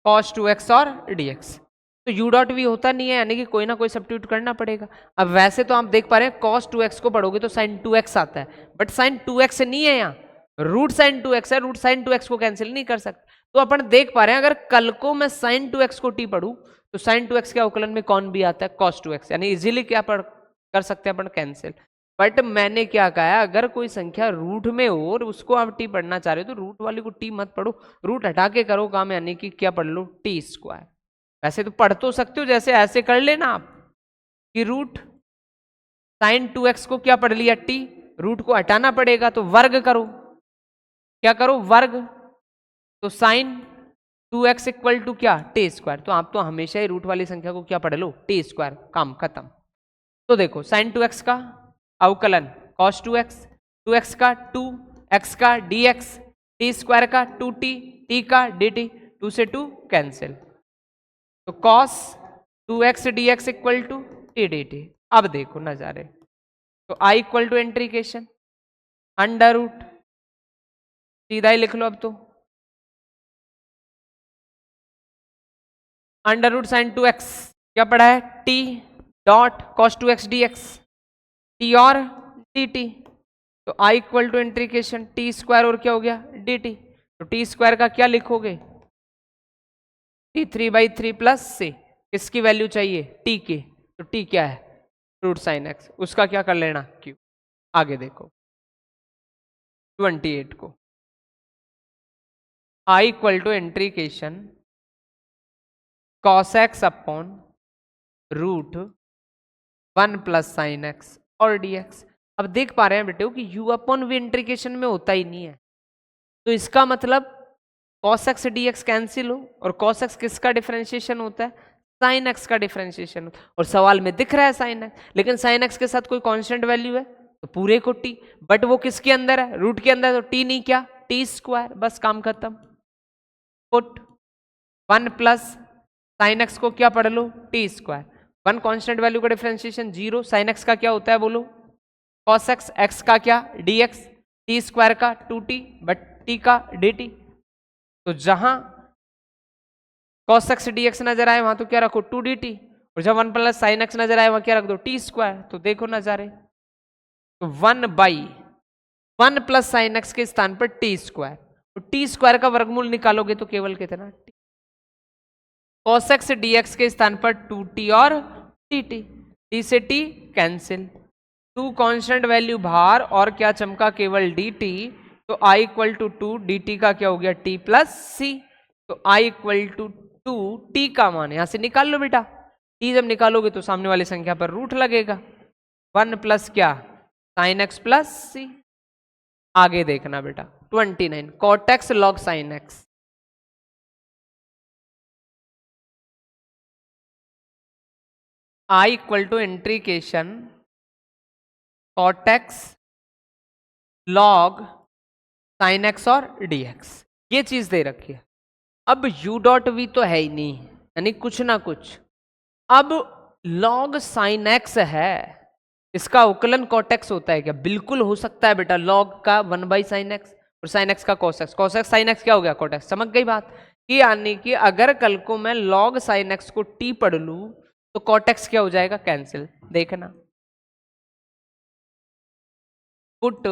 cos 2x और dx। तो u डॉट भी होता नहीं है, यानी कि कोई ना कोई सब्स्टिट्यूट करना पड़ेगा। अब वैसे तो आप देख पा रहे हैं cos 2x को पढ़ोगे तो sin 2x आता है, बट sin 2x नहीं है, यहाँ रूट साइन 2x है, रूट साइन 2x को कैंसिल नहीं कर सकते। तो अपन देख पा रहे हैं अगर कल को मैं sin 2x को t पढ़ूं तो sin 2x के अवकलन में कौन भी आता है cos 2x, यानी इजीली क्या कर सकते हैं अपन कैंसिल। बट मैंने क्या कहा, अगर कोई संख्या रूट में हो और उसको आप टी पढ़ना चाह रहे हो तो रूट वाली को टी मत पढ़ो, रूट हटा के करो काम, यानी कि क्या पढ़ लो टी स्क्वायर। वैसे तो पढ़ तो सकते हो, जैसे ऐसे कर लेना आप कि रूट साइन 2x को क्या पढ़ लिया टी, रूट को हटाना पड़ेगा तो वर्ग करो, क्या करो वर्ग, तो साइन 2x इक्वल टू क्या टी स्क्वायर। तो आप तो हमेशा ही रूट वाली संख्या को क्या पढ़ लो टी स्क्वायर, काम खत्म। तो देखो साइन 2x का अवकलन cos 2x, 2x का 2, x का dx, t स्क्वायर का 2t, t का dt, 2 से 2 कैंसिल, तो cos 2x dx equal to t dt। अब देखो नजारे, तो I equal to integration under root, सीधा ही लिख लो अब तो, अंडर रूट साइन 2x क्या पढ़ा है t dot cos 2x dx, t और dt। तो I equal to integration t square और क्या हो गया dt। तो टी स्क्वायर का क्या लिखोगे t3/3 प्लस से, किसकी वैल्यू चाहिए t की, तो t क्या है रूट साइन x, उसका क्या कर लेना q। आगे देखो 28 को, I equal to integration cos x upon root 1 plus sine x और dx। अब देख पा रहे हैं बेटे कि u अपॉन v इंट्रीकेशन में होता ही नहीं है, तो इसका मतलब cos x dx कैंसिल हो, और cos x किसका डिफरेंशिएशन होता है साइन एक्स का डिफरेंशिएशन, और सवाल में दिख रहा है साइन एक्स, लेकिन साइन एक्स के साथ कोई कांस्टेंट वैल्यू है तो पूरे को टी, बट वो किसके अंदर है, रूट के अंदर, तो टी नहीं क्या, टी स्क्वायर, बस काम खत्म। पुट 1 प्लस साइन एक्स को क्या पढ़ लो, टी स्क्वायर, 1 कांस्टेंट वैल्यू का डिफरेंशिएशन 0, साइन एक्स का क्या होता है बोलो, कॉस एक्स, एक्स का क्या डी एक्स, टी स्क्वायर का 2t, बट टी का dt, तो जहां cos x dx नजर आए वहां तो क्या रखो 2dt, और जब 1 प्लस साइन एक्स नजर आए वहां क्या रख दो टी स्क्वायर, तो देखो नजारे, तो 1 प्लस साइन एक्स के स्थान पर टी स्क्वायर, तो टी स्क्वायर का वर्गमूल निकालोगे तो केवल कितना, cos x dx के स्थान पर 2t और dt, t से t कैंसिल, 2 कांस्टेंट वैल्यू बाहर और क्या चमका केवल dt, तो i इक्वल टू 2, dt का क्या हो गया t प्लस सी, तो i इक्वल टू 2, t का मान यहां से निकाल लो बेटा, t जब निकालोगे तो सामने वाली संख्या पर रूट लगेगा, 1 प्लस क्या साइन एक्स प्लस सी। आगे देखना बेटा 29 cot x log sin x, i equal to integration cot x log sin x और dx, ये चीज दे रखी है। अब u डॉट v तो है ही नहीं, यानी कुछ ना कुछ, अब log sin x है, इसका उकलन cot x होता है क्या, बिल्कुल हो सकता है बेटा, log का 1 बाई साइन एक्स और sin x का cos x, cos x sin x क्या हो गया cot x, समझ गई बात, कि यानी कि अगर कल को मैं log sin x को t पढ़ लू तो cot x क्या हो जाएगा कैंसिल, देखना, put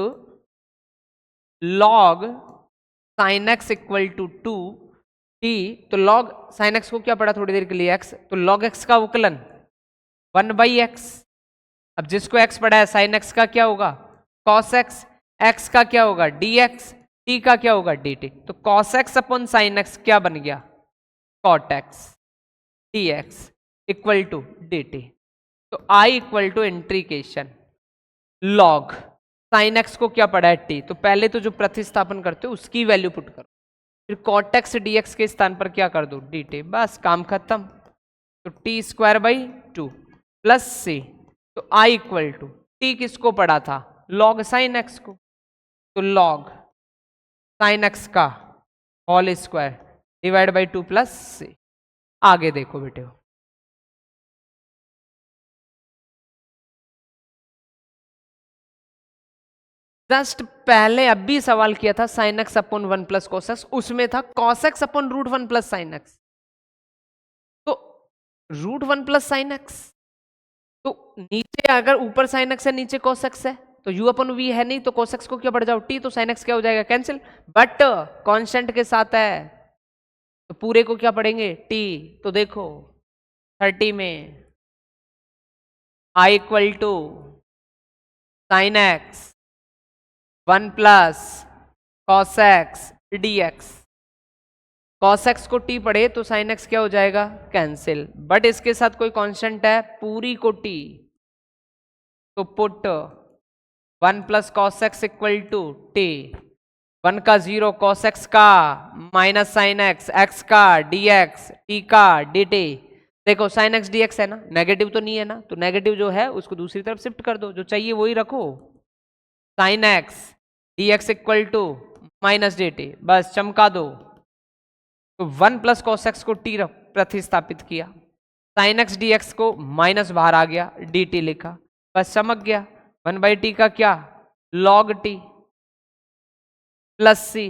log sin x equal to 2t, तो log sin x को क्या पढ़ा थोड़ी देर के लिए x, तो log x का उकलन 1 बाई एक्स, अब जिसको x पढ़ा है sin x का क्या होगा cos x, x का क्या होगा dx, t का क्या होगा dt, तो cos x अपन sin x क्या बन गया cot x dx equal to dt, तो i equal to integration log sin x को क्या पढ़ा है t, तो पहले तो जो प्रतिस्थापन करते हो उसकी वैल्यू पुट करो, फिर cot x dx के स्थान पर क्या कर दो dt, बस काम खत्म, तो t square by 2 plus c, तो i इक्वल टू t किसको पढ़ा था log sin x को, तो log sin x का whole square divide by 2 plus c। आगे देखो बेटे, जस्ट पहले अभी सवाल किया था sine x upon 1 plus cos x, उसमें था cos x upon root 1 plus sine x, तो रूट 1 प्लस साइन एक्स, तो नीचे अगर ऊपर साइन एक्स है नीचे कॉस एक्स है, तो u अपन v है नहीं, तो cos x को क्या बढ़ जाओ t, तो sin x क्या हो जाएगा कैंसिल, बट कांस्टेंट के साथ है तो पूरे को क्या पढ़ेंगे t, तो देखो 30 में i equal to sine x 1 plus cos x dx, cos x को t पढ़े तो sin x क्या हो जाएगा कैंसिल, बट इसके साथ कोई कांस्टेंट है पूरी को t, तो put 1 plus cos x equal to t, 1 का 0 cos x का माइनस साइन x, x का dx, t का dt, देखो sin x dx है ना, नेगेटिव तो नहीं है ना, तो नेगेटिव जो है उसको दूसरी तरफ शिफ्ट कर दो, जो चाहिए वही रखो, sin x dx equal to minus dt, बस चमका दो, तो 1 प्लस cos x को t प्रतिस्थापित किया, sin x dx को माइनस बाहर आ गया, dt लिखा, बस चमक गया, 1 बाई टी का क्या log t प्लस सी,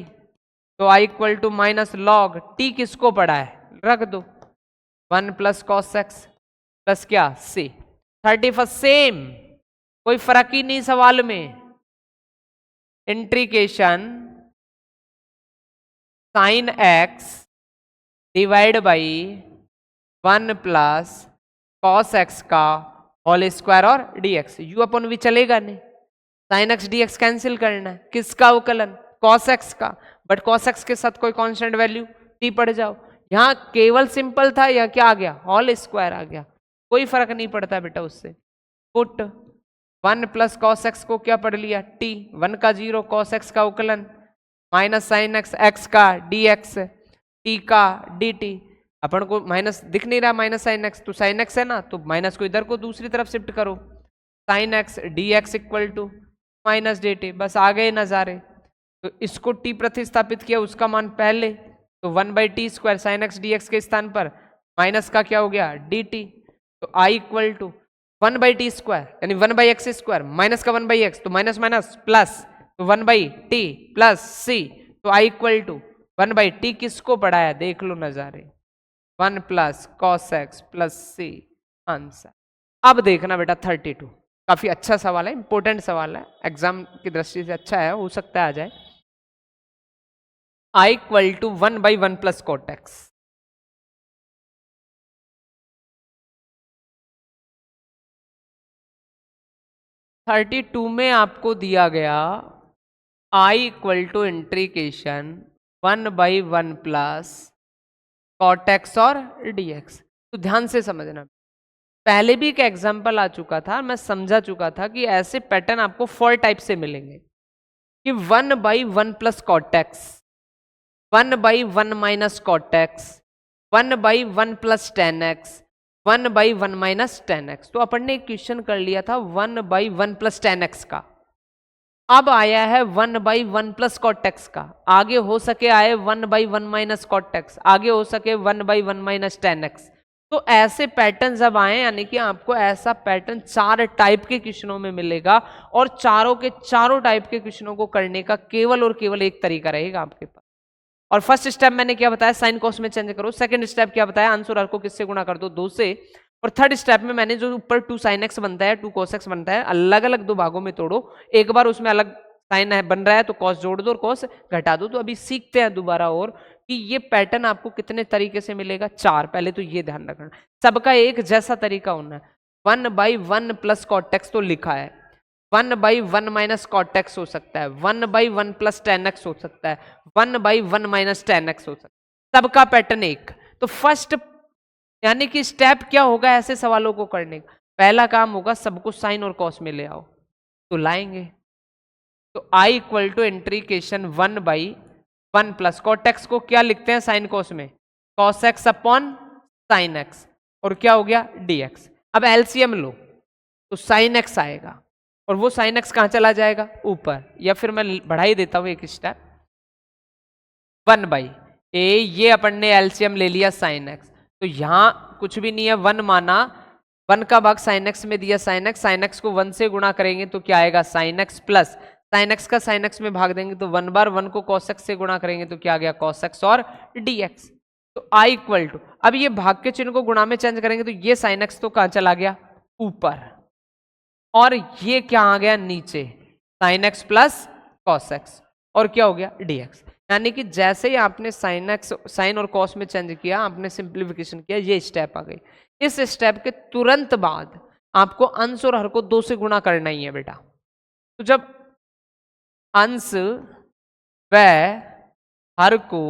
तो i equal to minus log t किसको पढ़ा है रख दो, 1 प्लस cos x प्लस क्या c, 31 सेम, कोई फर्क ही नहीं सवाल में, integration sine x divide by 1 plus cos x का होल स्क्वायर और dx, u अपन v चलेगा नहीं, साइन x dx कैंसिल करना है, किसका उकलन cos x का, बट cos x के साथ कोई कांस्टेंट वैल्यू t पड़ जाओ, यहां केवल सिंपल था या क्या आ गया होल स्क्वायर आ गया, कोई फर्क नहीं पड़ता बेटा उससे, पुट 1 प्लस cos x को क्या पढ़ लिया t, 1 का 0 cos x का उकलन माइनस साइन x, x का dx, t का dt, अपन को माइनस दिख नहीं रहा, माइनस साइन एक्स, तो साइन एक्स है ना, तो माइनस को इधर को दूसरी तरफ शिफ्ट करो, sine x d x equal to minus d t, बस आ गए नजारे। तो इसको टी प्रतिस्थापित किया, उसका मान पहले, तो 1/t² sign x d x के स्थान पर माइनस का क्या हो गया डी टी, तो आई इक्वल टू 1/t² यानी 1/x² माइनस का 1/x, तो माइनस माइनस प्लस, तो 1/t प्लस सी, तो आई इक्वल टू 1/t किसको पढ़ाया देख लो नजारे, 1 प्लस कॉस एक्स प्लस सी, आंसर। अब देखना बेटा 32, काफी अच्छा सवाल है, इंपॉर्टेंट सवाल है, एग्जाम की दृष्टि से अच्छा है, हो सकता है आ जाए। I equal to 1/1 plus cot x, thirty two में आपको दिया गया I equal to integration 1/1 plus cot x और डी एक्स। तो ध्यान से समझना, पहले भी एक एग्जाम्पल आ चुका था, मैं समझा चुका था कि ऐसे पैटर्न आपको 4 टाइप से मिलेंगे कि 1/1 plus cot x, 1/1 minus cot x, 1/1 plus tan x, 1/1 minus tan x. तो अपन ने एक क्वेश्चन कर लिया था 1/1 प्लस टेन एक्स का, अब आया है 1/1 प्लस कॉट एक्स का, आगे हो सके आए 1/1 माइनस कॉट एक्स, आगे हो सके 1/1 माइनस टेन एक्स। तो ऐसे पैटर्न जब आए, यानी कि आपको ऐसा पैटर्न 4 टाइप के क्वेश्चनों में मिलेगा, और चारों के चारों टाइप के क्वेश्चनों को करने का केवल और केवल एक तरीका रहेगा आपके पास। और फर्स्ट स्टेप मैंने क्या बताया, साइन कॉस में चेंज करो, सेकंड स्टेप क्या बताया, आंसर हर को किससे गुणा कर दो 2 से, और थर्ड स्टेप में मैंने जो ऊपर 2 sin x बनता है 2 cos x बनता है, अलग अलग 2 भागों में तोड़ो, एक बार उसमें अलग साइन है बन रहा है तो कॉस जोड़ दो और कॉस घटा दो। तो अभी सीखते हैं दोबारा और कि ये पैटर्न आपको कितने तरीके से मिलेगा, 4। पहले तो ये ध्यान रखना, सबका एक जैसा तरीका होना है। 1/1 प्लस कॉट एक्स तो लिखा है, 1/1 माइनस कॉट एक्स हो सकता है, 1/1 प्लस टेन एक्स हो सकता है, 1/1 माइनस टेन एक्स हो सकता है, सबका पैटर्न एक। तो फर्स्ट यानी कि स्टेप क्या होगा ऐसे सवालों को करने का, पहला काम होगा सबको साइन और कॉस में ले आओ, तो लाएंगे। तो I equal to integration 1/1 plus cot x को क्या लिखते हैं साइन कॉस में, cos x upon sine x, और क्या हो गया डी एक्स। अब एलसीएम लो तो साइन एक्स आएगा, और वो साइन एक्स कहां चला जाएगा ऊपर, या फिर मैं बढ़ा ही देता हूं एक स्टेप, 1/a, ये अपन ने एलसीएम ले लिया साइन एक्स, तो यहां कुछ भी नहीं है, 1 माना, 1 का भाग साइन एक्स में दिया साइन एक्स, साइन एक्स को 1 से गुणा करेंगे तो क्या आएगा sign x, plus sine x का साइन एक्स में भाग देंगे तो 1 बार 1 को कॉस एक्स से गुणा करेंगे तो क्या आ गया कॉस एक्स और डी एक्स। तो आई इक्वल टू, अब ये भाग के चिन्ह को गुणा में चेंज करेंगे तो ये साइन एक्स तो कहां चला गया ऊपर, और ये क्या आ गया नीचे, sign x plus cos x, और क्या हो गया डी एक्स। यानी कि जैसे ही आपने साइन एक्स साइन और कॉस में चेंज किया, आपने सिंप्लीफिकेशन किया, ये स्टेप आ गई। इस स्टेप के तुरंत बाद आपको अंश और हर को 2 से गुणा करना ही है बेटा। तो जब अंश व हर को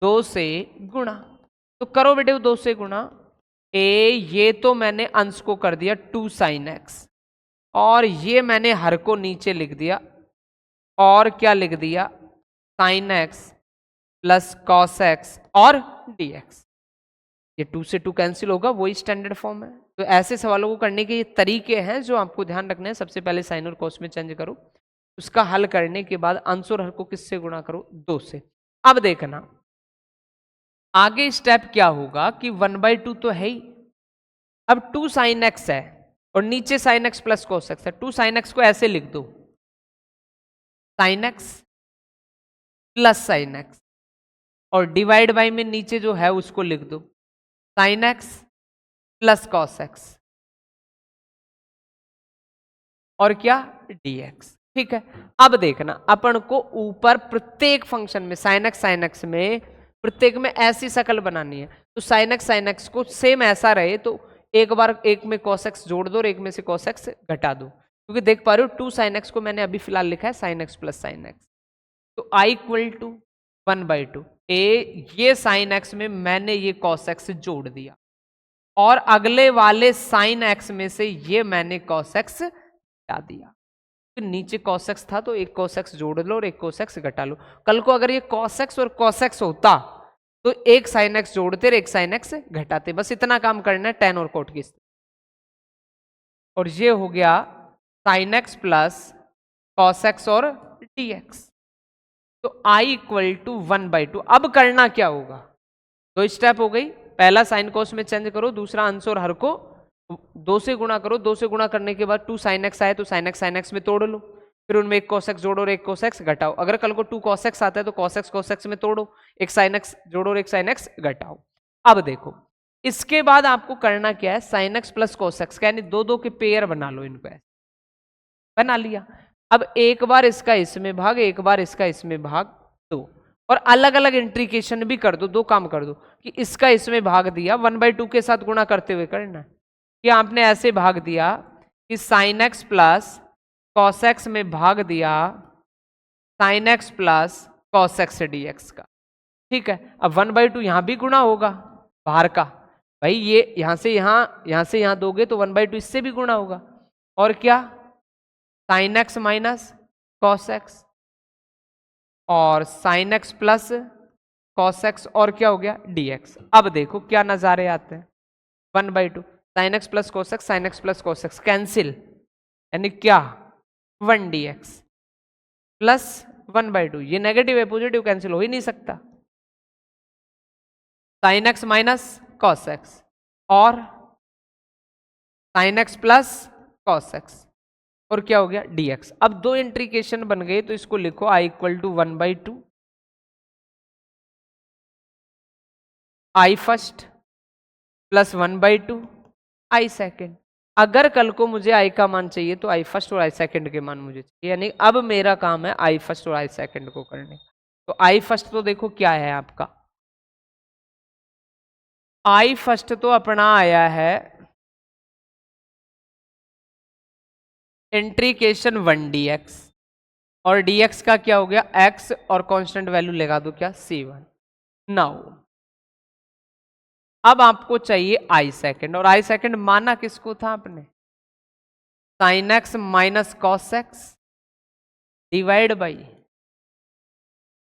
2 से गुणा, तो करो बेटे 2 से गुणा, ये तो मैंने अंश को कर दिया 2 sin x, और ये मैंने हर को नीचे लिख दिया, और क्या लिख दिया sin x plus cos x और dx। ये 2 से 2 कैंसिल होगा, वही स्टैंडर्ड फॉर्म है। तो ऐसे सवालों को करने के ये तरीके हैं जो आपको ध्यान रखने हैं। सबसे पहले साइन और कॉस में चेंज करो, उसका हल करने के बाद अंश और हर को किससे गुणा करो 2 से। अब देखना आगे स्टेप क्या होगा कि 1/2 तो है ही, अब 2 sin x है और नीचे sin x plus cos x है, 2 sin x को ऐसे लिख दो sin x plus sin x, और डिवाइड बाय में नीचे जो है उसको लिख दो sin x plus cos x, और क्या dx। ठीक है, अब देखना अपन को ऊपर प्रत्येक फंक्शन में sin x में प्रत्येक में ऐसी शक्ल बनानी है। तो sin x को सेम ऐसा रहे तो एक बार एक में cos x जोड़ दो और एक में से cos x घटा दो, क्योंकि देख पा रहे हो 2 sin x को मैंने अभी फिलहाल लिखा है sin x plus sin x। तो i इक्वल टू 1/2, ये sin x में मैंने ये cos x जोड़ दिया, और अगले वाले sin x में से ये मैंने cos x घटा दिया। तो नीचे cos x था तो एक cos x जोड़ लो और एक cos x घटा लो। कल को अगर ये cos x और cos x होता तो एक साइन एक्स जोड़ते और एक साइन एक्स घटाते, बस इतना काम करना है टेन और कोट की स्थिति। और ये हो गया sign x plus cos x और डी एक्स। तो आई इक्वल टू 1/2। अब करना क्या होगा, दो स्टेप हो गई, पहला साइन कॉस में चेंज करो, दूसरा अंश और हर को 2 से गुणा करो, 2 से गुणा करने के बाद 2 साइन एक्स आए तो साइन एक्स में तोड़ लो, फिर उनमें एक cos x जोड़ो और एक cos x घटाओ। अगर कल को 2 cos x आता है तो cos x में तोड़ो, एक sin x जोड़ो और एक sin x घटाओ। अब देखो इसके बाद आपको करना क्या है, sin x plus cos x यानी दो दो के पेयर बना लो, इनको ऐसे बना लिया। अब एक बार इसका इसमें भाग, एक बार इसका इसमें भाग दो, और अलग अलग इंट्रीकेशन भी कर दो, दो काम कर दो कि इसका इसमें भाग दिया 1/2 के साथ गुणा करते हुए करना है, कि आपने ऐसे भाग दिया कि sin x plus cos x में भाग दिया sin x plus cos x dx का, ठीक है। अब 1/2 यहां भी गुणा होगा बाहर का, भाई ये यहां से यहां दोगे तो 1/2 इससे भी गुणा होगा, और क्या sin x minus cos x और sin x plus cos x और क्या हो गया dx। अब देखो क्या नजारे आते हैं, 1/2 sin x plus cos x, sin x plus cos x cancel, यानी क्या 1 dx प्लस 1/2, ये नेगेटिव है पॉजिटिव कैंसिल हो ही नहीं सकता, sin x minus cos x और sin x plus cos x और क्या हो गया dx। अब दो इंट्रीकेशन बन गए तो इसको लिखो i equal to 1/2 i first plus 1/2 i second. अगर कल को मुझे i का मान चाहिए तो i फर्स्ट और i सेकेंड के मान मुझे चाहिए, यानी अब मेरा काम है i फर्स्ट और i सेकेंड को करने। तो i फर्स्ट तो देखो क्या है आपका, i फर्स्ट तो अपना आया है इंट्रीकेशन 1 dx और dx का क्या हो गया x और कांस्टेंट वैल्यू लगा दो क्या c1। नाउ अब आपको चाहिए i सेकेंड, और i सेकेंड माना किसको था आपने, sin x minus cos x divide by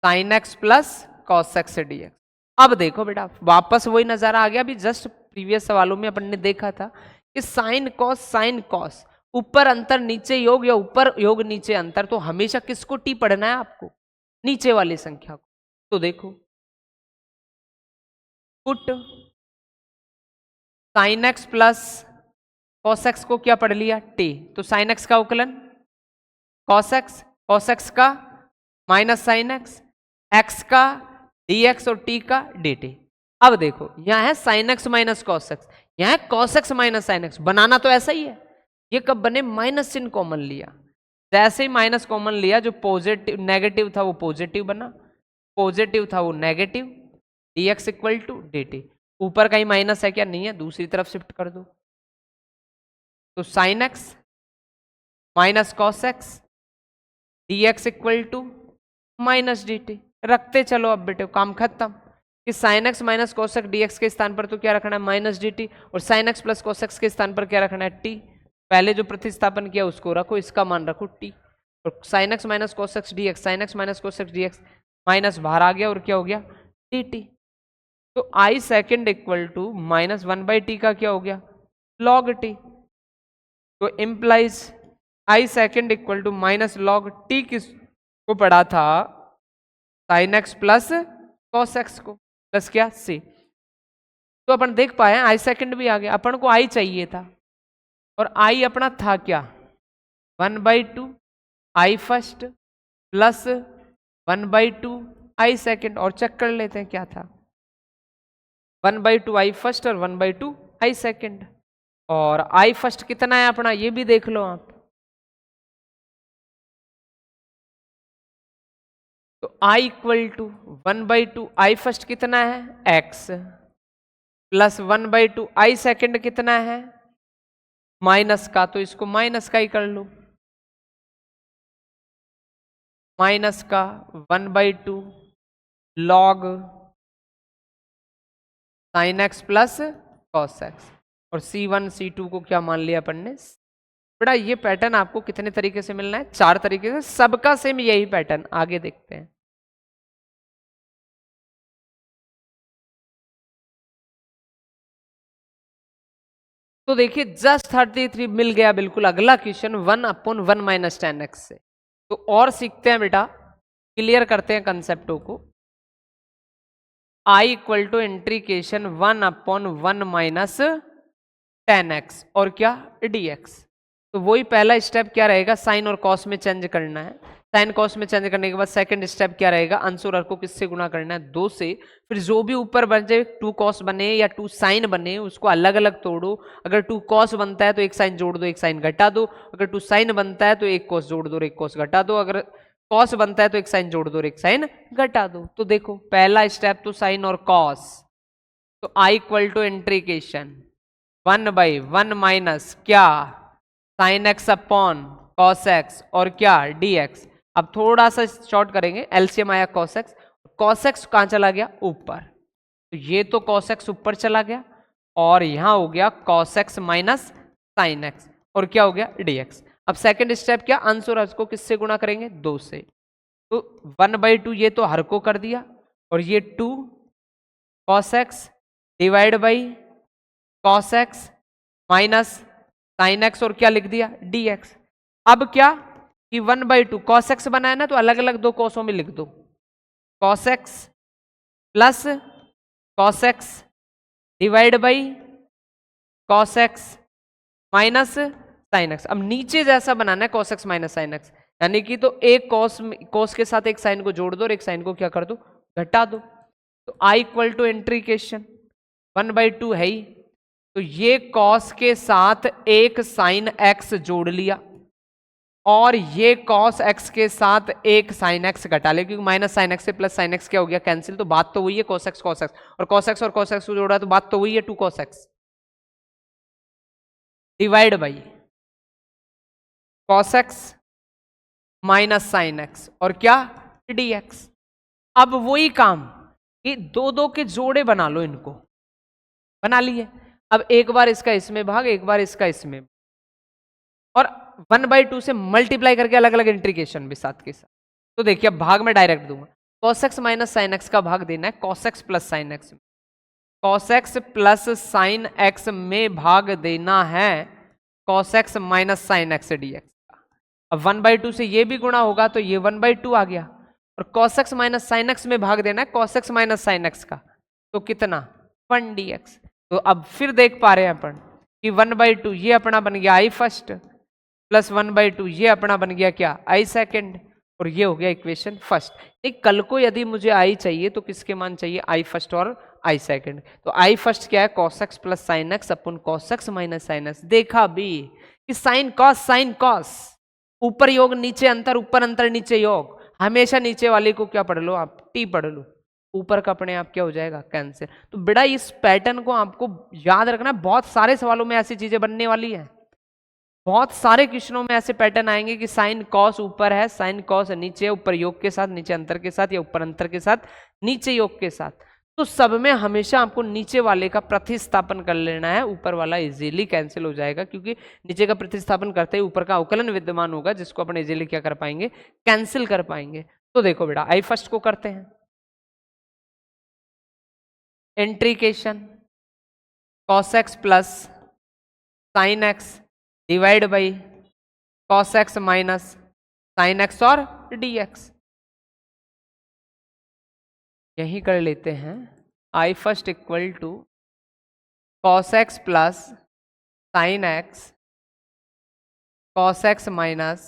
sin x plus cos x dx। अब देखो बेटा वापस वही नजारा आ गया, अभी जस्ट प्रीवियस सवालों में अपन ने देखा था कि साइन कॉस ऊपर अंतर नीचे योग या ऊपर योग नीचे अंतर, तो हमेशा किसको टी पढ़ना है आपको, नीचे वाली संख्या को। तो देखो put sign x plus cos x को क्या पढ़ लिया टी, तो साइन एक्स का उकलन कॉस एक्स का माइनस साइन एक्स का dx और t का dt। अब देखो यहां है sine x minus cos x, यहां है cos x minus sine x, बनाना तो ऐसा ही है, ये कब बने माइनस चिन्ह कॉमन लिया, जैसे ही माइनस कॉमन लिया जो पॉजिटिव नेगेटिव था वो पॉजिटिव बना, पॉजिटिव था वो negative, dx equal to dt। ऊपर का ही माइनस है क्या, नहीं है, दूसरी तरफ शिफ्ट कर दो, तो sine x minus cos x dx equal to minus dt। रखते चलो अब बेटे काम खत्म, कि sine x minus cos x dx के स्थान पर तो क्या रखना है माइनस dt, और sine x plus cos x के स्थान पर क्या रखना है t। पहले जो प्रतिस्थापन किया उसको रखो, इसका मान रखो t, और sine x minus cos x dx, sign x minus cos x dx minus बाहर आ गया और क्या हो गया dt। तो i second equal to minus 1/t का क्या हो गया लॉग t, तो implies i second equal to minus log t किसको पढ़ा था, sine x plus cos x को, प्लस क्या c। तो अपन देख पाए आई सेकेंड भी आ गया, अपन को i चाहिए था, और i अपना था क्या 1/2 i first plus 1/2 i second, और चेक कर लेते हैं क्या था 1/2 i फर्स्ट और 1/2 i सेकेंड, और i फर्स्ट कितना है अपना ये भी देख लो आप, तो i equal to 1/2 i first कितना है x प्लस 1/2 i सेकेंड कितना है माइनस का, तो इसको माइनस का ही कर लो, माइनस का 1/2 log sign x plus cos x, और C1 C2 को क्या मान लिया अपन ने। बेटा ये पैटर्न आपको कितने तरीके से मिलना है, 4 तरीके से, सबका सेम यही पैटर्न, आगे देखते हैं। तो देखिए जस्ट 33 मिल गया बिल्कुल अगला क्वेश्चन 1/1 माइनस 10x से। तो और सीखते हैं बेटा, क्लियर करते हैं कंसेप्टों को। I equal to integration 1/1 minus 10x और क्या dx। तो वही पहला स्टेप क्या रहेगा, साइन और कॉस में चेंज करना है। साइन कॉस में चेंज करने के बाद सेकंड स्टेप क्या रहेगा, अंश और हर को किससे गुणा करना है, 2 से। फिर जो भी ऊपर बन जाए 2 कॉस बने या 2 साइन बने उसको अलग अलग तोड़ो। अगर 2 कॉस बनता है तो एक साइन जोड़ दो एक साइन घटा दो। अगर 2 साइन बनता है तो एक कॉस जोड़ दो और एक कॉस घटा दो। अगर कॉस बनता है तो एक साइन जोड़ दो और एक साइन घटा दो। तो देखो पहला स्टेप तो साइन और कॉस। तो I equal to integration 1/1 minus क्या, sign x upon cos x और क्या dx। अब थोड़ा सा शॉर्ट करेंगे, एलसीएम आया कॉस एक्स। कॉस एक्स कहां चला गया, ऊपर। तो ये तो कॉस एक्स ऊपर चला गया और यहां हो गया cos x minus sine x और क्या हो गया dx। अब सेकंड स्टेप क्या, अंश और हर को किससे गुणा करेंगे, 2 से। तो 1/2 ये तो हर को कर दिया और ये 2 cos x divide by cos x minus sine x और क्या लिख दिया dx। अब क्या कि 1/2 कॉस एक्स बनाया ना, तो अलग अलग 2 कॉसों में लिख दो, cos x plus cos x divide by cos x minus sine x. अब नीचे जैसा बनाना है cos x minus sine x, यानी कि तो एक कॉस के साथ एक साइन को जोड़ दो और एक साइन को क्या कर दो, घटा दो। तो I इक्वल टू इंट्रीकेशन 1/2 है ही, तो ये कॉस के साथ एक साइन एक्स जोड़ लिया और ये कॉस एक्स के साथ एक साइन एक्स घटा लिया, क्योंकि माइनस साइन एक्स से प्लस साइन एक्स क्या हो गया, कैंसिल। तो बात तो वही है कॉस एक्स और कॉस एक्स को जोड़ा तो बात तो वही है 2 cos x divide by cos x minus sine x और क्या dx। अब वही काम कि 2 के जोड़े बना लो, इनको बना लिए। अब एक बार इसका इसमें भाग, एक बार इसका इसमें, और 1/2 से मल्टीप्लाई करके अलग अलग इंट्रीकेशन भी साथ के साथ। तो देखिए अब भाग में डायरेक्ट दूंगा, cos x minus sine x का भाग देना है cos x plus sine x, cos x plus sine x में भाग देना है cos x minus sine x dx। अब 1/2 से ये भी गुणा होगा तो ये 1/2 आ गया, और cos x minus sine x में भाग देना है cos x minus sine x का, तो कितना 1 dx। तो अब फिर देख पा रहे हैं अपन कि 1/2 ये अपना बन गया I फर्स्ट प्लस 1/2 ये अपना बन गया क्या I सेकंड, और ये हो गया इक्वेशन फर्स्ट। एक कल को यदि मुझे I चाहिए तो किसके मान चाहिए, I फर्स्ट और I सेकंड। तो I फर्स्ट क्या है, cos x plus sine x अपन cos x minus sine x. देखा भी कि साइन कॉस ऊपर योग नीचे अंतर, ऊपर अंतर नीचे योग, हमेशा नीचे वाले को क्या पढ़ लो आप, टी पढ़ लो, ऊपर का अपने आप क्या हो जाएगा कैंसिल। तो बेटा इस पैटर्न को आपको याद रखना, बहुत सारे सवालों में ऐसी चीजें बनने वाली है, बहुत सारे क्वेश्चनों में ऐसे पैटर्न आएंगे कि साइन कॉस ऊपर है, साइन कॉस नीचे, ऊपर योग के साथ, नीचे अंतर के साथ, या ऊपर अंतर के साथ नीचे योग के साथ। तो सब में हमेशा आपको नीचे वाले का प्रतिस्थापन कर लेना है, ऊपर वाला इजीली कैंसिल हो जाएगा, क्योंकि नीचे का प्रतिस्थापन करते ही ऊपर का अवकलन विद्यमान होगा, जिसको अपन इजीली क्या कर पाएंगे, कैंसिल कर पाएंगे। तो देखो बेटा आई फर्स्ट को करते हैं, integration cos x plus sine x divide by cos x minus sine x और dx। यही कर लेते हैं, I first equal to cos x plus sine x cos x minus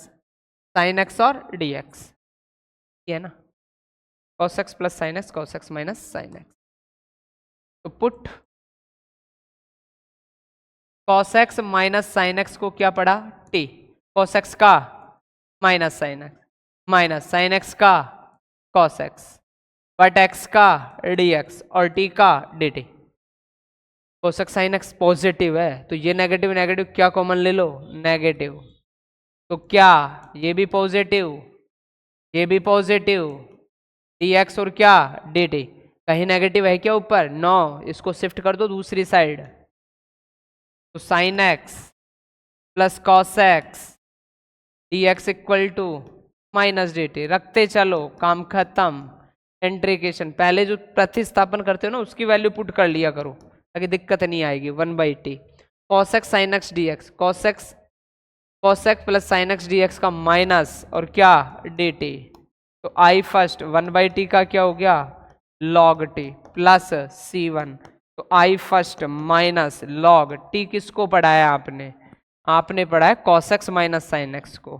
sine x और dx, ये है ना, cos x plus sine x cos x minus sine x. तो put cos x minus sine x को क्या पड़ा t, cos x का माइनस साइन एक्स का cos x बट x का dx और t का dt। cos x sin x positive है तो ये नेगेटिव नेगेटिव क्या कॉमन ले लो, नेगेटिव। तो क्या ये भी पॉजिटिव, ये भी पॉजिटिव, dx और क्या dt, कहीं नेगेटिव है क्या ऊपर, नो, इसको शिफ्ट कर दो दूसरी साइड। तो sine x plus cos x dx equal to minus dt, रखते चलो, काम खत्म। इंट्रीकेशन पहले जो प्रतिस्थापन करते हो ना उसकी वैल्यू पुट कर लिया करो ताकि दिक्कत नहीं आएगी, 1/t। cos x sin x dx, cos x plus sine x d x का माइनस और क्या dt। तो आई फर्स्ट 1/t का क्या हो गया log t प्लस c1। तो आई फर्स्ट माइनस log t किसको पढ़ाया आपने? आपने पढ़ा है cos x minus sine x को,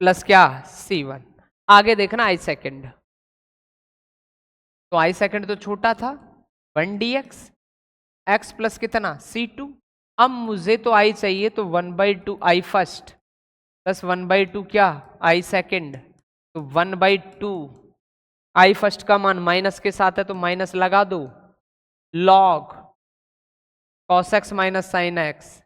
प्लस क्या c1। आगे देखना आई सेकेंड, तो आई सेकेंड तो छोटा था 1 dx, x प्लस कितना c2। अब मुझे तो आई चाहिए, तो 1/2 आई फर्स्ट प्लस 1/2 क्या आई सेकेंड। तो 1/2 आई फर्स्ट का मान माइनस के साथ है तो माइनस लगा दो, log cos x minus sine x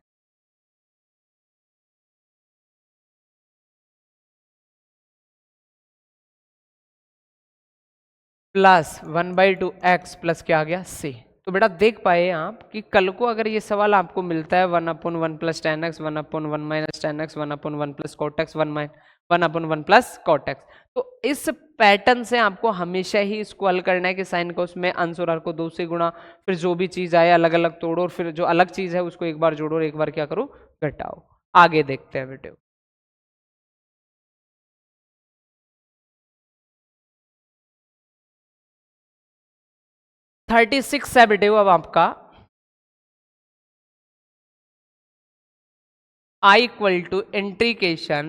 plus 1/2 x plus क्या आ गया c। तो बेटा देख पाए आप कि कल को अगर ये सवाल आपको मिलता है 1/1 plus tan x, 1/1 minus tan x, 1/1 plus cot x, 1/1 plus cot x, तो इस पैटर्न से आपको हमेशा ही इसको हल करना है कि साइन को उसमें अंश और हर को 2 से गुणा, फिर जो भी चीज आए अलग अलग तोड़ो और फिर जो अलग चीज है उसको एक बार जोड़ो और एक बार क्या करो घटाओ। आगे देखते हैं बेटे। 36 है बेटे अब आपका, I equal to integration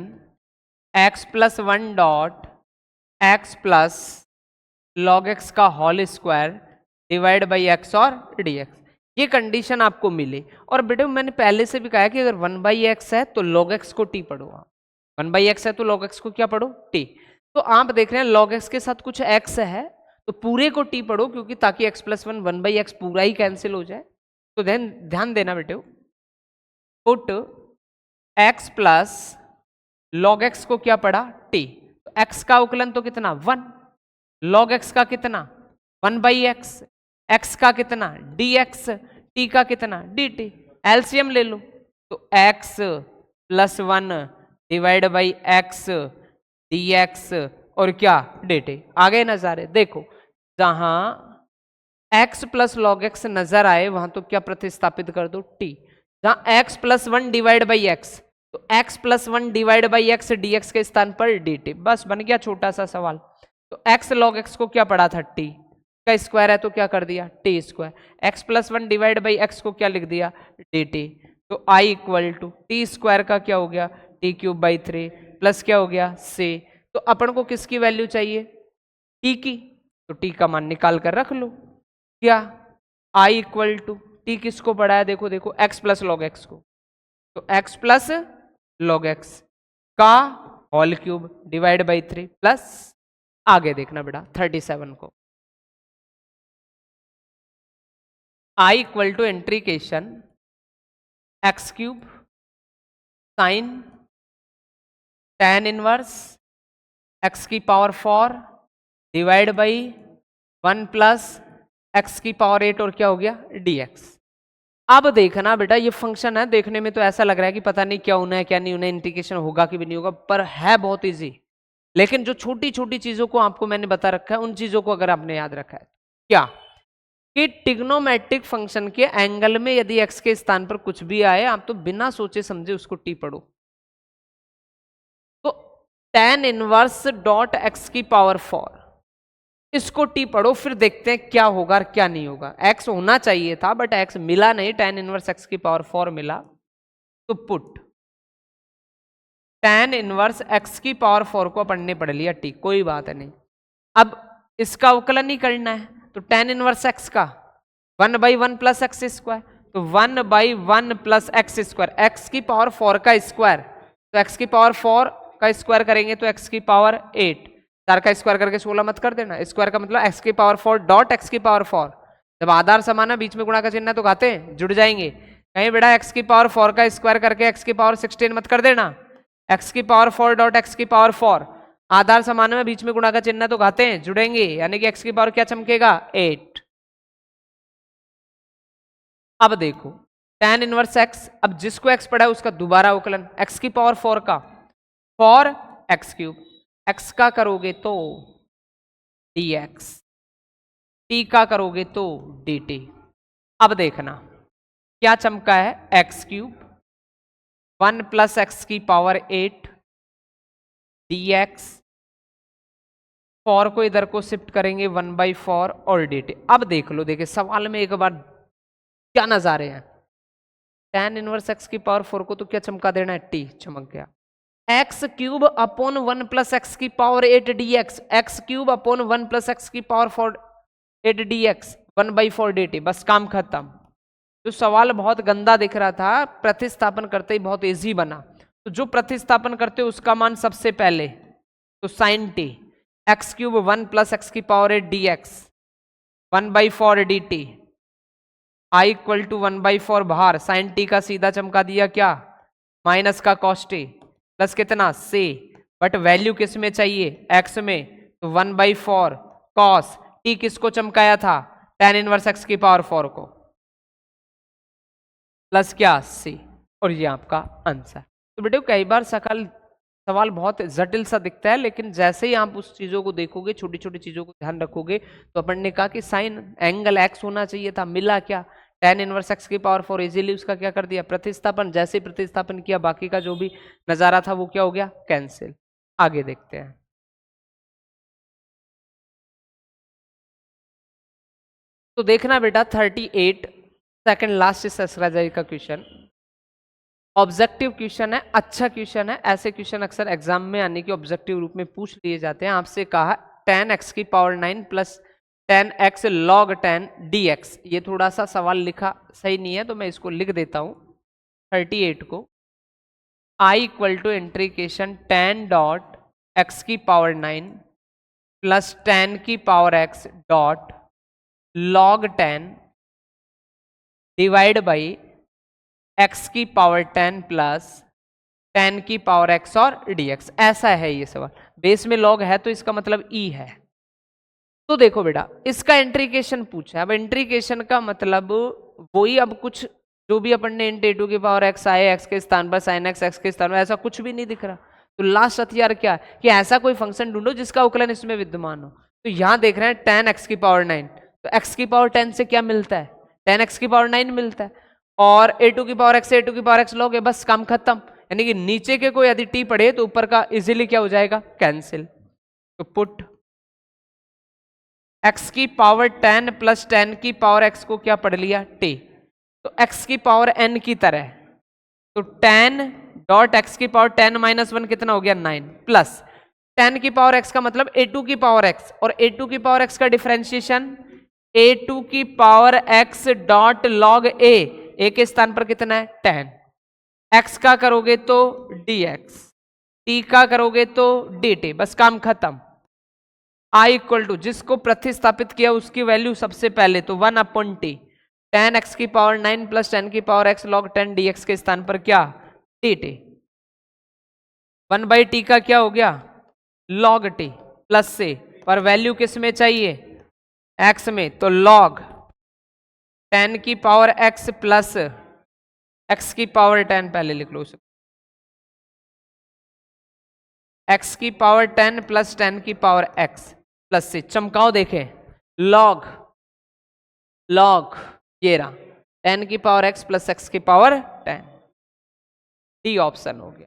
x plus 1 dot x plus log x का whole square divide by x और dx। ये कंडीशन आपको मिली। और बेटे मैंने पहले से भी कहा है कि अगर 1/x है तो log x को t पढ़ो आप, 1/x है तो log x को क्या पढ़ो t। तो आप देख रहे हैं log x के साथ कुछ x है तो पूरे को t पढ़ो, क्योंकि ताकि x प्लस 1/x पूरा ही कैंसिल हो जाए। तो ध्यान देना बेटे, put x plus log x को क्या पढ़ा t। तो x का उकलन तो कितना 1, log x का कितना 1/x, x का कितना dx, t का कितना dt। एलसीएम ले लो, तो x plus 1 divide by x dx और क्या dt। आगे नजारे देखो, जहां x प्लस लॉग एक्स नजर आए वहां तो क्या प्रतिस्थापित कर दो t। जहां x plus 1 divide by x, तो x plus 1 divide by x dx के स्थान पर dt। बस बन गया छोटा सा सवाल। तो x log x को क्या पढ़ा था t का स्क्वायर है तो क्या कर दिया t square, x plus 1 divide by x को क्या लिख दिया dt। तो i equal to t square का क्या हो गया t³ प्लस क्या हो गया c। तो अपन को किसकी वैल्यू चाहिए t की, तो t का मान निकाल कर रख लो। क्या i इक्वल टू t किसको पढ़ा है, देखो देखो x प्लस लॉग एक्स को, तो x प्लस लॉग एक्स का whole cube divide by 3 plus, आगे देखना बेटा 37 को, i equal to integration x³ sine tan inverse x की power 4 divide by 1 plus x की पावर 8 और क्या हो गया dx। अब देखना बेटा ये फंक्शन है, देखने में तो ऐसा लग रहा है कि पता नहीं क्या होना है क्या नहीं होना है, इंटीग्रेशन होगा कि भी नहीं होगा, पर है बहुत इजी। लेकिन जो छोटी छोटी चीजों को आपको मैंने बता रखा है उन चीजों को अगर आपने याद रखा है, क्या कि ट्रिग्नोमेट्रिक फंक्शन के एंगल में यदि x के स्थान पर कुछ भी आए आप तो बिना सोचे समझे उसको t पढ़ो। तो tan इनवर्स डॉट x की पावर 4 इसको t पढ़ो, फिर देखते हैं क्या होगा और क्या नहीं होगा। x होना चाहिए था बट x मिला नहीं, tan इनवर्स x की पावर 4 मिला। तो पुट tan इनवर्स x की पावर 4 को अपन ने पढ़ लिया t, कोई बात नहीं। अब इसका अवकलन ही करना है, तो tan इनवर्स x का 1/1 प्लस एक्स स्क्वायर, तो 1/1 प्लस एक्स स्क्वायर, x की पावर 4 का स्क्वायर, तो x की पावर 4 का स्क्वायर करेंगे तो x की पावर 8, 4 का स्क्वायर करके 16 मत कर देना, स्क्वायर का मतलब x की पावर 4 डॉट x की पावर 4। जब आधार समान है बीच में गुणा का चिन्ह है तो घाते जुड़ जाएंगे। कहीं बेटा x की पावर 4 का स्क्वायर करके x की पावर 16 मत कर देना, x की पावर 4 डॉट x की पावर 4, आधार समान में बीच में गुणा का चिन्ह है तो घाते जुड़ेंगे, यानी कि x की पावर क्या चमकेगा 8। अब देखो tan इनवर्स x, अब जिसको x पढ़ा है उसका दोबारा अवकलन, x की पावर 4 का 4 x³, x का करोगे तो dx, t का करोगे तो dt। अब देखना क्या चमका है, एक्स क्यूब 1 प्लस एक्स की पावर 8 dx, 4 को इधर को शिफ्ट करेंगे 1/4 और dt। अब देख लो, देखिए सवाल में एक बार क्या नजारे हैं, tan इनवर्स एक्स की पावर 4 को तो क्या चमका देना है, t चमक गया। X cube upon 1 plus x की power 8 dx, x cube upon 1 plus x की पावर 8 dx 1/4 dt, बस काम खत्म। जो सवाल बहुत गंदा दिख रहा था, प्रतिस्थापन करते ही बहुत इजी बना। तो जो प्रतिस्थापन करते उसका मान सबसे पहले, तो sine t, x cube 1 plus x की power 8 dx 1/4 dt, I equal to 1/4 बाहर, साइन टी का सीधा चमका दिया क्या, माइनस का कॉस टी प्लस कितना से, बट वैल्यू किस में चाहिए, एक्स में, तो 1/4 कॉस टी किसको चमकाया था, tan इनवर्स एक्स की पावर 4 को, प्लस क्या सी, और ये आपका आंसर। तो बेटे कई बार सवाल बहुत जटिल सा दिखता है, लेकिन जैसे ही आप उस चीजों को देखोगे, छोटी छोटी चीजों को ध्यान रखोगे, तो अपन ने कहा कि साइन एंगल एक्स होना चाहिए था, मिला क्या, tan इनवर्स एक्स की पावर 4, इजीली उसका क्या कर दिया, प्रतिस्थापन। जैसे ही प्रतिस्थापन किया, बाकी का जो भी नजारा था वो क्या हो गया, कैंसिल। आगे देखते हैं। तो देखना बेटा 38 सेकंड लास्ट इस एक्सरसाइज का क्वेश्चन, ऑब्जेक्टिव क्वेश्चन है, अच्छा क्वेश्चन है। ऐसे क्वेश्चन अक्सर एग्जाम में आने के ऑब्जेक्टिव रूप में पूछ लिए जाते हैं। आपसे कहा tan x की power 9 plus tan x log 10 dx, ये थोड़ा सा सवाल लिखा सही नहीं है, तो मैं इसको लिख देता हूं 38 को, i equal to integration tan dot x की पावर 9 प्लस tan की power x dot log 10 divide by x की पावर 10 प्लस 10 की पावर x और dx। ऐसा है ये सवाल, बेस में log है तो इसका मतलब e है। तो देखो बेटा, इसका इंट्रीकेशन पूछा है। अब इंट्रीकेशन का मतलब वही, अब कुछ जो भी अपन ने इंट टू की पावर x आए, x के स्थान पर sin x, x के स्थान पर, ऐसा कुछ भी नहीं दिख रहा। तो लास्ट हथियार क्या है कि ऐसा कोई फंक्शन ढूंढो जिसका उकलन इसमें विद्यमान हो। तो यहां देख रहे हैं tan x की पावर 9, तो x की पावर 10 से क्या मिलता है, tan x की पावर 9 मिलता है, और a2 की पावर x से a2 की पावर x लोगे, बस काम खत्म। यानी कि नीचे के कोई यदि t पढ़े तो ऊपर का इजीली क्या हो जाएगा, कैंसिल। तो पुट x की पावर 10 प्लस 10 की पावर x को क्या पढ़ लिया, t, तो x की पावर n की तरह, तो 10 डॉट x की पावर 10 माइनस 1 कितना हो गया, 9, प्लस 10 की पावर x का मतलब a2 की पावर x, और a2 की पावर x का डिफरेंशिएशन a2 की power x dot log a के स्थान पर कितना है 10, x का करोगे तो dx, t का करोगे तो dt, बस काम खत्म। i इक्वल टू, जिसको प्रतिस्थापित किया उसकी वैल्यू सबसे पहले, तो 1 अपॉन टी, tan x की पावर 9 प्लस 10 की पावर x log 10 dx के स्थान पर क्या, dt, 1/t का क्या हो गया, log t प्लस से, पर वैल्यू किस में चाहिए, x में, तो log 10 की पावर x प्लस x की पावर 10, पहले लिख लो उसे, x की पावर 10 प्लस 10 की पावर x प्लस से, चमकाओ देखें, log ये रहा 10 की पावर x प्लस x की पावर 10, डी ऑप्शन हो गया।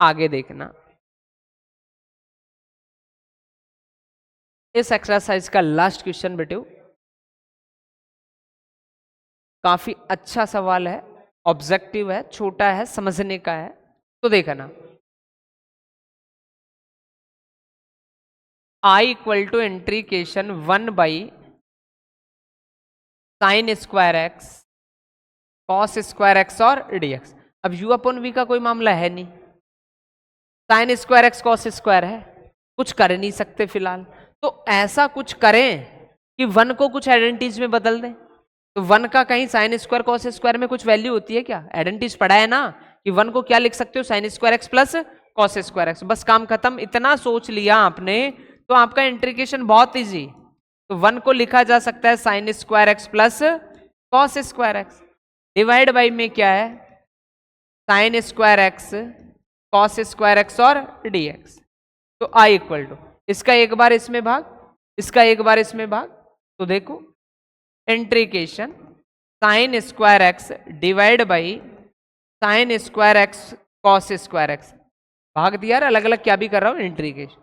आगे देखना, इस एक्सरसाइज का लास्ट क्वेश्चन बेटे, काफी अच्छा सवाल है, ऑब्जेक्टिव है, छोटा है, समझने का है। तो देखना, i equal to integration 1 by sine square x cos square x और dx। अब u अपॉन v का कोई मामला है नहीं, sine square x cos square है, कुछ कर नहीं सकते फिलहाल। तो ऐसा कुछ करें कि 1 को कुछ आइडेंटिटीज में बदल दें। तो 1 का कहीं साइन स्क्वायर कॉस स्क्वायर में कुछ वैल्यू होती है क्या, आइडेंटिटीज पढ़ा है ना कि 1 को क्या लिख सकते हो, sign square x plus cos square x, बस काम खत्म। इतना सोच लिया आपने तो आपका इंट्रीकेशन बहुत इजी। तो 1 को लिखा जा सकता है sign square x plus cos square x, divide by में क्या है, sign square x cos square x और dx। तो i इक्वल टू, इसका एक बार इसमें भाग, इसका एक बार इसमें भाग, तो देखो integration sine square x divide by sine square x cos square x, भाग दिया, अलग अलग क्या भी कर रहा हूं, integration,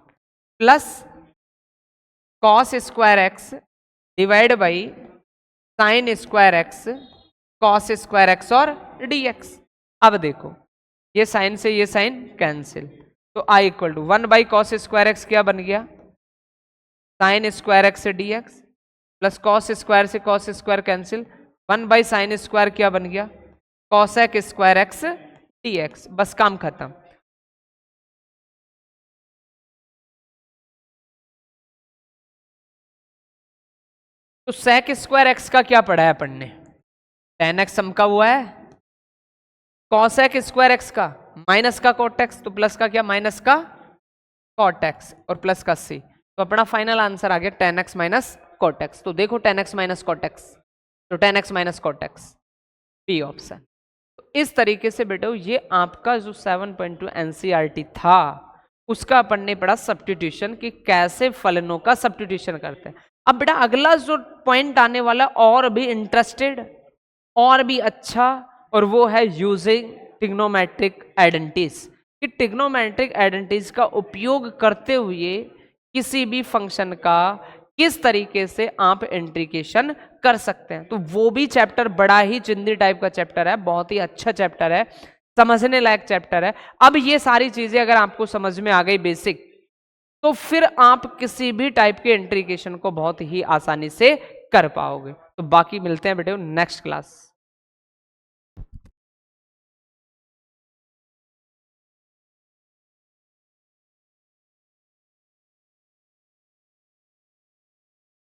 plus cos square x divide by sine square x cos square x और dx। अब देखो ये साइन से ये साइन कैंसिल, तो i equal to 1 by cos square x क्या बन गया, साइन स्क्वायर एक्स से dx, प्लस कॉस स्क्वायर से cos square cancel, 1 by sine square क्या बन गया, कॉसेक स्क्वायर एक्स dx। बस काम खत्म। तो सेक स्क्वायर एक्स का क्या पढ़ा है अपन ने, tan x सम का हुआ है, कॉसेक स्क्वायर एक्स का माइनस का कॉट एक्स, तो प्लस का क्या, माइनस का कॉट एक्स और प्लस का सी, तो अपना फाइनल आंसर आ गया tan x minus cot x. तो देखो tan x minus cot x, तो tan x minus cot x B option. तो इस तरीके से बेटो ये आपका जो 7.2 एनसीईआरटी था उसका अपन ने पढ़ा सब्स्टिट्यूशन कि कैसे फलनों का सब्स्टिट्यूशन करते हैं। अब बेटा अगला जो पॉइंट आने वाला और भी इंटरेस्टेड और भी अच्छा, और वो है यूजिंग ट्रिग्नोमेट्रिक आइडेंटिटीज, कि ट्रिग्नोमेट्रिक आइडेंटिटीज का उपयोग करते हुए किसी भी फंक्शन का किस तरीके से आप इंट्रीकेशन कर सकते हैं। तो वो भी चैप्टर बड़ा ही चिंदी टाइप का चैप्टर है, बहुत ही अच्छा चैप्टर है, समझने लायक चैप्टर है। अब ये सारी चीजें अगर आपको समझ में आ गई बेसिक, तो फिर आप किसी भी टाइप के इंट्रीकेशन को बहुत ही आसानी से कर पाओगे। तो बाकी मिलते हैं बेटे नेक्स्ट क्लास।